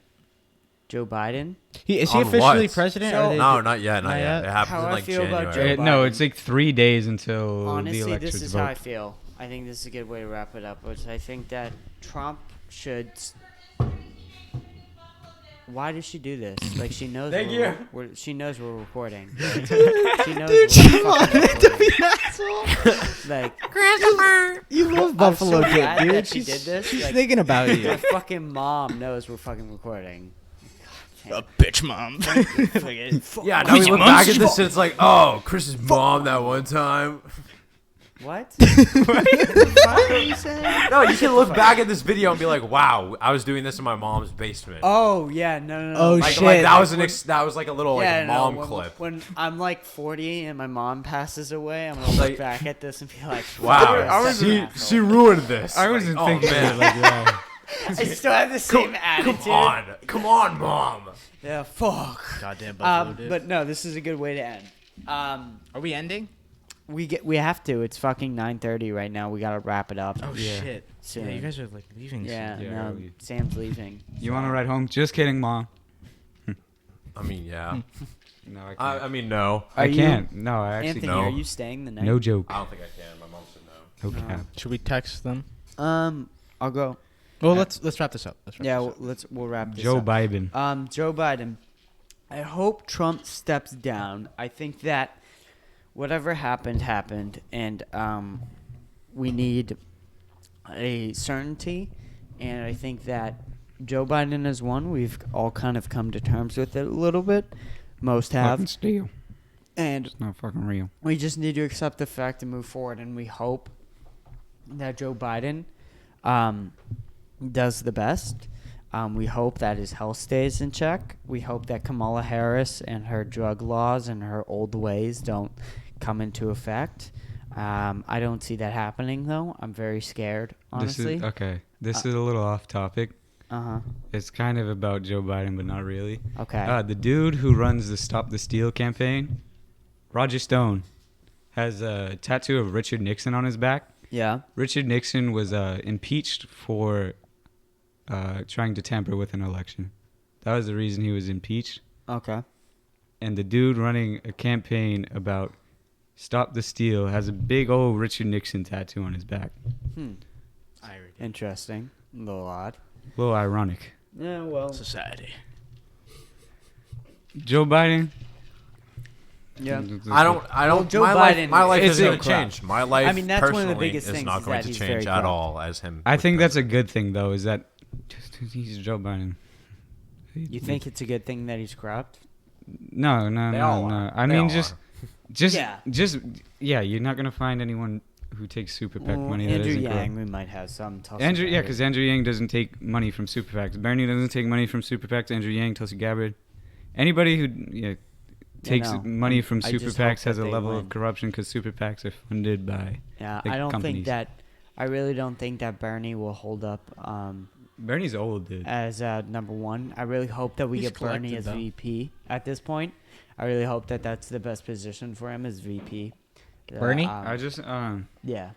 Joe Biden.
Is he
On
officially
what?
president?
So-
or they
No,
did-
not yet. Not
Not
yet.
yet?
It happens
How
in
I
like
feel about
January.
Joe
No,
Biden.
it's like 3 days until the
Honestly,
electors
this is
vote.
how I feel. I think this is a good way to wrap it up. Which I think that Trump should. Why does she do this? Like she knows.
Thank
She knows we're recording. Like, she knows. We're fucking recording. Like
You love
I'm
Buffalo
so
Dick,
glad
dude.
that she did this.
She's
Like,
thinking about you.
my fucking mom knows we're fucking recording.
A bitch mom.
Yeah, now we look back at this and it's like, oh, Chris's mom that one time.
What? What are you saying?
No, you can look back at this video and be like, wow, I was doing this in my mom's basement.
Oh yeah, no.
Oh,
like,
shit.
like that was
When-
that was like a little like
no,
mom
when,
clip.
When I'm like 40 and my mom passes away, I'm gonna
Like-
look back at this and be like,
Wow,
"Fuck, that's
she
an asshole."
ruined this.
I wasn't
Like,
thinking
oh,
of
man.
it like that.
I still have the same attitude.
Come on, mom.
Yeah, fuck.
Goddamn Buffalo Dick.
But no, this is a good way to end.
Are we ending?
We have to. It's fucking 9:30 right now. We gotta wrap it up.
Oh
Yeah.
shit.
Soon.
Yeah, you guys are like leaving.
Yeah,
Yeah,
no,
early.
Sam's leaving.
You want to ride home? Just kidding, Mom.
I mean, yeah.
No, I can't.
I mean, no.
I
Are you-
can't. No, I actually
Anthony,
no.
are you staying the night?
No joke.
I don't think I can. My mom said no.
No cap.
Should we text them?
I'll go.
Well, let's wrap this up.
Yeah, we'll wrap this
Joe
up.
Biden.
Joe Biden. I hope Trump steps down. I think that whatever happened, and we need a certainty. And I think that Joe Biden has won. We've all kind of come to terms with it a little bit. Most have.
Fucking steal.
And
It's not fucking real.
we just need to accept the fact and move forward. And we hope that Joe Biden does the best. We hope that his health stays in check. We hope that Kamala Harris and her drug laws and her old ways don't come into effect. I don't see that happening, though. I'm very scared, honestly.
This is a little off topic.
Uh-huh.
It's kind of about Joe Biden, but not really.
Okay.
The dude who runs the Stop the Steal campaign, Roger Stone, has a tattoo of Richard Nixon on his back.
Yeah.
Richard Nixon was impeached for trying to tamper with an election. That was the reason he was impeached.
Okay.
And the dude running a campaign about Stop the Steal has a big old Richard Nixon tattoo on his back.
Interesting. A little odd.
A little ironic.
Yeah, well.
Society.
Joe Biden.
Yeah.
I don't.
Joe
my
Biden
my life
is
isn't going
so
to change. My life,
I mean, that's one of the
personally,
biggest
is
things
not
is
going
that
to
he's
change
very
at
corrupt.
all as him.
I
with
think that's a
president.
good thing, though, is that he's Joe Biden.
You think it's a good thing that he's corrupt?
No.
They all
No.
are.
I
They
mean,
all
just,
Yeah.
you're not gonna find anyone who takes super PAC
Well,
money that
Andrew
isn't
Yang,
corrupt.
we might have some.
Andrew, yeah, because Andrew Yang doesn't take money from super PACs. Bernie doesn't take money from super PACs. Andrew Yang, Tulsi Gabbard, anybody who takes
no,
money from
I
super
just hope
PACs has
that
a
they
level
win.
of corruption because super PACs are funded by.
Yeah,
like,
I don't
companies.
think that. I really don't think that Bernie will hold up
Bernie's old, dude.
as number one. I really hope that we
He's
get Bernie
collected,
as
though.
VP at this point. I really hope that that's the best position for him as VP.
Bernie?
I just
Yeah.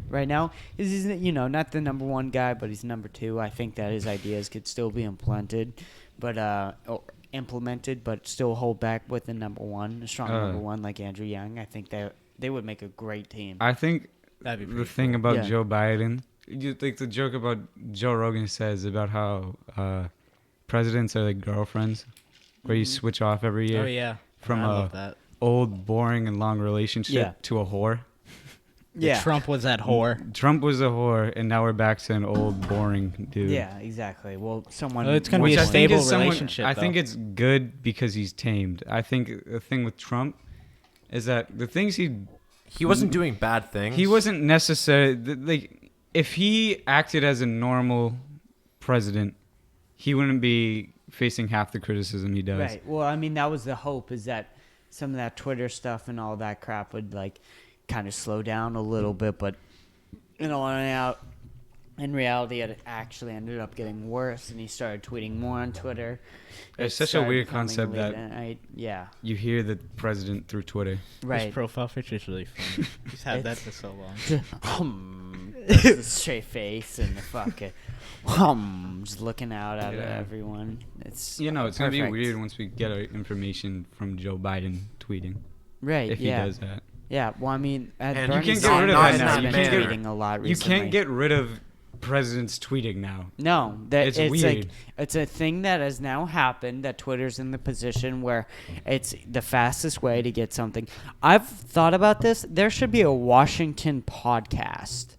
Right now, he's not the number one guy, but he's number two. I think that his ideas could still be implemented, but still hold back with the number one, a strong number one like Andrew Yang. I think they would make a great team.
I think
That'd be
the
pretty
thing about
Yeah.
Joe Biden, like the joke about Joe Rogan says about how presidents are like girlfriends, where you switch off every year
Oh yeah.
from
I
a
love that.
old, boring, and long relationship
Yeah.
to a whore.
Yeah.
Trump was that whore.
Trump was a whore, and now we're back to an old, boring dude.
Yeah, exactly. Well, someone.
Well, it's gonna
more
be a
Which I think
stable
is somewhat-
relationship,
I think
though.
it's good because he's tamed. I think the thing with Trump is that the things
He wasn't doing bad things.
he wasn't necessarily like if he acted as a normal president he wouldn't be facing half the criticism he does.
Right. Well, I mean, that was the hope, is that some of that Twitter stuff and all that crap would like kind of slow down a little bit, but in reality, it actually ended up getting worse, and he started tweeting more on Twitter.
It's
It
such a
started
weird
becoming
concept
late
that
at night. Yeah.
you hear the president through Twitter.
Right.
His profile picture is really funny. He's had that for so long.
That's the straight face and the fucking just looking out at
Yeah.
everyone. It's
It's gonna be
perfect.
weird once we get our information from Joe Biden tweeting.
Right.
If
yeah.
he does that.
Yeah. Well, I mean,
And you
Bernie
can't
get rid of
Sanders
that
has
now. You
been
can't get-
tweeting a lot
You
recently.
can't get rid of presidents tweeting now.
No, that
It's
it's
weird.
like it's a thing that has now happened, that Twitter's in the position where it's the fastest way to get something. I've thought about this. There should be a Washington podcast,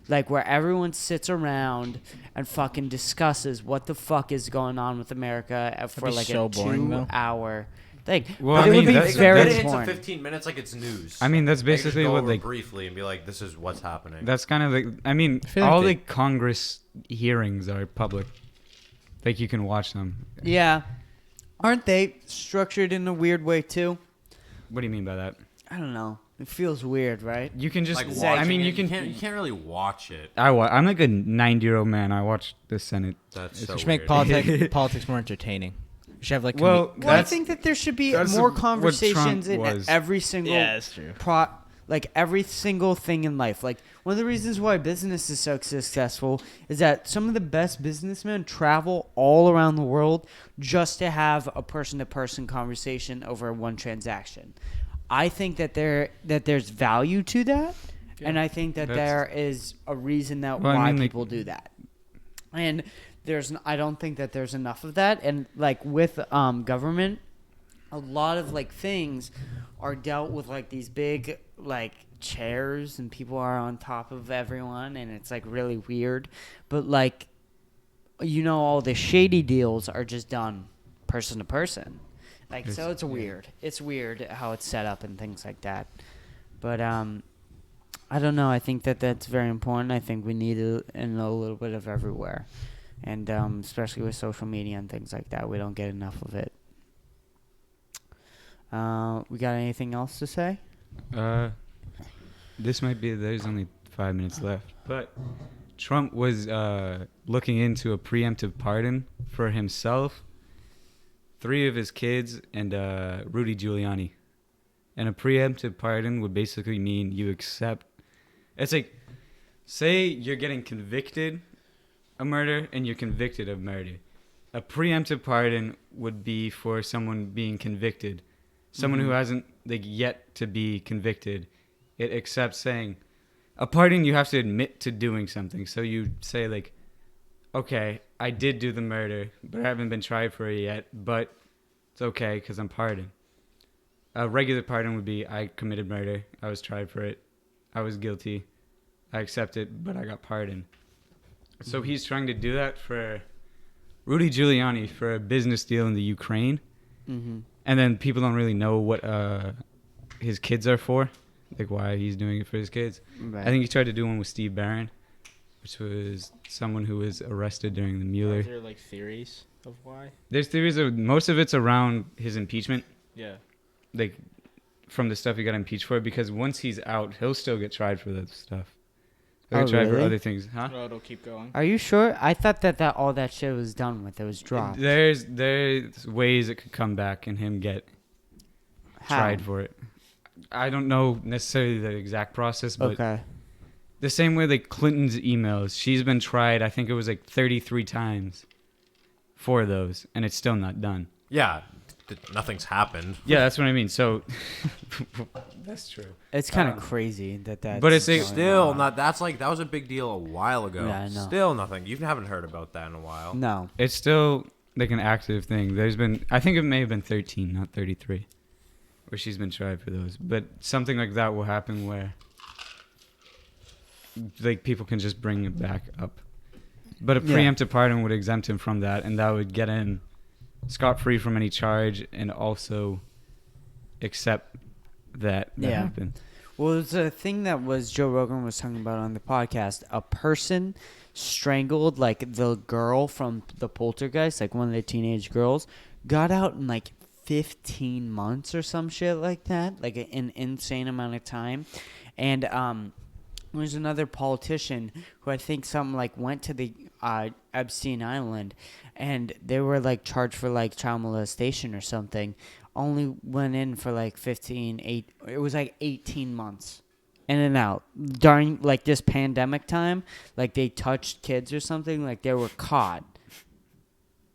like where everyone sits around and fucking discusses what the fuck is going on with America for
be
like
so
a
boring, though.
2-hour thing.
Well,
but
I
it
mean,
would be
that's-
very
Get it into
boring.
15 minutes like it's news.
I mean, that's
They just
basically
go
what
over
like
briefly and be like, this is what's happening.
that's kind of like. I mean,
feel like
all
they-
the Congress hearings are public. Like you can watch them.
Yeah, aren't they structured in a weird way too?
What do you mean by that?
I don't know. It feels weird, right?
You can just.
like
Zach,
I mean,
watching
you
it,
can.
you can't really watch it.
I'm like a 90-year-old man. I watch the Senate.
That's
It's-
so
We should
weird.
make politics more entertaining. We should have like
Well,
Well, I think that there should be
that's
more
what
conversations
Trump
in
was.
every single
that's true.
like every single thing in life. Like one of the reasons why business is so successful is that some of the best businessmen travel all around the world just to have a person-to-person conversation over one transaction. I think that there's value to that, and I think that
That's-
there is a reason that
Well, I
why
mean, like-
people do that. And I don't think that there's enough of that. And like with government, a lot of like things are dealt with like these big like chairs, and people are on top of everyone, and it's like really weird. But like, all the shady deals are just done person to person. Like, so it's weird. It's weird how it's set up and things like that. But I don't know. I think that that's very important. I think we need it in a little bit of everywhere. And especially with social media and things like that, we don't get enough of it. We got anything else to say?
This might be. There's only 5 minutes left, but Trump was looking into a preemptive pardon for himself, 3 of his kids, and Rudy Giuliani. And a preemptive pardon would basically mean you accept. It's like, say you're getting convicted of murder and you're convicted of murder. A preemptive pardon would be for someone being convicted, someone who hasn't yet to be convicted. It accepts saying, a pardon, you have to admit to doing something. So you say like, okay, I did do the murder, but I haven't been tried for it yet, but it's okay because I'm pardoned. A regular pardon would be, I committed murder, I was tried for it, I was guilty, I accept it, but I got pardoned. So he's trying to do that for Rudy Giuliani for a business deal in the Ukraine.
Mm-hmm.
And then people don't really know what his kids are for, like why he's doing it for his kids.
Right.
I think he tried to do one with Steve Barron, which was someone who was arrested during the Mueller.
Are there like theories of why?
There's theories of most of it's around his impeachment,
Yeah.
like from the stuff he got impeached for. Because once he's out, he'll still get tried for that stuff. He'll
Oh,
get tried for
really?
other things, huh?
Oh, it'll keep going.
Are you sure? I thought that all that shit was done with. It was dropped.
There's ways it could come back and him get
How?
tried for it. I don't know necessarily the exact process, but
Okay.
the same way like Clinton's emails, she's been tried, I think it was like 33 times for those, and it's still not done.
Yeah, nothing's happened.
Yeah, that's what I mean. So that's true.
It's kind of crazy that that's
But it's a-
going
Still
on.
not. That's like that was a big deal a while ago.
Yeah, I know.
Still nothing. You haven't heard about that in a while.
No.
It's still like an active thing. There's been, I think it may have been 13, not 33, where she's been tried for those. But something like that will happen where like people can just bring it back up. But a
Yeah.
preemptive pardon would exempt him from that, and that would get him scot-free from any charge, and also accept that
Yeah.
happened.
Well, it's a thing that was Joe Rogan was talking about on the podcast. A person strangled like the girl from the Poltergeist, like one of the teenage girls, got out in like 15 months or some shit like that, like an insane amount of time. And there's another politician who I think went to the Epstein Island, and they were like charged for like child molestation or something. Only went in for like 18 months. In and out. During like this pandemic time, like they touched kids or something, like they were caught.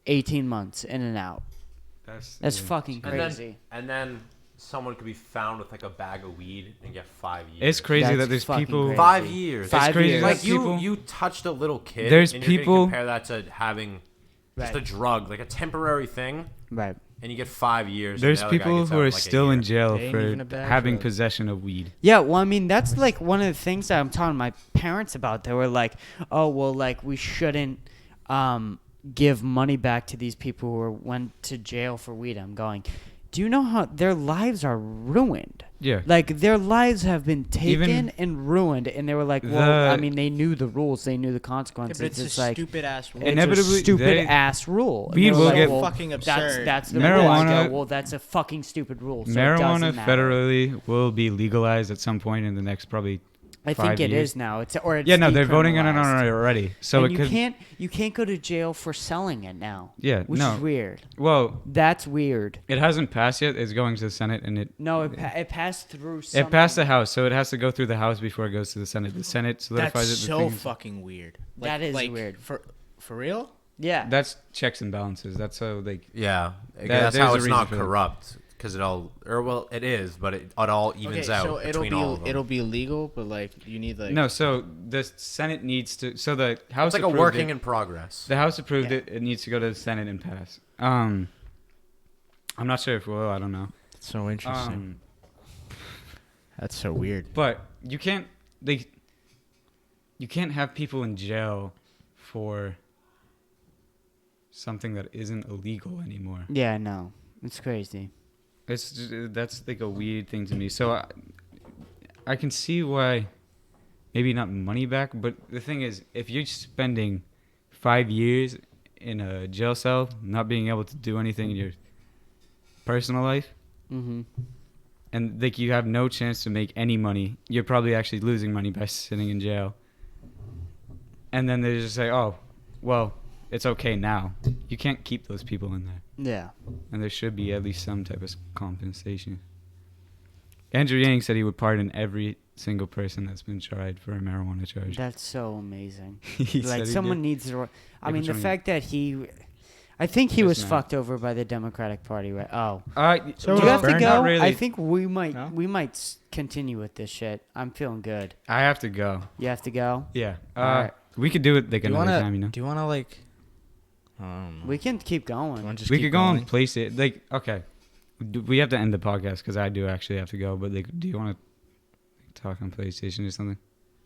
18 months in and out. That's fucking crazy.
And then someone could be found with like a bag of weed and get 5 years.
It's crazy
That's
that there's
fucking
people.
crazy.
5 years.
Five
It's crazy
years.
that
Like
people.
you touched a little kid.
There's
and you're
people-
gonna compare that to having just
Right.
a drug, like a temporary thing,
Right.
and you get 5 years.
There's
and the other guy
people
gets
who
out
are
in, like, a
still in
year.
jail
They ain't
for
even a bad
having
drug.
possession of weed.
Yeah, well, I mean, that's like one of the things that I'm telling my parents about. They were like, oh, well, like we shouldn't give money back to these people who went to jail for weed. I'm going, do you know how their lives are ruined?
Yeah.
Like, their lives have been taken
Even
and ruined. And they were like, well, I
the-
mean, they knew the rules. They knew the
Yeah,
consequences.
but it's
It's
a
like,
stupid ass rule.
it's
Inevitably,
a stupid
they-
ass rule. And
weed
they were
will
like,
get-
well,
fucking absurd.
That's the rule. I
Marijuana-
go, well, that's a fucking stupid rule. So it
Marijuana
doesn't matter.
federally will be legalized at some point in the next probably.
I think
5
it
years.
is now. It's
They're voting on it
decriminalized.
already. So
and
it could.
you can't go to jail for selling it now.
Yeah,
Which
no.
is weird.
Well,
That's weird.
it hasn't passed yet. It's going to the Senate, and it
No, it passed through.
it passed the House, so it has to go through the House before it goes to the Senate. The Senate solidifies
That's
it. The
so
thing is-
fucking weird.
That is weird.
For real?
Yeah.
That's checks and balances. That's how they.
Yeah,
That-
that's
there's
how
a
it's
reason
not
for that.
corrupt. Because it is, but it all evens out
so
between all of them.
it'll be legal, but like you need like
No, so the Senate needs to. So the House.
It's like a
approved
working
it.
in progress.
The House approved
Yeah.
it. It needs to go to the Senate and pass. I'm not sure if it will. I don't know.
That's so interesting. That's so weird.
But you can't have people in jail for something that isn't illegal anymore.
Yeah, no. It's crazy.
That's like a weird thing to me. So I can see why maybe not money back, but the thing is, if you're spending 5 years in a jail cell, not being able to do anything in your personal life,
Mm-hmm.
and like you have no chance to make any money, you're probably actually losing money by sitting in jail. And then they just say, "Oh, well, it's okay now." You can't keep those people in there,
Yeah.
and there should be at least some type of compensation. Andrew Yang said he would pardon every single person that's been tried for a marijuana charge.
That's so amazing.
He said
Like,
he
someone
did.
needs to. I
Yeah,
mean,
which
the
one?
fact that I think he
Just
was
now.
fucked over by the Democratic Party, right? Oh.
So
Do you have to
Bern?
go?
Not really.
I think we might
No?
continue with this shit. I'm feeling good.
I have to go.
You have to go?
Yeah.
Alright.
We could do it like
Do you
another
wanna?
time, you know.
Do you wanna like? I don't know.
We can keep
Do you
going.
wanna just
We
keep
could go on
going?
place it. Like, okay, we have to end the podcast because I do actually have to go. But like, do you want to talk on PlayStation or something?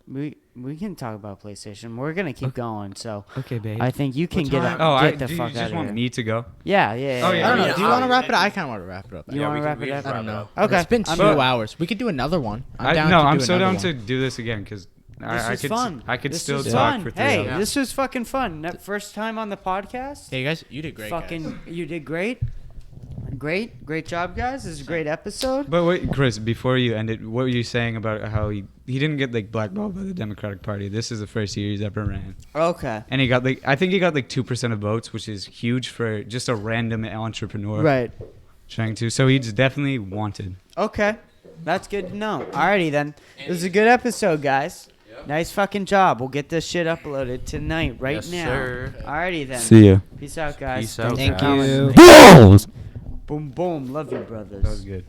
We can talk about PlayStation. We're gonna keep going. So
Okay, babe.
I think you can
What
get
time?
the
do you
fuck out
just
of
want
here.
me to go?
Yeah.
Oh, yeah.
I don't know.
Yeah,
Do you want to
I'll-
wrap it up? I kind of want to wrap it up.
You
Yeah,
want
we
to
can-
wrap
we
it
can
up?
I don't
wrap it
know.
up.
Okay.
It's been
I'm
2
down.
hours. We could do another one. I'm down
no,
to
I'm
do
so down
another
to
one.
do this again because
This
I
is
could
fun.
I could
This
still
is
talk
fun.
for 3
Hey,
hours.
this was fucking fun. First time on the podcast.
Hey, you guys, you did great.
Fucking, you did great. Great job, guys. This is a great episode.
But wait, Chris, before you end it, what were you saying about how he didn't get like blackballed by the Democratic Party? This is the first year he's ever ran,
Okay.
and he got like I think he got like 2% of votes, which is huge for just a random entrepreneur
Right.
trying to. So he's definitely wanted.
Okay. That's good to know. Alrighty then. This is a good episode, guys. Nice fucking job. We'll get this shit uploaded tonight, right
Yes,
now.
sir.
Alrighty then.
ya.
Peace out, guys.
Peace out,
Thanks for
Thank
coming.
you.
Boom, boom. Love you, brothers.
That was good.